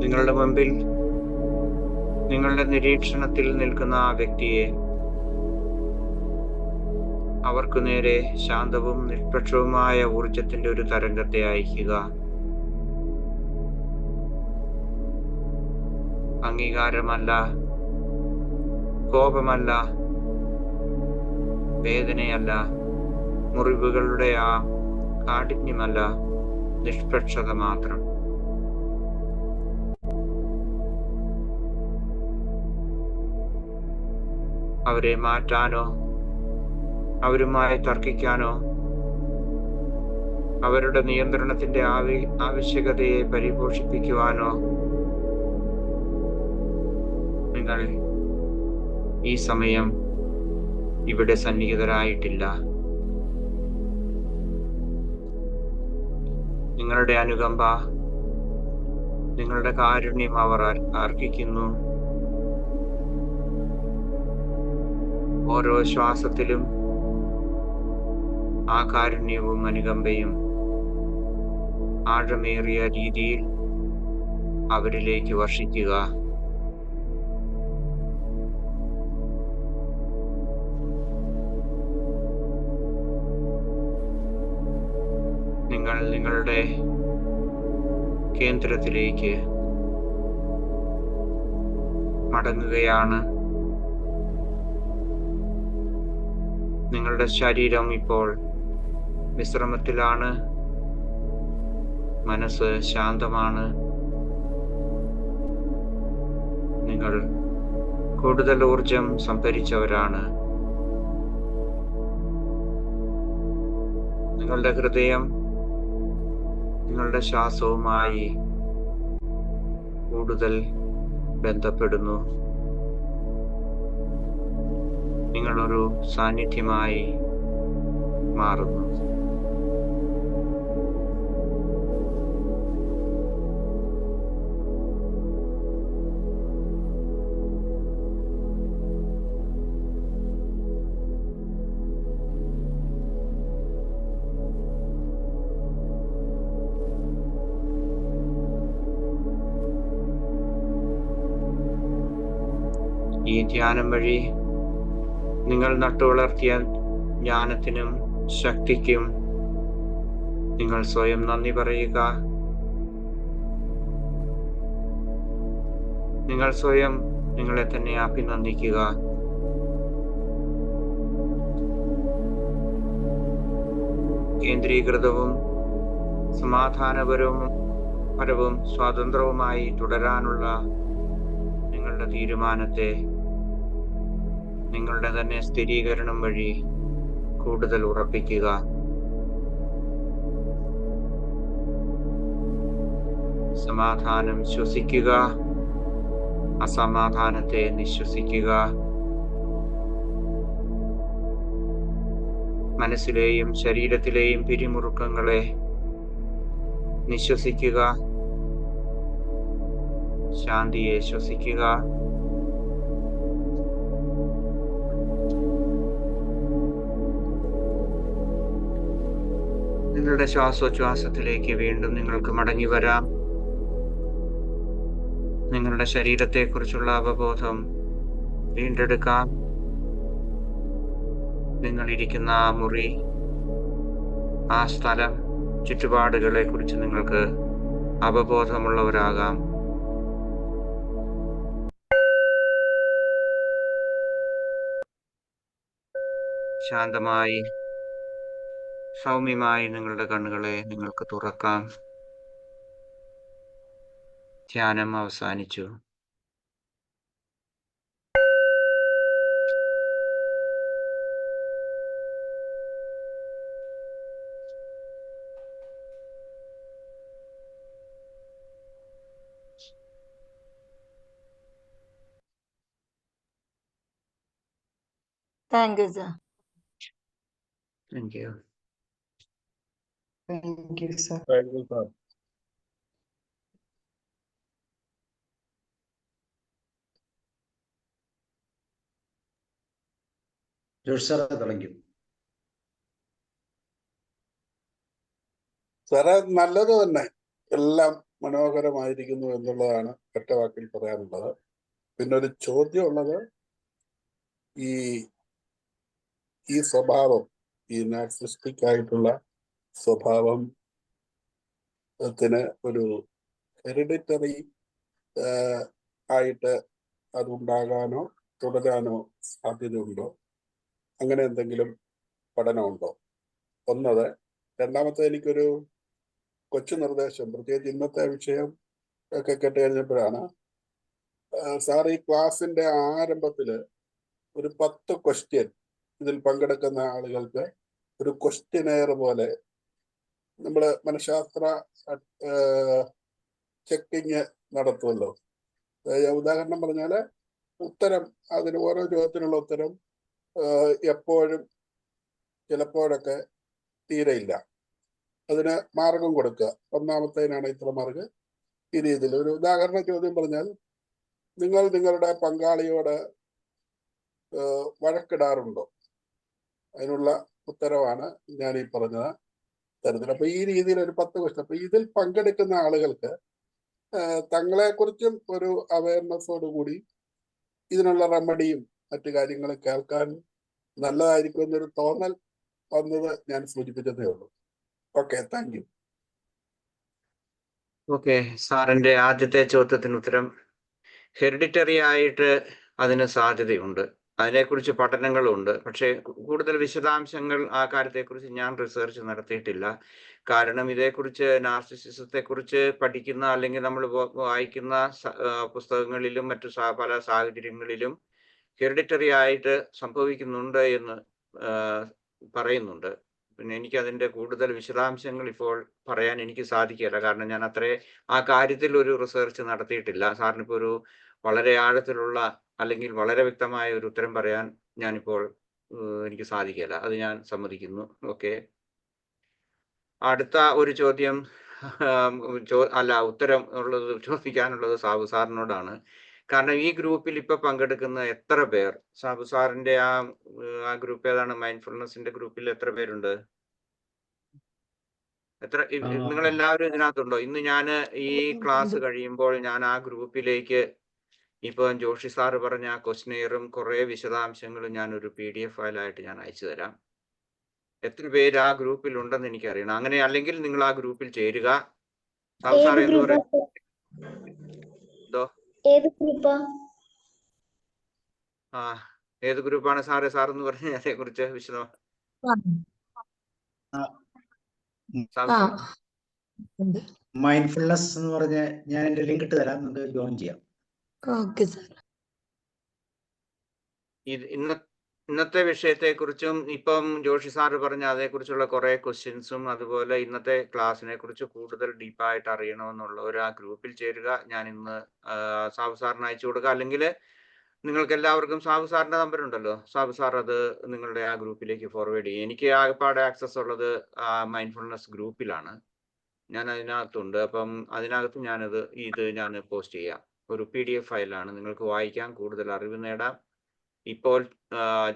നിങ്ങളുടെ മുമ്പിൽ നിങ്ങളുടെ നിരീക്ഷണത്തിൽ നിൽക്കുന്ന ആ വ്യക്തിയെ അവർക്ക് നേരെ ശാന്തവും നിഷ്പക്ഷവുമായ ഊർജത്തിന്റെ ഒരു തരംഗത്തെ അയക്കുക. അംഗീകാരമല്ല, കോപമല്ല, വേദനയല്ല, മുറിവുകളുടെ ആ കാഠിന്യമല്ല, നിഷ്പക്ഷത മാത്രം. അവരെ മാറ്റാനോ അവരുമായി തർക്കിക്കാനോ അവരുടെ നിയന്ത്രണത്തിന്റെ ആവശ്യകതയെ പരിപോഷിപ്പിക്കുവാനോ നിങ്ങൾ ഈ സമയം ഇവിടെ സന്നിഹിതരായിട്ടില്ല. നിങ്ങളുടെ അനുകമ്പ, നിങ്ങളുടെ കാരുണ്യം അവർ അർഹിക്കുന്നു. ഓരോ ശ്വാസത്തിലും ആ കാരുണ്യവും അനുകമ്പയും ആഴമേറിയ രീതിയിൽ അവരിലേക്ക് വർഷിക്കുക. നിങ്ങൾ നിങ്ങളുടെ കേന്ദ്രത്തിലേക്ക് മടങ്ങുകയാണ്. നിങ്ങളുടെ ശരീരം ഇപ്പോൾ വിശ്രമത്തിലാണ്, മനസ്സ് ശാന്തമാണ്. നിങ്ങൾ കൂടുതൽ ഊർജം സംഭരിച്ചവരാണ്. നിങ്ങളുടെ ഹൃദയം നിങ്ങളുടെ ശ്വാസവുമായി കൂടുതൽ ബന്ധപ്പെടുന്നു. നിങ്ങളൊരു സാന്നിധ്യമായി മാറുന്നു. ധ്യാനം വഴി നിങ്ങൾ നട്ടുവളർത്തിയ ജ്ഞാനത്തിനും ശക്തിക്കും നിങ്ങൾ സ്വയം നന്ദി പറയുക. നിങ്ങൾ സ്വയം നിങ്ങളെ തന്നെ അഭിനന്ദിക്കുക. കേന്ദ്രീകൃതവും സമാധാനപരവും സ്വതന്ത്രവുമായി തുടരാനുള്ള നിങ്ങളുടെ തീരുമാനത്തെ നിങ്ങളുടെ തന്നെ സ്ഥിരീകരണം വഴി കൂടുതൽ ഉറപ്പിക്കുക. സമാധാനം ശ്വസിക്കുക, അസമാധാനത്തെ നിശ്വസിക്കുക. മനസ്സിലെയും ശരീരത്തിലെയും പിരിമുറുക്കങ്ങളെ നിശ്വസിക്കുക, ശാന്തിയെ ശ്വസിക്കുക. നിങ്ങളുടെ ശ്വാസോച്ഛ്വാസത്തിലേക്ക് വീണ്ടും നിങ്ങൾക്ക് മടങ്ങി വരാം. നിങ്ങളുടെ ശരീരത്തെക്കുറിച്ചുള്ള അവബോധം വീണ്ടെടുക്കാം. നിങ്ങളിരിക്കുന്ന ആ മുറി, ആ സ്ഥലം, ചുറ്റുപാടുകളെ കുറിച്ച് നിങ്ങൾക്ക് അവബോധമുള്ളവരാകാം. ശാന്തമായി സൗമ്യമായി നിങ്ങളുടെ കണ്ണുകളെ നിങ്ങൾക്ക് തുറക്കാം. ധ്യാനം അവസാനിച്ചു. Thank you sir. Thank U. Thank you, sir. Thank you, sir. Josh sir തുടങ്ങി. സാറേ, നല്ലത് തന്നെ. എല്ലാം മനോഹരമായിരിക്കുന്നു എന്നുള്ളതാണ് ഒറ്റ വാക്കിൽ പറയാനുള്ളത്. പിന്നെ ഒരു ചോദ്യം ഉള്ളത്, ഈ സ്വഭാവം, ഈ നാർസിസ്റ്റിക് ആയിട്ടുള്ള സ്വഭാവത്തിന് ഒരു ഹെറിഡിറ്ററി ആയിട്ട് അതുണ്ടാകാനോ തുടരാനോ സാധ്യതയുണ്ടോ? അങ്ങനെ എന്തെങ്കിലും പഠനമുണ്ടോ? ഒന്നത്. രണ്ടാമത്തെ, എനിക്കൊരു കൊച്ചു നിർദ്ദേശം, പ്രത്യേകിച്ച് ഇന്നത്തെ വിഷയം ഒക്കെ കേട്ട് കഴിഞ്ഞപ്പോഴാണ്, സാർ ഈ ക്ലാസിന്റെ ആരംഭത്തിൽ ഒരു 10 ക്വസ്റ്റ്യൻ ഇതിൽ പങ്കെടുക്കുന്ന ആളുകൾക്ക് ഒരു ക്വസ്റ്റ്യനെയർ പോലെ നമ്മൾ മനഃശാസ്ത്ര ചെക്കിങ് നടത്തുമല്ലോ. ഉദാഹരണം പറഞ്ഞാൽ ഉത്തരം, അതിന് ഓരോ ചോദ്യത്തിനുള്ള ഉത്തരം എപ്പോഴും ചിലപ്പോഴൊക്കെ തീരെയില്ല. അതിന് മാർഗം കൊടുക്കുക. ഒന്നാമത്തേനാണ് ഇത്ര മാർഗ്. ഈ രീതിയിൽ ഒരു ഉദാഹരണ ചോദ്യം പറഞ്ഞാൽ, നിങ്ങൾ നിങ്ങളുടെ പങ്കാളിയോട് വഴക്കിടാറുണ്ടോ? അതിനുള്ള ഉത്തരവാണ് ഞാൻ ഈ പറഞ്ഞ തരത്തിൽ. അപ്പൊ ഈ രീതിയിൽ ഒരു 10 ക്വസ്റ്റ്യൻ. അപ്പൊ ഇതിൽ പങ്കെടുക്കുന്ന ആളുകൾക്ക് തങ്ങളെക്കുറിച്ചും ഒരു അവയർനെസ്സോടുകൂടി ഇതിനുള്ള റെമഡിയും മറ്റു കാര്യങ്ങളും കേൾക്കാൻ നല്ലതായിരിക്കും എന്നൊരു തോന്നൽ വന്നത് ഞാൻ സൂചിപ്പിച്ചതേ ഉള്ളൂ. Okay, thank you. ഓക്കെ, സാറിന്റെ ആദ്യത്തെ ചോദ്യത്തിന് ഉത്തരം, ഹെറിഡിറ്ററി ആയിട്ട് അതിന് സാധ്യതയുണ്ട്. അതിനെക്കുറിച്ച് പഠനങ്ങളുണ്ട്. പക്ഷേ കൂടുതൽ വിശദാംശങ്ങൾ ആ കാര്യത്തെക്കുറിച്ച് ഞാൻ റിസർച്ച് നടത്തിയിട്ടില്ല. കാരണം ഇതേക്കുറിച്ച്, നാർസിസിസത്തെക്കുറിച്ച് പഠിക്കുന്ന അല്ലെങ്കിൽ നമ്മൾ വായിക്കുന്ന പുസ്തകങ്ങളിലും മറ്റു പല സാഹചര്യങ്ങളിലും ഹെറിഡിറ്ററി ആയിട്ട് സംഭവിക്കുന്നുണ്ട് എന്ന് പറയുന്നുണ്ട്. പിന്നെ എനിക്ക് അതിൻ്റെ കൂടുതൽ വിശദാംശങ്ങൾ ഇപ്പോൾ പറയാൻ എനിക്ക് സാധിക്കില്ല. കാരണം ഞാൻ ആ കാര്യത്തിൽ ഒരു റിസർച്ച് നടത്തിയിട്ടില്ല. സാറിനിപ്പോൾ ഒരു വളരെ ആഴത്തിലുള്ള അല്ലെങ്കിൽ വളരെ വ്യക്തമായ ഒരു ഉത്തരം പറയാൻ ഞാനിപ്പോൾ എനിക്ക് സാധിക്കില്ല. അത് ഞാൻ സമ്മതിക്കുന്നു. ഓക്കെ, അടുത്ത ഒരു ചോദ്യം ഉത്തരം ഉള്ളത് ചോദിക്കാനുള്ളത് സാബു സാറിനോടാണ്. കാരണം ഈ ഗ്രൂപ്പിൽ ഇപ്പൊ പങ്കെടുക്കുന്ന എത്ര പേർ, സാബു സാറിന്റെ ആ ഗ്രൂപ്പ് ഏതാണ്? മൈൻഡ്ഫുൾനെസിന്റെ ഗ്രൂപ്പിൽ എത്ര പേരുണ്ട്? നിങ്ങൾ എല്ലാവരും ഇതിനകത്തുണ്ടോ? ഇന്ന് ഞാൻ ഈ ക്ലാസ് കഴിയുമ്പോൾ ഞാൻ ആ ഗ്രൂപ്പിലേക്ക് ഇപ്പം ജോഷി സാറ് പറഞ്ഞ ആ ക്വസ്റ്റനെയറും കുറേ വിശദാംശങ്ങളും ഞാനൊരു PDF ഫയലായിട്ട് ഞാൻ അയച്ചു തരാം. എത്ര പേര് ആ ഗ്രൂപ്പിൽ ഉണ്ടെന്ന് എനിക്കറിയണം. അങ്ങനെ അല്ലെങ്കിൽ നിങ്ങൾ ആ ഗ്രൂപ്പിൽ ചേരുക. സാബു സാർ എന്ന് പറയും. എന്തോ ആ ഏത് ഗ്രൂപ്പാണ് സാറ് എന്ന് പറഞ്ഞ അതിനെ കുറിച്ച് വിശദം മൈൻഡ്ഫുൾനെസ് എന്ന് പറഞ്ഞ് ഞാൻ എന്റെ ലിങ്ക് ഇട്ട് തരാം, നിങ്ങൾക്ക് ജോയിൻ ചെയ്യാം. Okay sir. ഇന്നത്തെ വിഷയത്തെക്കുറിച്ചും ഇപ്പം ജോഷി സാറ് പറഞ്ഞ അതേക്കുറിച്ചുള്ള കുറേ ക്വസ്റ്റ്യൻസും അതുപോലെ ഇന്നത്തെ ക്ലാസ്സിനെ കുറിച്ച് കൂടുതൽ ഡീപ്പായിട്ട് അറിയണമെന്നുള്ളവർ ആ ഗ്രൂപ്പിൽ ചേരുക. ഞാൻ ഇന്ന് സാബു സാറിന് അയച്ചു കൊടുക്കുക. അല്ലെങ്കിൽ നിങ്ങൾക്ക് എല്ലാവർക്കും സാബു സാറിന്റെ നമ്പർ ഉണ്ടല്ലോ, സാബു സാർ അത് നിങ്ങളുടെ ആ ഗ്രൂപ്പിലേക്ക് ഫോർവേഡ് ചെയ്യും. എനിക്ക് ആകെപ്പാടെ ആക്സസ് ഉള്ളത് മൈൻഡ്ഫുൾനെസ് ഗ്രൂപ്പിലാണ്. ഞാൻ അതിനകത്തുണ്ട്. അപ്പം അതിനകത്ത് ഞാൻ പോസ്റ്റ് ചെയ്യാം. ഒരു PDF ഫയലാണ്, നിങ്ങൾക്ക് വായിക്കാം, കൂടുതൽ അറിവ് നേടാം. ഇപ്പോൾ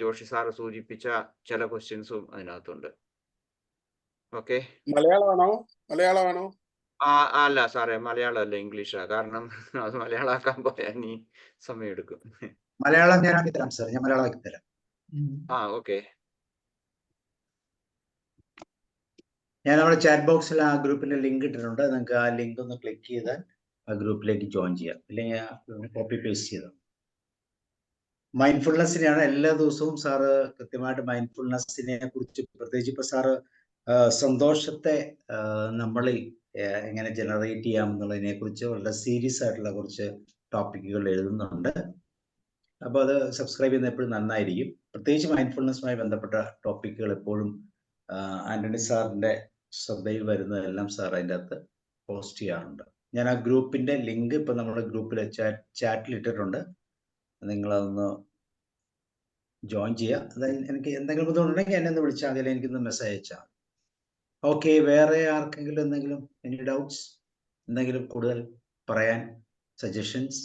ജോഷി സാറ് സൂചിപ്പിച്ച ചില ക്വസ്റ്റ്യൻസും അതിനകത്തുണ്ട്. ഓക്കെ, മലയാളമാണോ? അല്ല സാറേ, മലയാളം അല്ല, ഇംഗ്ലീഷാ. കാരണം അത് മലയാളമാക്കാൻ പോയാൽ നീ സമയം എടുക്കും. മലയാളം ഞാൻ ആക്കി തരാം സാർ, ഞാൻ മലയാളം ആക്കി തരാം. ഓക്കെ. ഞാൻ നമ്മുടെ ചാറ്റ് ബോക്സിൽ ആ ഗ്രൂപ്പിന്റെ ലിങ്ക് ഇട്ടിട്ടുണ്ട്. നിങ്ങൾക്ക് ആ ലിങ്ക് ഒന്ന് ക്ലിക്ക് ചെയ്താൽ ആ ഗ്രൂപ്പിലേക്ക് ജോയിൻ ചെയ്യാം. ഇല്ലെങ്കിൽ കോപ്പി പേസ്റ്റ് ചെയ്താൽ. മൈൻഡ്ഫുൾനെസ്സിനെയാണ് എല്ലാ ദിവസവും സാറ് കൃത്യമായിട്ട് മൈൻഡ്ഫുൾനെസ്സിനെ കുറിച്ച്, പ്രത്യേകിച്ച് ഇപ്പൊ സാറ് സന്തോഷത്തെ നമ്മളിൽ എങ്ങനെ ജനറേറ്റ് ചെയ്യാം എന്നുള്ളതിനെ കുറിച്ച് വളരെ സീരിയസ് ആയിട്ടുള്ള കുറച്ച് ടോപ്പിക്കുകൾ എഴുതുന്നുണ്ട്. അപ്പോൾ അത് സബ്സ്ക്രൈബ് ചെയ്യുന്ന എപ്പോഴും നന്നായിരിക്കും. പ്രത്യേകിച്ച് മൈൻഡ്ഫുൾനെസ്സുമായി ബന്ധപ്പെട്ട ടോപ്പിക്കുകൾ എപ്പോഴും ആന്റണി സാറിന്റെ ശ്രദ്ധയിൽ വരുന്നതെല്ലാം സാർ അതിൻ്റെ അകത്ത് പോസ്റ്റ് ചെയ്യാറുണ്ട്. ഞാൻ ആ ഗ്രൂപ്പിന്റെ ലിങ്ക് ഇപ്പൊ നമ്മുടെ ഗ്രൂപ്പിലെ ചാറ്റിൽ ഇട്ടിട്ടുണ്ട്. നിങ്ങളതൊന്ന് ജോയിൻ ചെയ്യുക. അതായത് എനിക്ക് എന്തെങ്കിലും ബുദ്ധിമുട്ടുണ്ടെങ്കിൽ എന്നെ ഒന്ന് വിളിച്ചാൽ അതിൽ എനിക്കൊന്ന് മെസ്സേജ് അയച്ചാൽ. ഓക്കെ, വേറെ ആർക്കെങ്കിലും എന്തെങ്കിലും എനി ഡൗട്ട്സ്, എന്തെങ്കിലും കൂടുതൽ പറയാൻ, സജഷൻസ്?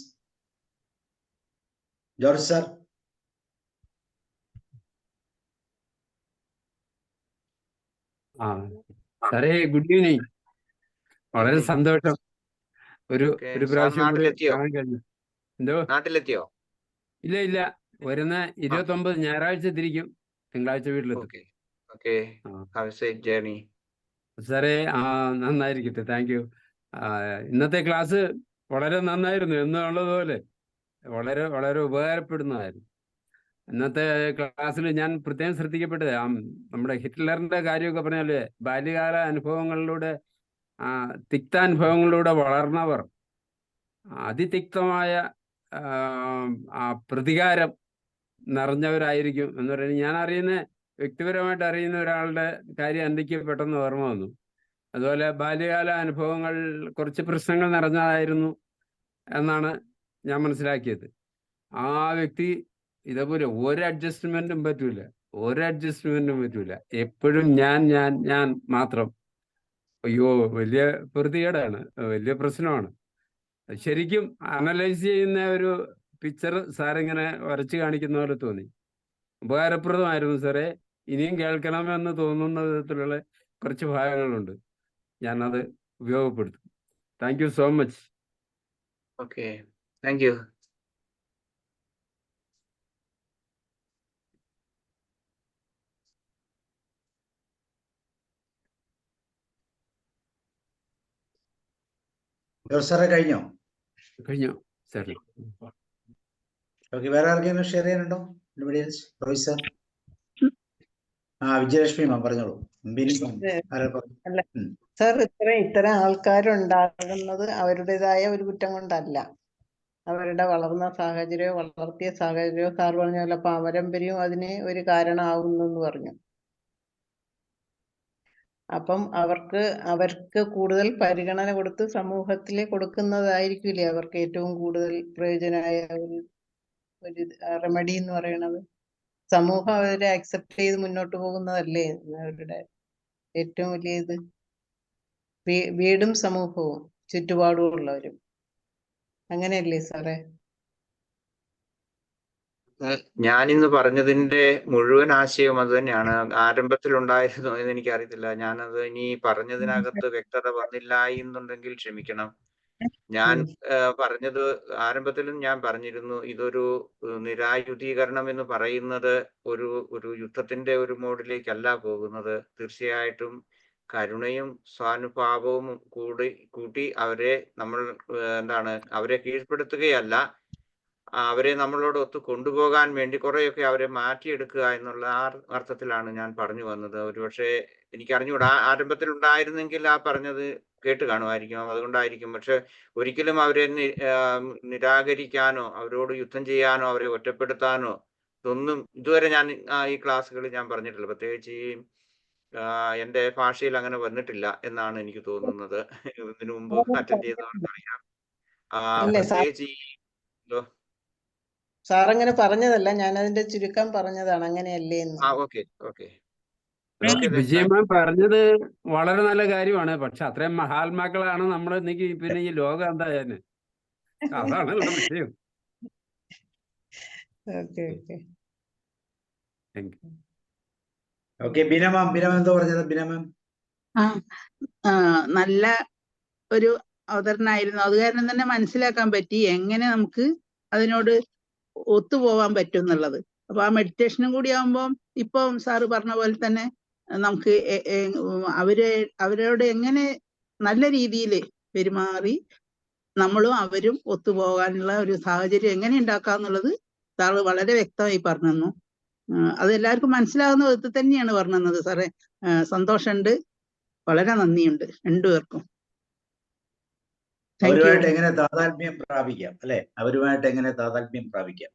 George sir. സാറേ, ഗുഡ് ഈവനിങ്. വളരെ സന്തോഷം ഒരു പ്രാവശ്യം കാണാൻ കഴിഞ്ഞു. എന്തോ നാട്ടിലെത്തിയോ? ഇല്ല, വരുന്ന 29 ഞായറാഴ്ച തിരിക്കും, തിങ്കളാഴ്ച വീട്ടിലെത്തും. സാറേ നന്നായിരിക്കട്ടെ, താങ്ക് യു. ഇന്നത്തെ ക്ലാസ് വളരെ നന്നായിരുന്നു എന്നുള്ളതുപോലെ വളരെ വളരെ ഉപകാരപ്പെടുന്നതായിരുന്നു. ഇന്നത്തെ ക്ലാസ്സിൽ ഞാൻ പ്രത്യേകം ശ്രദ്ധിക്കപ്പെട്ടത് നമ്മുടെ ഹിറ്റ്ലറിന്റെ കാര്യമൊക്കെ പറഞ്ഞാല് ബാല്യകാല അനുഭവങ്ങളിലൂടെ തിക്താനുഭവങ്ങളിലൂടെ വളർന്നവർ അതിതിക്തമായ പ്രതികാരം നിറഞ്ഞവരായിരിക്കും എന്ന് പറയുന്നത് ഞാൻ വ്യക്തിപരമായിട്ട് അറിയുന്ന ഒരാളുടെ കാര്യം എനിക്ക് പെട്ടെന്ന് ഓർമ്മ വന്നു. അതുപോലെ ബാല്യകാല അനുഭവങ്ങൾ കുറച്ച് പ്രശ്നങ്ങൾ നിറഞ്ഞതായിരുന്നു എന്നാണ് ഞാൻ മനസ്സിലാക്കിയത്. ആ വ്യക്തി ഇതേപോലെ ഒരു അഡ്ജസ്റ്റ്മെന്റും പറ്റൂല. എപ്പോഴും ഞാൻ മാത്രം. അയ്യോ, വലിയ പ്രതികേടാണ്, വലിയ പ്രശ്നമാണ്. ശരിക്കും അനലൈസ് ചെയ്യുന്ന ഒരു പിക്ചർ സാറിങ്ങനെ വരച്ച് കാണിക്കുന്ന പോലെ തോന്നി. ഉപകാരപ്രദമായിരുന്നു സാറേ. ഇനിയും കേൾക്കണമെന്ന് തോന്നുന്ന വിധത്തിലുള്ള കുറച്ച് ഭാഗങ്ങളുണ്ട്, ഞാനത് ഉപയോഗപ്പെടുത്തും. Thank you so much. Okay, thank you. സാറേ കഴിഞ്ഞോ? സാർ. ഓക്കെ, വേറെ ആർക്കെങ്കിലും ഷെയർ ചെയ്യാനുണ്ടോ? Roy sir. വിജയലക്ഷ്മി മാം പറഞ്ഞോളൂ. സാർ, ഇത്തരം ആൾക്കാരുണ്ടാകുന്നത് അവരുടേതായ ഒരു കുറ്റം കൊണ്ടല്ല, അവരുടെ വളർന്ന സാഹചര്യമോ വളർത്തിയ സാഹചര്യമോ സാർ പറഞ്ഞ പോലെ പാരമ്പര്യവും അതിന് ഒരു കാരണമാകുന്നു പറഞ്ഞു. അപ്പം അവർക്ക് കൂടുതൽ പരിഗണന കൊടുത്ത് സമൂഹത്തിൽ കൊടുക്കുന്നതായിരിക്കില്ലേ അവർക്ക് ഏറ്റവും കൂടുതൽ പ്രയോജനമായ ഒരു റെമഡി എന്ന് പറയുന്നത്. സമൂഹം അവരെ അക്സെപ്റ്റ് ചെയ്ത് മുന്നോട്ട് പോകുന്നതല്ലേ അവരുടെ ഏറ്റവും വലിയ ഇത്. വീടും സമൂഹവും ചുറ്റുപാടും ഉള്ളവരും അങ്ങനെയല്ലേ സാറേ? ഞാനിന്ന് പറഞ്ഞതിന്റെ മുഴുവൻ ആശയം അത് തന്നെയാണ്. ആരംഭത്തിൽ ഉണ്ടായിരുന്നു എന്ന് എനിക്കറിയത്തില്ല. ഞാനത് ഇനി പറഞ്ഞതിനകത്ത് വ്യക്തത വന്നില്ല എന്നുണ്ടെങ്കിൽ ക്ഷമിക്കണം. ഞാൻ പറഞ്ഞത് ആരംഭത്തിലും ഞാൻ പറഞ്ഞിരുന്നു, ഇതൊരു നിരായുധീകരണം എന്ന് പറയുന്നത് ഒരു യുദ്ധത്തിന്റെ ഒരു മോഡിലേക്കല്ല പോകുന്നത്. തീർച്ചയായിട്ടും കരുണയും സ്വാനുഭാവവും കൂട്ടി അവരെ നമ്മൾ അവരെ കീഴ്പ്പെടുത്തുകയല്ല, അവരെ നമ്മളോട് ഒത്തു കൊണ്ടുപോകാൻ വേണ്ടി കുറെയൊക്കെ അവരെ മാറ്റിയെടുക്കുക എന്നുള്ള അർത്ഥത്തിലാണ് ഞാൻ പറഞ്ഞു വന്നത്. ഒരുപക്ഷെ എനിക്ക് അറിഞ്ഞുകൂടാ, ആരംഭത്തിൽ ഉണ്ടായിരുന്നെങ്കിൽ ആ പറഞ്ഞത് കേട്ട് കാണുമായിരിക്കും, അതുകൊണ്ടായിരിക്കും. പക്ഷെ ഒരിക്കലും അവരെ നിരാകരിക്കാനോ അവരോട് യുദ്ധം ചെയ്യാനോ അവരെ ഒറ്റപ്പെടുത്താനോ ഇതൊന്നും ഇതുവരെ ഞാൻ ഈ ക്ലാസ്സുകളിൽ ഞാൻ പറഞ്ഞിട്ടില്ല. പ്രത്യേകിച്ച് ഈ എൻ്റെ ഭാഷയിൽ അങ്ങനെ വന്നിട്ടില്ല എന്നാണ് എനിക്ക് തോന്നുന്നത്. ഇതിനു മുമ്പ് അറ്റൻഡ് ചെയ്തവർക്കറിയാം. പ്രത്യേകിച്ച് ഈ സാറങ്ങനെ പറഞ്ഞതല്ല, ഞാൻ അതിന്റെ ചുരുക്കം പറഞ്ഞതാണ്, അങ്ങനെയല്ലേ എന്ന്. ഓക്കെ ഓക്കെ വിജയമ്മ പറഞ്ഞത് വളരെ നല്ല കാര്യമാണ്. പക്ഷെ അത്രയും മഹാത്മാക്കളാണ് നമ്മൾ ഇന്നെങ്കിൽ പിന്നെ ഈ ലോകം എന്തായാലും അതാണല്ലോ വിഷയം. എന്താ പറഞ്ഞത് ബിനമാം? നല്ല ഒരു അവതരണമായിരുന്നു. അത് കാരണം തന്നെ മനസ്സിലാക്കാൻ പറ്റി എങ്ങനെ നമുക്ക് അതിനോട് ഒത്തുപോകാൻ പറ്റും എന്നുള്ളത്. അപ്പൊ ആ മെഡിറ്റേഷനും കൂടി ആകുമ്പോൾ ഇപ്പം സാറ് പറഞ്ഞ പോലെ തന്നെ നമുക്ക് അവരോട് എങ്ങനെ നല്ല രീതിയിൽ പെരുമാറി നമ്മളും അവരും ഒത്തുപോകാനുള്ള ഒരു സാഹചര്യം എങ്ങനെ ഉണ്ടാക്കാന്നുള്ളത് സാറ് വളരെ വ്യക്തമായി പറഞ്ഞു തന്നു. അത് എല്ലാവർക്കും മനസ്സിലാകുന്ന വിധത്തിൽ തന്നെയാണ് പറഞ്ഞു തന്നത് സാറേ. സന്തോഷമുണ്ട്, വളരെ നന്ദിയുണ്ട് രണ്ടുപേർക്കും. അവരുമായിട്ട് എങ്ങനെ താതാത്മ്യം പ്രാപിക്കാം, അല്ലെ? അവരുമായിട്ട് എങ്ങനെ താതാത്മ്യം പ്രാപിക്കാം?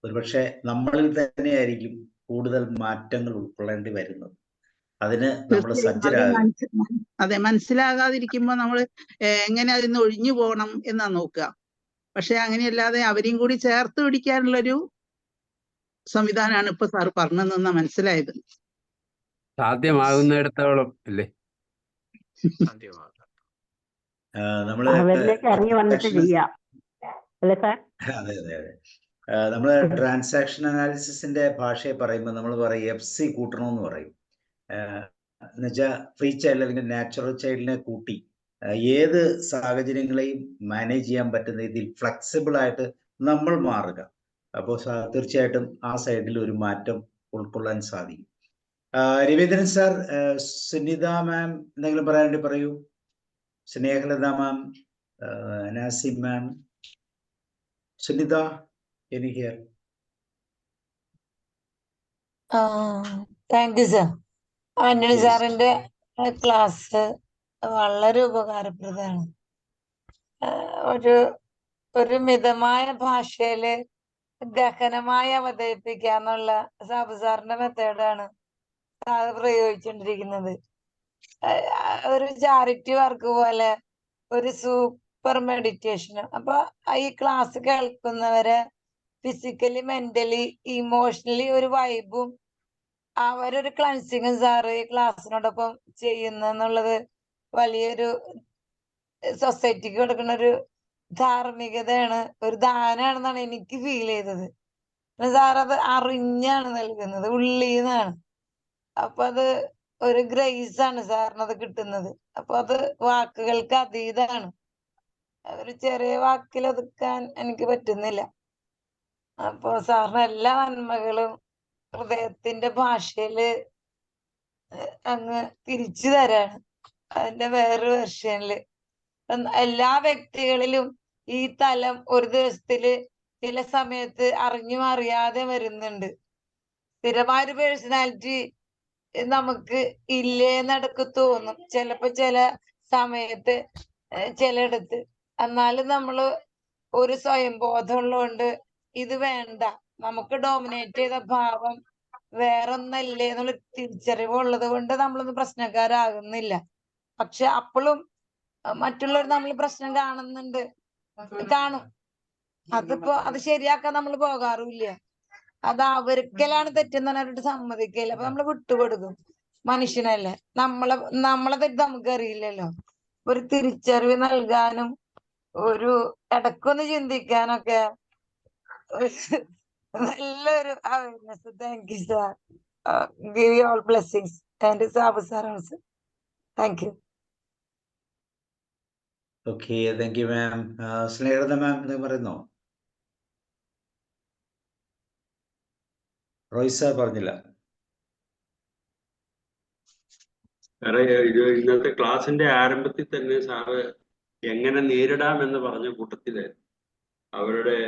ഒരുപക്ഷെ നമ്മളിൽ തന്നെയായിരിക്കും കൂടുതൽ മാറ്റങ്ങൾ ഉൾക്കൊള്ളേണ്ടി വരുന്നത്. അതിന് നമ്മൾ സജ്ജരാകും. അതെ, മനസ്സിലാകാതിരിക്കുമ്പോൾ നമ്മൾ എങ്ങനെ അതിൽ നിന്ന് ഒഴിഞ്ഞു പോകണം എന്നാ നോക്കുക. പക്ഷെ അങ്ങനെയല്ലാതെ അവരെയും കൂടി ചേർത്ത് പിടിക്കാനുള്ളൊരു സംവിധാനമാണ് ഇപ്പൊ സാറ് പറഞ്ഞതെന്നാ മനസ്സിലായത്. സാധ്യമാകുന്നിടത്തോളം അല്ലേ? അവരിലേക്ക് ഇറങ്ങി വന്നിട്ട് ചെയ്യാം അല്ലേ സാർ? അതെ അതെ അതെ. നമ്മള് ട്രാൻസാക്ഷൻ അനാലിസിസിന്റെ ഭാഷയെ പറയുമ്പോൾ നമ്മൾ പറയും FC കൂട്ടണമെന്ന് പറയും. എന്നുവെച്ചാൽ ഫ്രീ ചൈൽഡ് അല്ലെങ്കിൽ നാച്ചുറൽ ചൈൽഡിനെ കൂട്ടി ഏത് സാഹചര്യങ്ങളെയും മാനേജ് ചെയ്യാൻ പറ്റുന്ന രീതിയിൽ ഫ്ലെക്സിബിൾ ആയിട്ട് നമ്മൾ മാറുക. അപ്പോൾ തീർച്ചയായിട്ടും ആ സൈഡിൽ ഒരു മാറ്റം ഉൾക്കൊള്ളാൻ സാധിക്കും. രവീന്ദ്രൻ സാർ, സുനിത മാം എന്തെങ്കിലും പറയാൻ വേണ്ടി പറയൂ. Snehalatha ma'am, Nasim ma'am, Sunitha, any here? Thank you sir. Antony സാറിന്റെ ക്ലാസ് വളരെ ഉപകാരപ്രദമാണ്. ഒരു മിതമായ ഭാഷയില് ഗഹനമായി അവതരിപ്പിക്കാന്നുള്ള സാബു സാറിന്റെ മെത്തേഡാണ് സാർ പ്രയോഗിച്ചുകൊണ്ടിരിക്കുന്നത്. ഒരു ചാരിറ്റി വർക്ക് പോലെ, ഒരു സൂപ്പർ മെഡിറ്റേഷൻ. അപ്പൊ ഈ ക്ലാസ് കേൾക്കുന്നവരെ ഫിസിക്കലി, മെന്റലി, ഇമോഷണലി ഒരു വൈബും അവരൊരു ക്ലൻസിങ്ങും സാറ് ഈ ക്ലാസ്സിനോടൊപ്പം ചെയ്യുന്നെന്നുള്ളത് വലിയൊരു സൊസൈറ്റിക്ക് കൊടുക്കുന്ന ഒരു ധാർമ്മികതയാണ്, ഒരു ദാനാണെന്നാണ് എനിക്ക് ഫീൽ ചെയ്തത്. സാറത് അറിഞ്ഞാണ് നൽകുന്നത്, ഉള്ളീന്നാണ്. അപ്പൊ അത് ഒരു ഗ്രേസ് ആണ് സാറിനത് കിട്ടുന്നത്. അപ്പൊ അത് വാക്കുകൾക്ക് അതീതാണ്. ഒരു ചെറിയ വാക്കിൽ ഒതുക്കാൻ എനിക്ക് പറ്റുന്നില്ല. അപ്പൊ സാറിന് എല്ലാ നന്മകളും ഹൃദയത്തിന്റെ ഭാഷയില് അങ്ങ് തിരിച്ചു തരാണ്. അതിന്റെ വേറൊരു വെർഷനില് എല്ലാ വ്യക്തികളിലും ഈ തലം ഒരു ദിവസത്തില് ചില സമയത്ത് അറിഞ്ഞും അറിയാതെ വരുന്നുണ്ട്. സ്ഥിരമായൊരു പേഴ്സണാലിറ്റി നമുക്ക് ഇല്ലേന്നടക്ക് തോന്നും ചിലപ്പോ, ചില സമയത്ത്, ചിലയിടത്ത്. എന്നാലും നമ്മള് ഒരു സ്വയം ബോധമുള്ളതുകൊണ്ട് ഇത് വേണ്ട, നമുക്ക് ഡോമിനേറ്റ് ചെയ്ത ഭാവം വേറൊന്നല്ലേ എന്നുള്ള തിരിച്ചറിവുള്ളത് കൊണ്ട് നമ്മളൊന്നും പ്രശ്നക്കാരാകുന്നില്ല. പക്ഷെ അപ്പോഴും മറ്റുള്ളവർ നമ്മൾ പ്രശ്നം കാണും. അത് ശരിയാക്കാൻ നമ്മൾ പോകാറില്ല. അത് അവർക്കലാണ് തെറ്റെന്ന് പറഞ്ഞിട്ട് സമ്മതിക്കില്ല. അപ്പൊ നമ്മൾ വിട്ടുകൊടുക്കും. മനുഷ്യനല്ലേ, നമ്മളെ തെറ്റ് നമുക്കറിയില്ലല്ലോ. ഒരു തിരിച്ചറിവ് നൽകാനും ഒരു ഇടക്കൊന്ന് ചിന്തിക്കാനൊക്കെ നല്ലൊരു awareness. Thank you sir. Give you all blessings. And Sabu sir also. Thank you. Okay, thank you ma'am. Snehitha ma'am എന്തെങ്കിലും പറയുന്നോ? റോയ് സാർ പറഞ്ഞില്ല. സാറേ, ഇത് ഇന്നത്തെ ക്ലാസിന്റെ ആരംഭത്തിൽ തന്നെ സാറ് എങ്ങനെ നേരിടാമെന്ന് പറഞ്ഞ കൂട്ടത്തില് അവരുടെ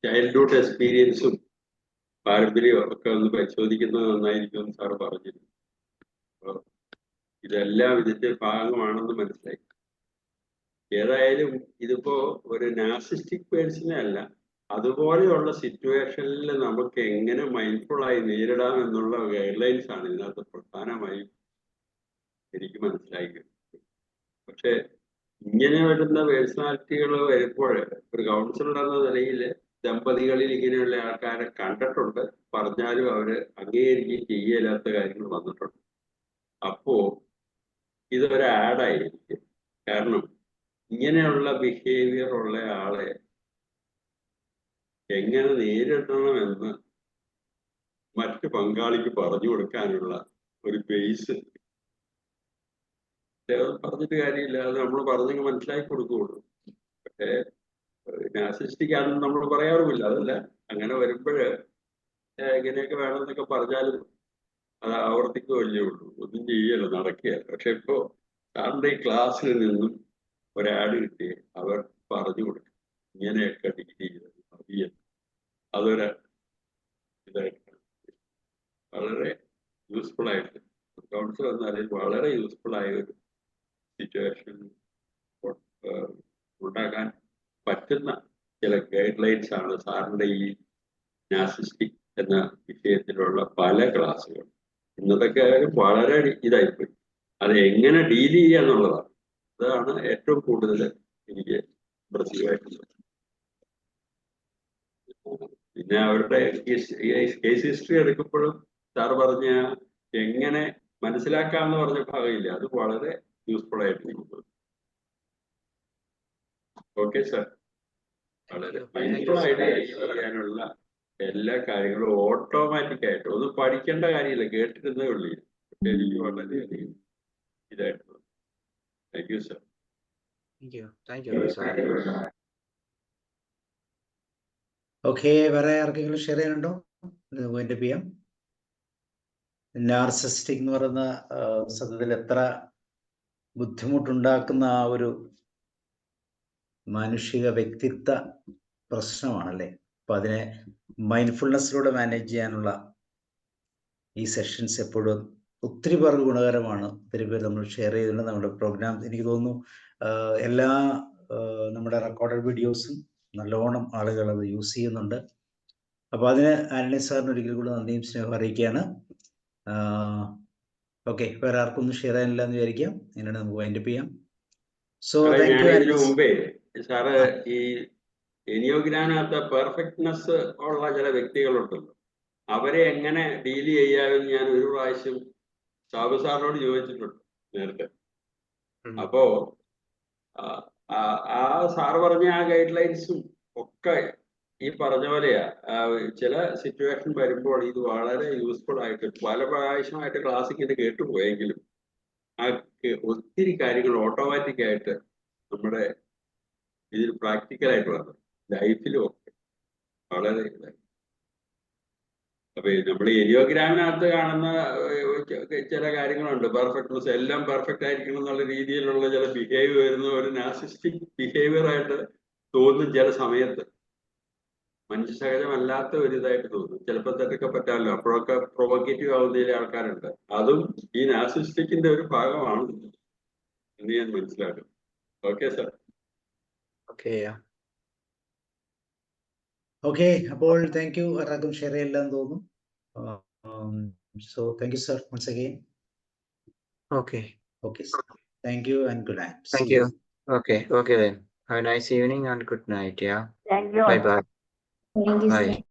ചൈൽഡ്ഹുഡ് എക്സ്പീരിയൻസും പാരമ്പര്യവും ഒക്കെ ഒന്ന് പരിശോധിക്കുന്നത് നന്നായിരിക്കുമെന്ന് സാറ് പറഞ്ഞിരുന്നു. അപ്പോൾ ഇതെല്ലാം ഇതിന്റെ ഭാഗമാണെന്ന് മനസ്സിലായി. ഏതായാലും ഇതിപ്പോ ഒരു നാർസിസ്റ്റിക് പേഴ്സണെ അല്ല, അതുപോലെയുള്ള സിറ്റുവേഷനിൽ നമുക്ക് എങ്ങനെ മൈൻഡ്ഫുള്ളായി നേരിടാം എന്നുള്ള ഗൈഡ് ലൈൻസ് ആണ് ഇതിനകത്ത് പ്രധാനമായും എനിക്ക് മനസ്സിലാക്കിയത്. പക്ഷെ ഇങ്ങനെ വരുന്ന പേഴ്സണാലിറ്റികൾ വരുമ്പോൾ ഒരു കൗൺസിലർ എന്ന നിലയിൽ ദമ്പതികളിൽ ഇങ്ങനെയുള്ള ആൾക്കാരെ കണ്ടിട്ടുണ്ട്, പറഞ്ഞാലും അവര് അംഗീകരിക്കുകയും ചെയ്യലാത്ത കാര്യങ്ങൾ വന്നിട്ടുണ്ട്. അപ്പോ ഇതൊരു ആഡായിരിക്കും. കാരണം ഇങ്ങനെയുള്ള ബിഹേവിയർ ഉള്ള ആളെ എങ്ങനെ നേരിടണമെന്ന് മറ്റ് പങ്കാളിക്ക് പറഞ്ഞു കൊടുക്കാനുള്ള ഒരു ബേസ് പറഞ്ഞിട്ട് കാര്യമില്ല. അത് നമ്മൾ പറഞ്ഞെങ്കിൽ മനസ്സിലാക്കി കൊടുക്കുകയുള്ളൂ. പക്ഷേ നാർസിസ്റ്റിക് ആണെന്ന് നമ്മൾ പറയാറുമില്ല. അതല്ല, അങ്ങനെ വരുമ്പോഴ് ഇങ്ങനെയൊക്കെ വേണമെന്നൊക്കെ പറഞ്ഞാലും അത് ആവർത്തിക്കുകയല്ലേ ഉള്ളൂ, ഒന്നും ചെയ്യല്ലോ, നടക്കുകയല്ല. പക്ഷെ ഇപ്പോ സാറിന്റെ ഈ ക്ലാസ്സിൽ നിന്നും ഒരാഡ് കിട്ടി അവർ പറഞ്ഞു കൊടുക്കും ഇങ്ങനെയൊക്കെ ഡീൽ ചെയ്തത് അറിയാം. അതൊരു ഇതായിട്ടാണ് വളരെ യൂസ്ഫുൾ ആയിട്ട് കൗൺസിൽ എന്നാലും വളരെ യൂസ്ഫുൾ ആയ ഒരു സിറ്റുവേഷൻ ഉണ്ടാക്കാൻ പറ്റുന്ന ചില ഗൈഡ് ലൈൻസ് ആണ് സാറിന്റെ ഈ നാർസിസ്റ്റിക് എന്ന വിഷയത്തിലുള്ള പല ക്ലാസ്സുകൾ. ഇന്നത്തെ കാര്യം വളരെ ഇതായിപ്പോയി. അത് എങ്ങനെ ഡീൽ ചെയ്യുക എന്നുള്ളതാണ്. അതാണ് ഏറ്റവും കൂടുതൽ എനിക്ക് പ്രത്യേകമായിട്ടുള്ളത്. പിന്നെ അവരുടെ കേസ് ഹിസ്റ്ററി എടുക്കുമ്പോഴും സാർ പറഞ്ഞ എങ്ങനെ മനസ്സിലാക്കാമെന്ന് പറഞ്ഞ ഭാഗമില്ല, അത് വളരെ യൂസ്ഫുൾ ആയിട്ടിരിക്കുന്നത്. ഓക്കെ സാർ, വളരെ മൈൻഡ്ഫുൾ ആയിട്ട് ചെയ്യാനുള്ള എല്ലാ കാര്യങ്ങളും ഓട്ടോമാറ്റിക് ആയിട്ട് ഒന്നും പഠിക്കേണ്ട കാര്യമില്ല, കേട്ടിരുന്നേ ഉള്ളൂ. എനിക്ക് വളരെയധികം ഇതായിട്ടുള്ളത്. Thank you sir. ഓക്കെ, വേറെ ആർക്കെങ്കിലും ഷെയർ ചെയ്യാനുണ്ടോ? വൈൻഡ് അപ്പ് ചെയ്യാം. നാർസിസ്റ്റിക് എന്ന് പറയുന്ന സത്യത്തിൽ എത്ര ബുദ്ധിമുട്ടുണ്ടാക്കുന്ന ആ ഒരു മാനുഷിക വ്യക്തിത്വ പ്രശ്നമാണല്ലേ. അപ്പൊ അതിനെ മൈൻഡ്ഫുൾനെസ്സിലൂടെ മാനേജ് ചെയ്യാനുള്ള ഈ സെഷൻസ് എപ്പോഴും ഒത്തിരി പേർക്ക് ഗുണകരമാണ്. ഒത്തിരി പേര് നമ്മൾ ഷെയർ ചെയ്തിട്ടുണ്ട് നമ്മുടെ പ്രോഗ്രാം. എനിക്ക് തോന്നുന്നു എല്ലാ നമ്മുടെ റെക്കോർഡഡ് വീഡിയോസും നല്ലോണം ആളുകൾ അത് യൂസ് ചെയ്യുന്നുണ്ട്. അപ്പോൾ അതിന് ആന്റണി സാറിന് ഒരിക്കൽ കൂടി നന്ദിയും സ്നേഹം അറിയിക്കുകയാണ്. ഓക്കെ, വേറെ ആർക്കൊന്നും ഷെയർ ചെയ്യാനില്ല എന്ന് വിചാരിക്കാം. അങ്ങനെയാണ് നമുക്ക് വൈൻഡപ്പ് ചെയ്യാം. So thank U. ഇതിനു മുമ്പേ സാറ് ഈ എനിയോഗ്രാമിനകത്ത് പെർഫെക്റ്റ്നെസ് ഉള്ള ചില വ്യക്തികളുണ്ടല്ലോ, അവരെ എങ്ങനെ ഡീൽ ചെയ്യാമെന്ന് ഞാൻ ഒരു പ്രാവശ്യം സാബു സാറിനോട് ചോദിച്ചിട്ടുണ്ട് നേരത്തെ. അപ്പോ ആ സാറ് പറഞ്ഞ ആ ഗൈഡ് ലൈൻസും ഒക്കെ ഈ പറഞ്ഞ പോലെയാ. ചില സിറ്റുവേഷൻ വരുമ്പോൾ ഇത് വളരെ യൂസ്ഫുൾ ആയിട്ട് പല പ്രാവശ്യമായിട്ട് ക്ലാസ്സിൽ ഇത് കേട്ടുപോയെങ്കിലും ആ ഒത്തിരി കാര്യങ്ങൾ ഓട്ടോമാറ്റിക് ആയിട്ട് നമ്മുടെ ഇതിൽ പ്രാക്ടിക്കലായിട്ട് വന്നു ലൈഫിലും ഒക്കെ വളരെ ഇതായി. അപ്പൊ നമ്മൾ എനിയോഗ്രാമിനകത്ത് കാണുന്ന ചില കാര്യങ്ങളുണ്ട്, പെർഫെക്റ്റ്നെസ്, എല്ലാം പെർഫെക്റ്റ് ആയിരിക്കണം എന്നുള്ള രീതിയിലുള്ള ചില ബിഹേവിയർ വരുന്ന ഒരു നാർസിസ്റ്റിക് ബിഹേവിയർ ആയിട്ട് തോന്നും. ചില സമയത്ത് മനുഷ്യസഹജമല്ലാത്ത ഒരു ഇതായിട്ട് തോന്നും. ചിലപ്പോൾ തെറ്റൊക്കെ പറ്റാമല്ലോ, അപ്പോഴൊക്കെ പ്രൊവോക്കേറ്റീവ് ആവുന്ന ചില ആൾക്കാരുണ്ട്. അതും ഈ നാർസിസ്റ്റിക്കിന്റെ ഒരു ഭാഗമാണ് എന്ന് ഞാൻ മനസ്സിലാക്കും. Okay sir. ഓക്കെ, അപ്പോൾ താങ്ക് യു. ആർക്കും ഷെയർ ചെയ്യില്ലെന്ന് തോന്നുന്നു. So thank you sir once again. Okay. Okay, sir. Thank you and good night. Thank See you. Okay then. Have a nice evening and good night. Yeah. Thank you. Bye bye. Thank you, Bye. sir.